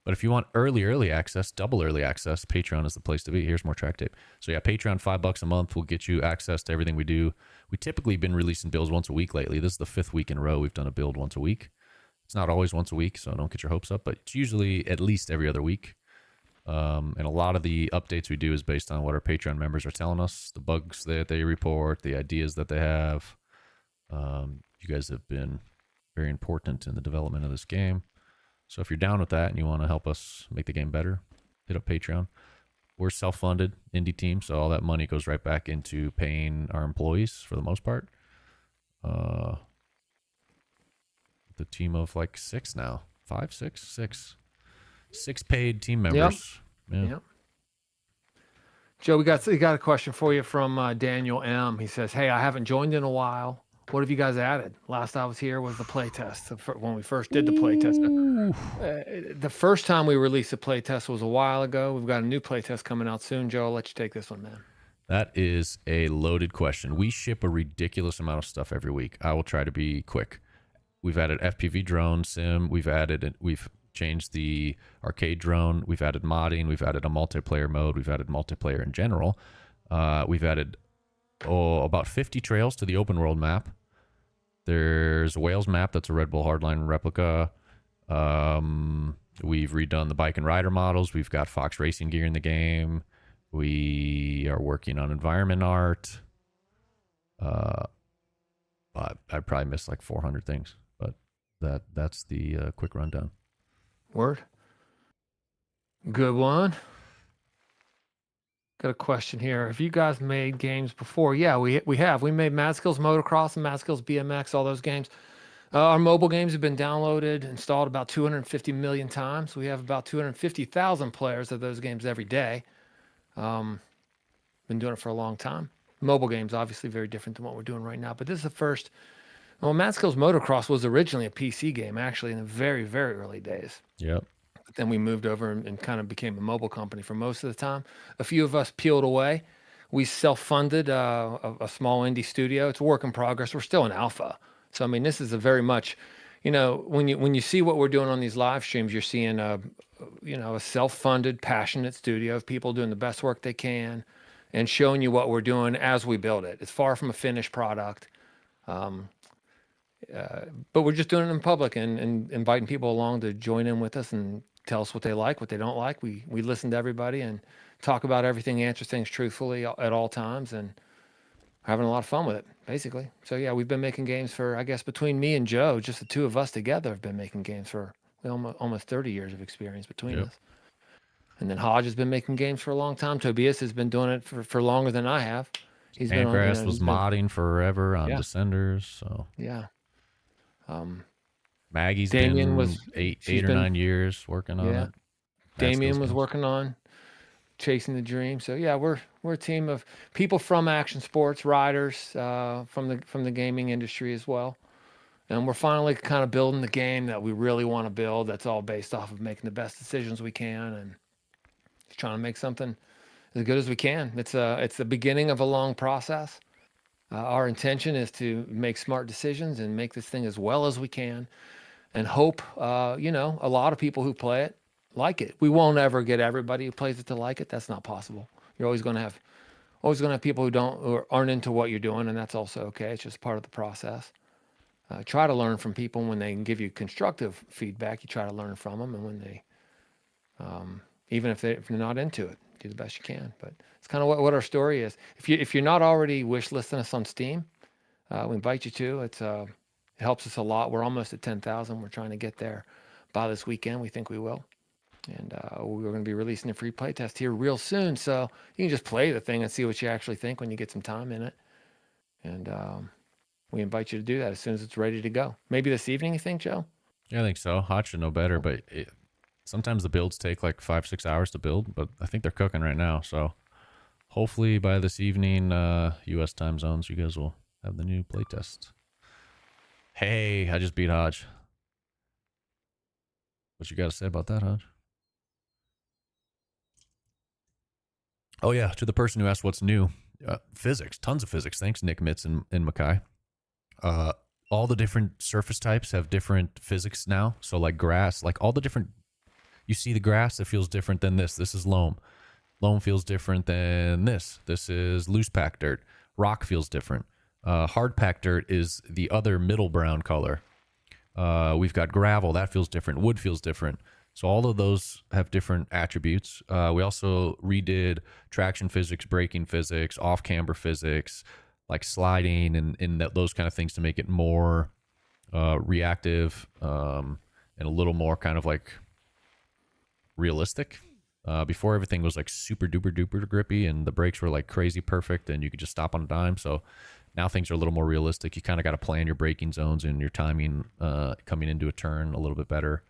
But if you want early access, double early access, Patreon is the place to be. Here's more track tape. So yeah, Patreon, $5 a month will get you access to everything we do. We typically been releasing builds once a week lately. This is the 5th week in a row we've done a build once a week. It's not always once a week, so don't get your hopes up, but it's usually at least every other week. And a lot of the updates we do is based on what our Patreon members are telling us, the bugs that they report, the ideas that they have. You guys have been very important in the development of this game. So if you're down with that and you want to help us make the game better, hit up Patreon. We're self-funded indie team, so all that money goes right back into paying our employees for the most part. The team of like 6 now, 5, 6 paid team members. Yep. Joe, we got a question for you from Daniel M. He says, "Hey, I haven't joined in a while. What have you guys added? Last I was here was the playtest when we first did the playtest. The first time we released the playtest was a while ago. We've got a new playtest coming out soon. Joe, I'll let you take this one, man." That is a loaded question. We ship a ridiculous amount of stuff every week. I will try to be quick. We've added FPV drone sim. We've changed the arcade drone. We've added modding. We've added a multiplayer mode. We've added multiplayer in general. We've added about 50 trails to the open world map. There's a Wales map that's a Red Bull Hardline replica. We've redone the bike and rider models. We've got Fox racing gear in the game. We are working on environment art. I probably missed like 400 things, but that's the quick rundown. Word. Good one. Got a question here. Have you guys made games before? Yeah, we have. We made Mad Skills Motocross and Mad Skills BMX, all those games. Our mobile games have been downloaded, installed about 250 million times. We have about 250,000 players of those games every day. Been doing it for a long time. Mobile games, obviously very different than what we're doing right now, but this is the first. Well, Mad Skills Motocross was originally a PC game, actually, in the very, very early days. Yep. But then we moved over and kind of became a mobile company for most of the time. A few of us peeled away. We self-funded a small indie studio. It's a work in progress. We're still in alpha. So, I mean, this is a very much, when you see what we're doing on these live streams, you're seeing a self-funded, passionate studio of people doing the best work they can and showing you what we're doing as we build it. It's far from a finished product. But we're just doing it in public and inviting people along to join in with us and tell us what they like, what they don't like. We listen to everybody and talk about everything, answer things truthfully at all times, and having a lot of fun with it, basically. So yeah, we've been making games for, I guess, between me and Joe, just the two of us together have been making games for almost 30 years of experience between us. And then Hodge has been making games for a long time. Tobias has been doing it for longer than I have. Pancras was modding forever on Descenders. So yeah. Maggie's Damien been was 8 or 9 years working on it. Damien was working on Chasing the Dream. So yeah, we're a team of people from action sports, riders, from the gaming industry as well. And we're finally kind of building the game that we really want to build. That's all based off of making the best decisions we can and trying to make something as good as we can. It's the beginning of a long process. Our intention is to make smart decisions and make this thing as well as we can, and hope a lot of people who play it like it. We won't ever get everybody who plays it to like it. That's not possible. You're always going to have people who aren't into what you're doing, and that's also okay. It's just part of the process. Try to learn from people when they can give you constructive feedback. You try to learn from them, and when they, even if they're not into it, do the best you can. But it's kind of what our story is. If you're not already wish listing us on Steam, we invite you to. It helps us a lot. We're almost at 10,000. We're trying to get there by this weekend. We think we will. And we're going to be releasing a free playtest here real soon. So you can just play the thing and see what you actually think when you get some time in it. And we invite you to do that as soon as it's ready to go. Maybe this evening, you think, Joe? Yeah, I think so. Hot should know better, but sometimes the builds take like 5-6 hours to build, but I think they're cooking right now. So hopefully by this evening, U.S. time zones, you guys will have the new playtest. Hey, I just beat Hodge. What you got to say about that, Hodge? Oh, yeah, to the person who asked what's new, physics, tons of physics. Thanks, Nick Mitz and Mackay. All the different surface types have different physics now. So like grass, like all the different, you see the grass that feels different than this. This is loam. Loam feels different than this. This is loose packed dirt. Rock feels different. Hard packed dirt is the other middle brown color. We've got gravel. That feels different. Wood feels different. So all of those have different attributes. We also redid traction physics, braking physics, off-camber physics, like sliding and those kind of things to make it more reactive and a little more kind of like realistic. Before everything was like super duper duper grippy and the brakes were like crazy perfect and you could just stop on a dime. So now things are a little more realistic. You kind of got to plan your braking zones and your timing coming into a turn a little bit better.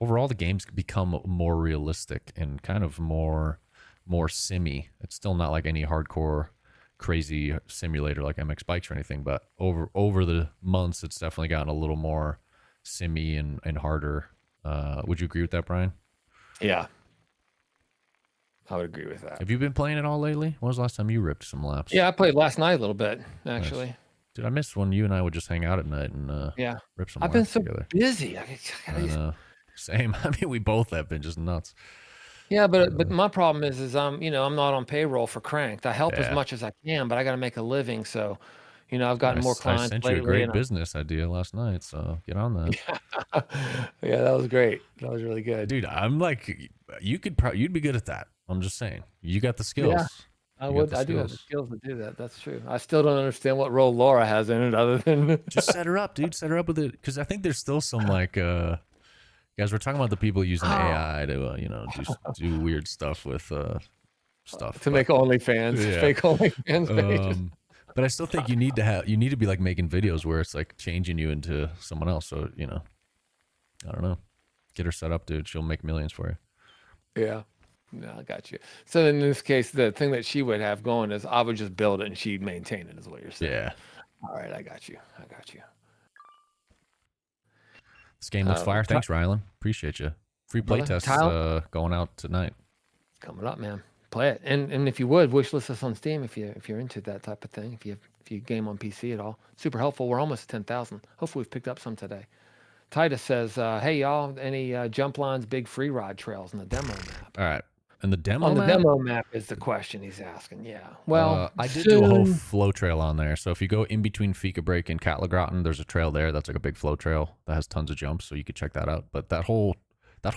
Overall, the game's become more realistic and kind of more simmy. It's still not like any hardcore crazy simulator like MX Bikes or anything, but over the months, it's definitely gotten a little more simmy and harder. Would you agree with that, Brian? Yeah, I would agree with that. Have you been playing it all lately? When was the last time you ripped some laps? Yeah, I played last night a little bit, actually. Nice. Dude, I miss when you and I would just hang out at night and rip some I've been laps so together. busy. I know. Same. I mean, we both have been just nuts. Yeah, but my problem is I'm not on payroll for Cranked. I help as Yeah. much as I can, but I got to make a living. So, I've gotten more I clients sent you a lately. great business idea last night, so get on that. Yeah, that was great. That was really good. Dude, I'm like, you'd be good at that. I'm just saying, you got the skills. Yeah, I You got would. the I do have the skills. skills to do that. That's true. I still don't understand what role Laura has in it, other than Just set her up, dude. Set her up with it, because I think there's still some like, guys, we're talking about the people using AI to do weird stuff with stuff to make OnlyFans, Yeah. fake OnlyFans pages. But I still think you need to be like making videos where it's like changing you into someone else. So I don't know, get her set up, dude. She'll make millions for you. Yeah. No, I got you. So in this case, the thing that she would have going is I would just build it and she'd maintain it, is what you're saying. Yeah. All right, I got you. This game looks fire. Thanks, Rylan. Appreciate you. Free playtest going out tonight. Coming up, man. Play it, and if you would wishlist us on Steam if you're into that type of thing. If you game on PC at all, super helpful. We're almost at 10,000. Hopefully, we've picked up some today. Titus says, "Hey y'all, any jump lines, big free ride trails in the demo map?" All right. And the demo On the map? demo map is the question he's asking. Yeah. Well, I did do a whole flow trail on there. So if you go in between Fika Break and Katlagrotten, there's a trail there that's like a big flow trail that has tons of jumps, so you could check that out. But that whole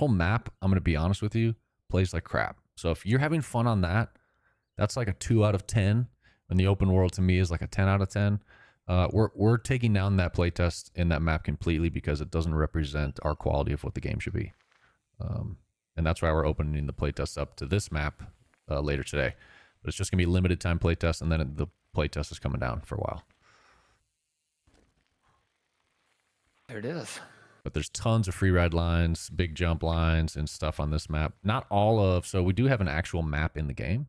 map, I'm gonna be honest with you, plays like crap. So if you're having fun on that, that's like a 2 out of 10. And the open world to me is like a 10 out of 10. We're taking down that playtest in that map completely because it doesn't represent our quality of what the game should be. And that's why we're opening the playtest up to this map later today. But it's just going to be limited time playtest, and then the playtest is coming down for a while. There it is. But there's tons of free ride lines, big jump lines, and stuff on this map. Not all of, so we do have an actual map in the game.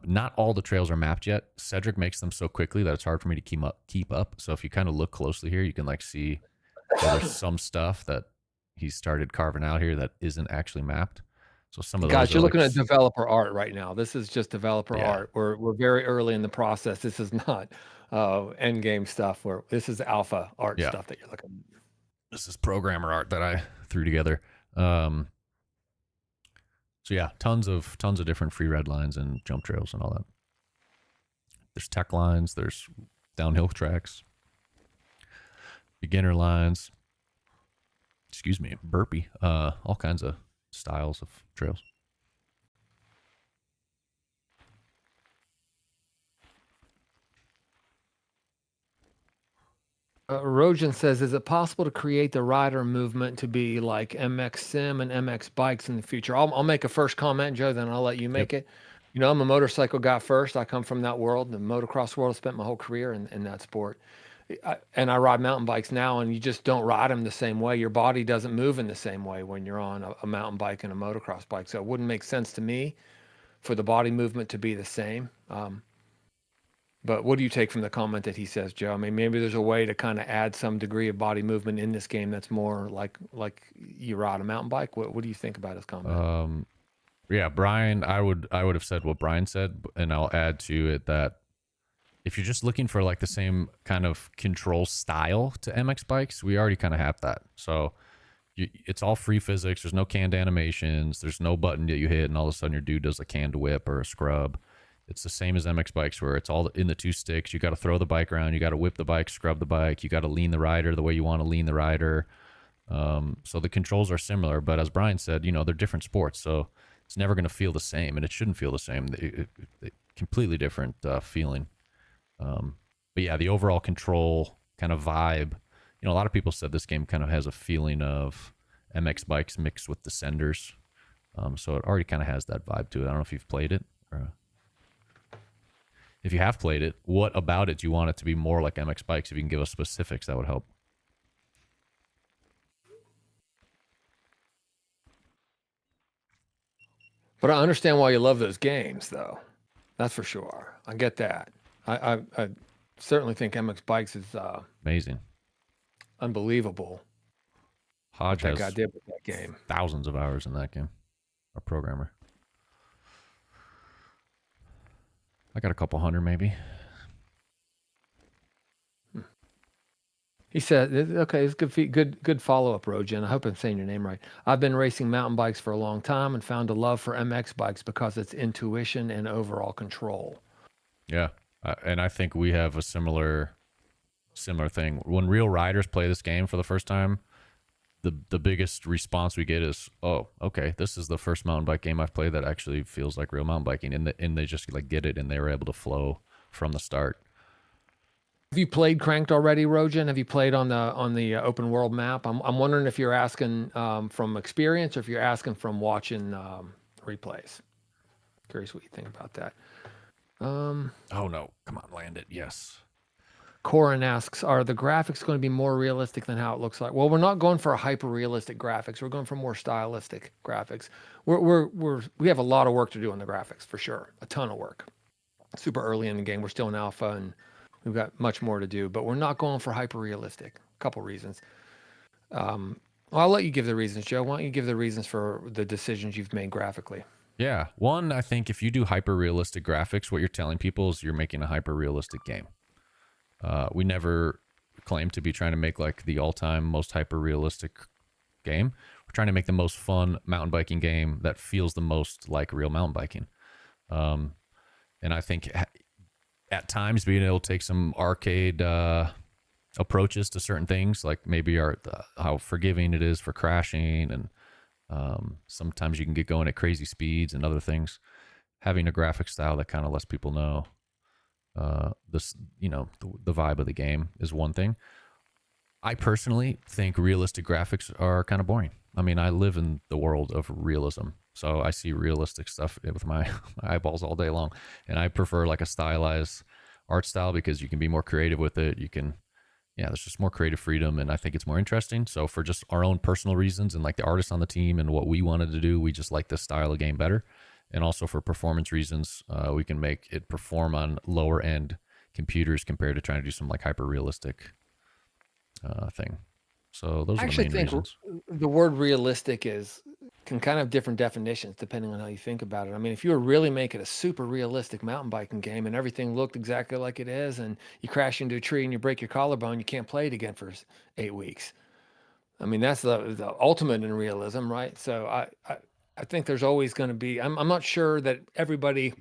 Not all the trails are mapped yet. Cedric makes them so quickly that it's hard for me to keep up. So if you kind of look closely here, you can like see there's some stuff that he started carving out here that isn't actually mapped. So some of Guys, those are you're like, looking at developer art right now. This is just developer yeah, art. We're very early in the process. This is not end game stuff. Where this is alpha art yeah. stuff that you're looking. This is programmer art that I threw together. Um, so yeah, tons of different free red lines and jump trails and all that. There's tech lines. There's downhill tracks, beginner lines. Excuse me, burpee. All kinds of styles of trails. Rojan says, is it possible to create the rider movement to be like MX Sim and MX bikes in the future? I'll make a first comment, Joe, then I'll let you make it. You know, I'm a motorcycle guy first. I come from that world, the motocross world. I spent my whole career in that sport. And I ride mountain bikes now, and you just don't ride them the same way. Your body doesn't move in the same way when you're on a mountain bike and a motocross bike. So it wouldn't make sense to me for the body movement to be the same. But what do you take from the comment that he says, Joe? I mean, maybe there's a way to kind of add some degree of body movement in this game that's more like you ride a mountain bike. What do you think about his comment? Yeah, Brian, I would have said what Brian said, and I'll add to it that if you're just looking for like the same kind of control style to MX bikes, we already kind of have that. So it's all free physics. There's no canned animations. There's no button that you hit, and all of a sudden your dude does a canned whip or a scrub. It's the same as MX bikes, where it's all in the two sticks. You got to throw the bike around. You got to whip the bike, scrub the bike. You got to lean the rider the way you want to lean the rider. So the controls are similar, but as Brian said, you know, they're different sports. So it's never going to feel the same, and it shouldn't feel the same. Completely different feeling. But yeah, the overall control kind of vibe. You know, a lot of people said this game kind of has a feeling of MX bikes mixed with Descenders. So it already kind of has that vibe to it. I don't know if you've played it. Or if you have played it, what about it do you want it to be more like MX bikes? If you can give us specifics, that would help. But I understand why you love those games, though. That's for sure. I get that. I certainly think MX Bikes is Amazing. unbelievable. Hodge What has that guy did with that game. thousands of hours in that game. A programmer. I got a couple hundred maybe. He said, okay, it's good follow-up, Rojan. I hope I'm saying your name right. I've been racing mountain bikes for a long time and found a love for MX bikes because it's intuition and overall control. Yeah. And I think we have a similar thing. When real riders play this game for the first time, the biggest response we get is, oh, okay, this is the first mountain bike game I've played that actually feels like real mountain biking. And they just like get it, and they were able to flow from the start. Have you played Cranked already, Rojan? Have you played on the open world map? I'm wondering if you're asking from experience or if you're asking from watching replays. Curious what you think about that. Oh no, come on, land it. Yes. Corin asks, are the graphics going to be more realistic than how it looks like? Well, we're not going for hyper realistic graphics. We're going for more stylistic graphics. We have a lot of work to do on the graphics for sure. A ton of work. Super early in the game. We're still in alpha and we've got much more to do, but we're not going for hyper realistic. A couple reasons. Well, I'll let you give the reasons, Joe. Why don't you give the reasons for the decisions you've made graphically? Yeah. One, I think if you do hyper realistic graphics, what you're telling people is you're making a hyper realistic game. We never claim to be trying to make like the all-time most hyper realistic game. We're trying to make the most fun mountain biking game that feels the most like real mountain biking. And I think at times being able to take some arcade approaches to certain things, like maybe how forgiving it is for crashing, and sometimes you can get going at crazy speeds and other things. Having a graphic style that kind of lets people know this, you know, the vibe of the game is one thing. I personally think realistic graphics are kind of boring. I mean, I live in the world of realism, so I see realistic stuff with my eyeballs all day long, and I prefer like a stylized art style because you can be more creative with it. You can, yeah, there's just more creative freedom, and I think it's more interesting. So for just our own personal reasons and like the artists on the team and what we wanted to do, we just like this style of game better. And also for performance reasons, we can make it perform on lower end computers compared to trying to do some like hyper realistic thing. So those I are the actually main think reasons. the word realistic can kind of have different definitions depending on how you think about it. I mean, if you were really making a super realistic mountain biking game and everything looked exactly like it is, and you crash into a tree and you break your collarbone, you can't play it again for 8 weeks. I mean, that's the ultimate in realism, right? So I think there's always going to be. I'm not sure that everybody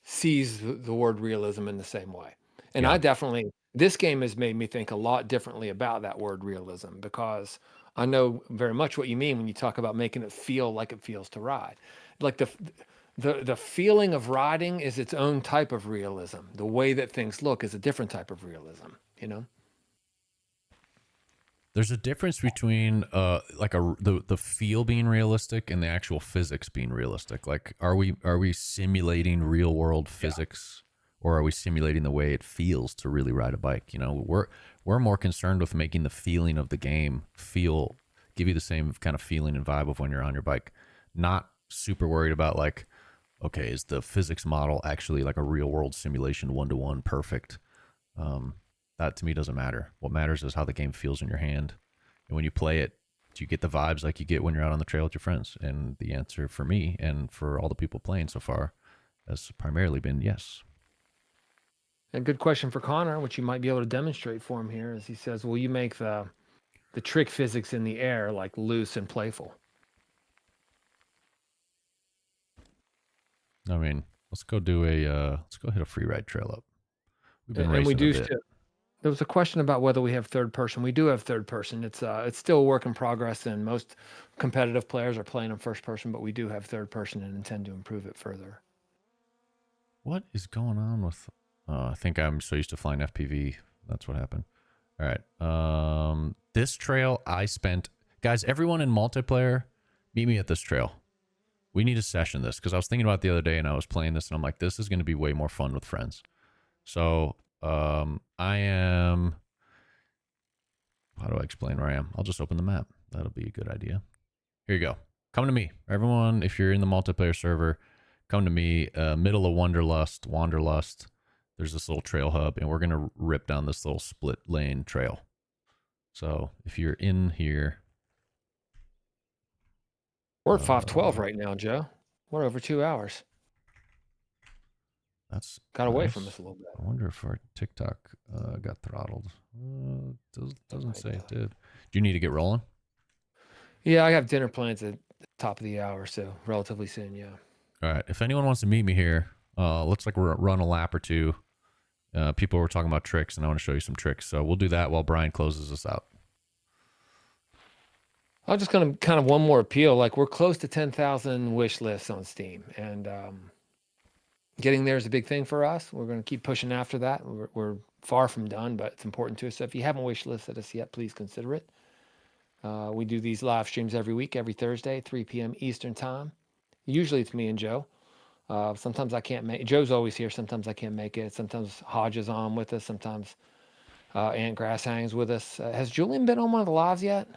sees the word realism in the same way. And I Yeah. definitely, this game has made me think a lot differently about that word realism because I know very much what you mean when you talk about making it feel like it feels to ride. Like the feeling of riding is its own type of realism. The way that things look is a different type of realism, you know? There's a difference between like the feel being realistic and the actual physics being realistic. Like are we simulating real world Yeah. physics, or are we simulating the way it feels to really ride a bike? You know, we're more concerned with making the feeling of the game give you the same kind of feeling and vibe of when you're on your bike. Not super worried about like, okay, is the physics model actually like a real world simulation, one to one perfect? Um, that to me doesn't matter. What matters is how the game feels in your hand. And when you play it, do you get the vibes like you get when you're out on the trail with your friends? And the answer for me and for all the people playing so far has primarily been yes. A good question for Connor, which you might be able to demonstrate for him here, is he says, will you make the trick physics in the air like loose and playful? I mean, let's go hit a free ride trail up. We've been And we racing a do bit. still. There was a question about whether we have third person. We do have third person. It's still a work in progress, and most competitive players are playing in first person, but we do have third person and intend to improve it further. What is going on with I think I'm so used to flying FPV. That's what happened. All right. This trail I spent, guys, everyone in multiplayer, meet me at this trail. We need to session this because I was thinking about it the other day and I was playing this and I'm like, this is going to be way more fun with friends. So I am, how do I explain where I am? I'll just open the map. That'll be a good idea. Here you go. Come to me. Everyone, if you're in the multiplayer server, come to me. Middle of Wanderlust. There's this little trail hub, and we're going to rip down this little split lane trail. So if you're in here. We're at 512 right now, Joe. We're over 2 hours. That's got away nice. from us a little bit. I wonder if our TikTok got throttled. Doesn't say it did. Do you need to get rolling? Yeah, I have dinner plans at the top of the hour, so relatively soon, yeah. All right. If anyone wants to meet me here, let's like run a lap or two. People were talking about tricks, and I want to show you some tricks. So we'll do that while Brian closes us out. I'm just going to kind of one more appeal. Like we're close to 10,000 wish lists on Steam, and getting there is a big thing for us. We're going to keep pushing after that. We're far from done, but it's important to us. So if you haven't wish listed us yet, please consider it. We do these live streams every week, every Thursday, 3 p.m. Eastern time. Usually it's me and Joe. Sometimes I can't make. Joe's always here. Sometimes I can't make it. Sometimes Hodge is on with us. Sometimes Ant Grass hangs with us. Has Julian been on one of the lives yet?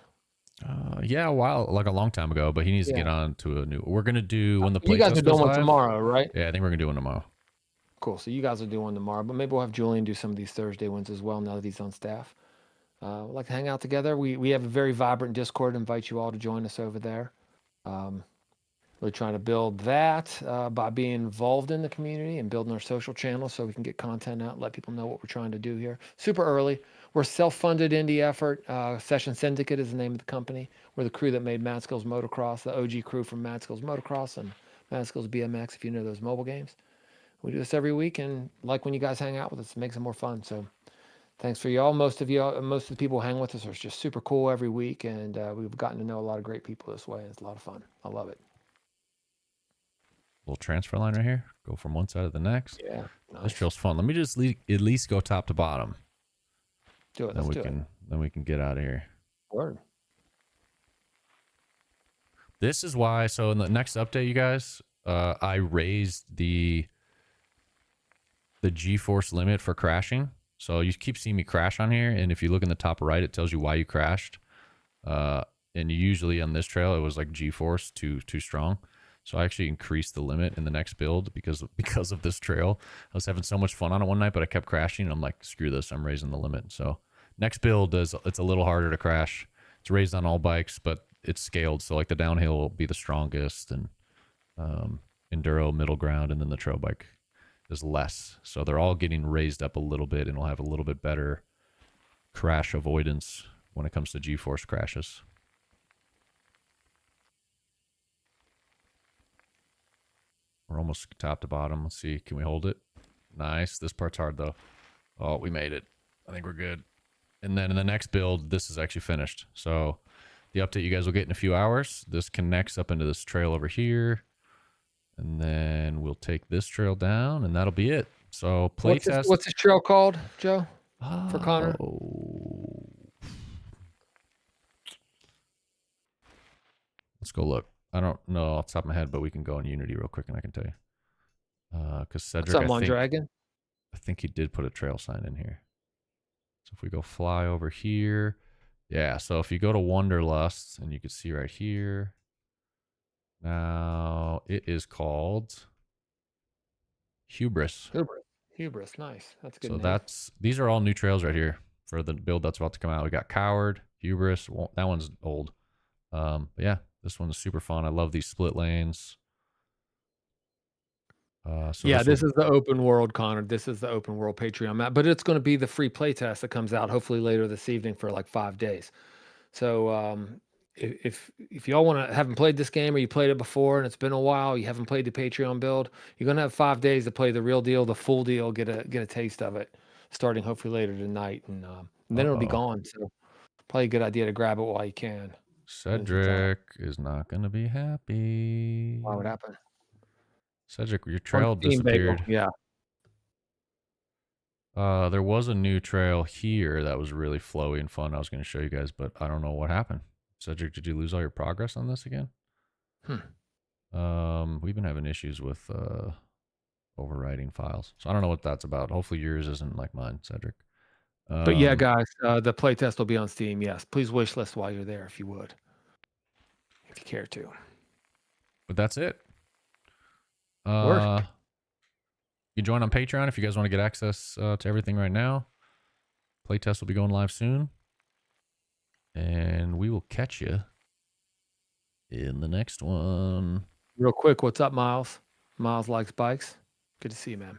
Yeah, like a long time ago, but he needs to get on to a new. We're gonna do when the You guys playtest are goes doing one live. tomorrow, right? Yeah, I think we're gonna do one tomorrow. Cool. So you guys will do one tomorrow, but maybe we'll have Julian do some of these Thursday ones as well now that he's on staff. We'd like to hang out together. We have a very vibrant Discord. Invite you all to join us over there. We're trying to build that by being involved in the community and building our social channels so we can get content out, let people know what we're trying to do here. Super early. We're a self-funded indie effort. Session Syndicate is the name of the company. We're the crew that made Mad Skills Motocross, the OG crew from Mad Skills Motocross and Mad Skills BMX, if you know those mobile games. We do this every week, and like when you guys hang out with us, it makes it more fun. So thanks for y'all. Most of the people who hang with us are just super cool every week, and we've gotten to know a lot of great people this way. It's a lot of fun. I love it. Little transfer line right here. Go from one side to the next. Yeah, nice. This trail's fun. Let me just at least go top to bottom. Do it. Then we can get out of here. Word. This is why. So in the next update, you guys, I raised the G-force limit for crashing. So you keep seeing me crash on here, and if you look in the top right, it tells you why you crashed. And usually on this trail, it was like G-force too strong. So I actually increased the limit in the next build because of this trail. I was having so much fun on it one night, but I kept crashing. And I'm like, screw this, I'm raising the limit. So Next build is it's a little harder to crash. It's raised on all bikes, but it's scaled. So like the downhill will be the strongest, and enduro middle ground, and then the trail bike is less. So they're all getting raised up a little bit, and will have a little bit better crash avoidance when it comes to G-force crashes. We're almost top to bottom. Let's see. Can we hold it? Nice. This part's hard though. Oh, we made it. I think we're good. And then in the next build, this is actually finished. So the update you guys will get in a few hours. This connects up into this trail over here. And then we'll take this trail down, and that'll be it. So playtest. What's this trail called, Joe? For Connor? Let's go look. I don't know off the top of my head, but we can go in Unity real quick and I can tell you. Because Cedric, I think he did put a trail sign in here. So if we go fly over here, yeah. So if you go to Wanderlust, and you can see right here, now it is called Hubris. Hubris, nice. That's a good. So name. these are all new trails right here for the build that's about to come out. We got Coward, Hubris. That one's old. But yeah, this one's super fun. I love these split lanes. So yeah, this is the open world, Connor. This is the open world Patreon map, but it's going to be the free playtest that comes out hopefully later this evening for like 5 days. So if y'all haven't played this game, or you played it before and it's been a while, you haven't played the Patreon build, you're gonna have 5 days to play the real deal, the full deal, get a taste of it, starting hopefully later tonight, and then it'll be gone. So probably a good idea to grab it while you can. Cedric is not gonna be happy. Why would happen? Cedric, your trail disappeared. Yeah. There was a new trail here that was really flowy and fun. I was going to show you guys, but I don't know what happened. Cedric, did you lose all your progress on this again? We've been having issues with overwriting files, so I don't know what that's about. Hopefully yours isn't like mine, Cedric. But yeah, guys, the playtest will be on Steam. Yes, please wish list while you're there if you would, if you care to. But that's it. You can join on Patreon if you guys want to get access to everything right now. Playtest will be going live soon. And we will catch you in the next one. Real quick, what's up, Miles? Miles likes bikes. Good to see you, man.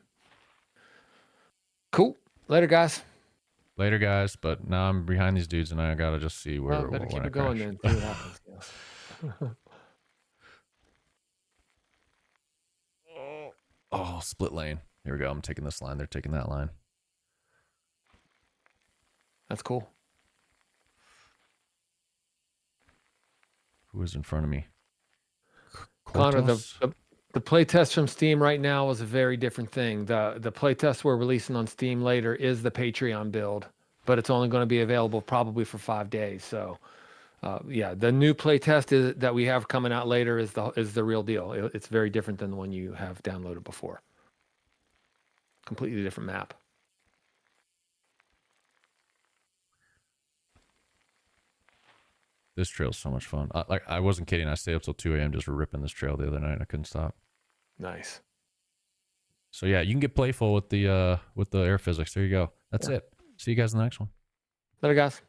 Cool. Later, guys. Later, guys. But now I'm behind these dudes, and I got to just see where better keep it going then. See what happens. Yeah. Oh, split lane. Here we go. I'm taking this line. They're taking that line. That's cool. Who is in front of me? Connor, the playtest from Steam right now is a very different thing. The playtest we're releasing on Steam later is the Patreon build, but it's only going to be available probably for 5 days. So, yeah, the new playtest that we have coming out later is the real deal. It's very different than the one you have downloaded before. Completely different map. This trail's so much fun. I wasn't kidding. I stayed up till 2 a.m. just ripping this trail the other night. I couldn't stop. Nice. So yeah, you can get playful with the air physics. There you go. That's it. See you guys in the next one. Later, guys.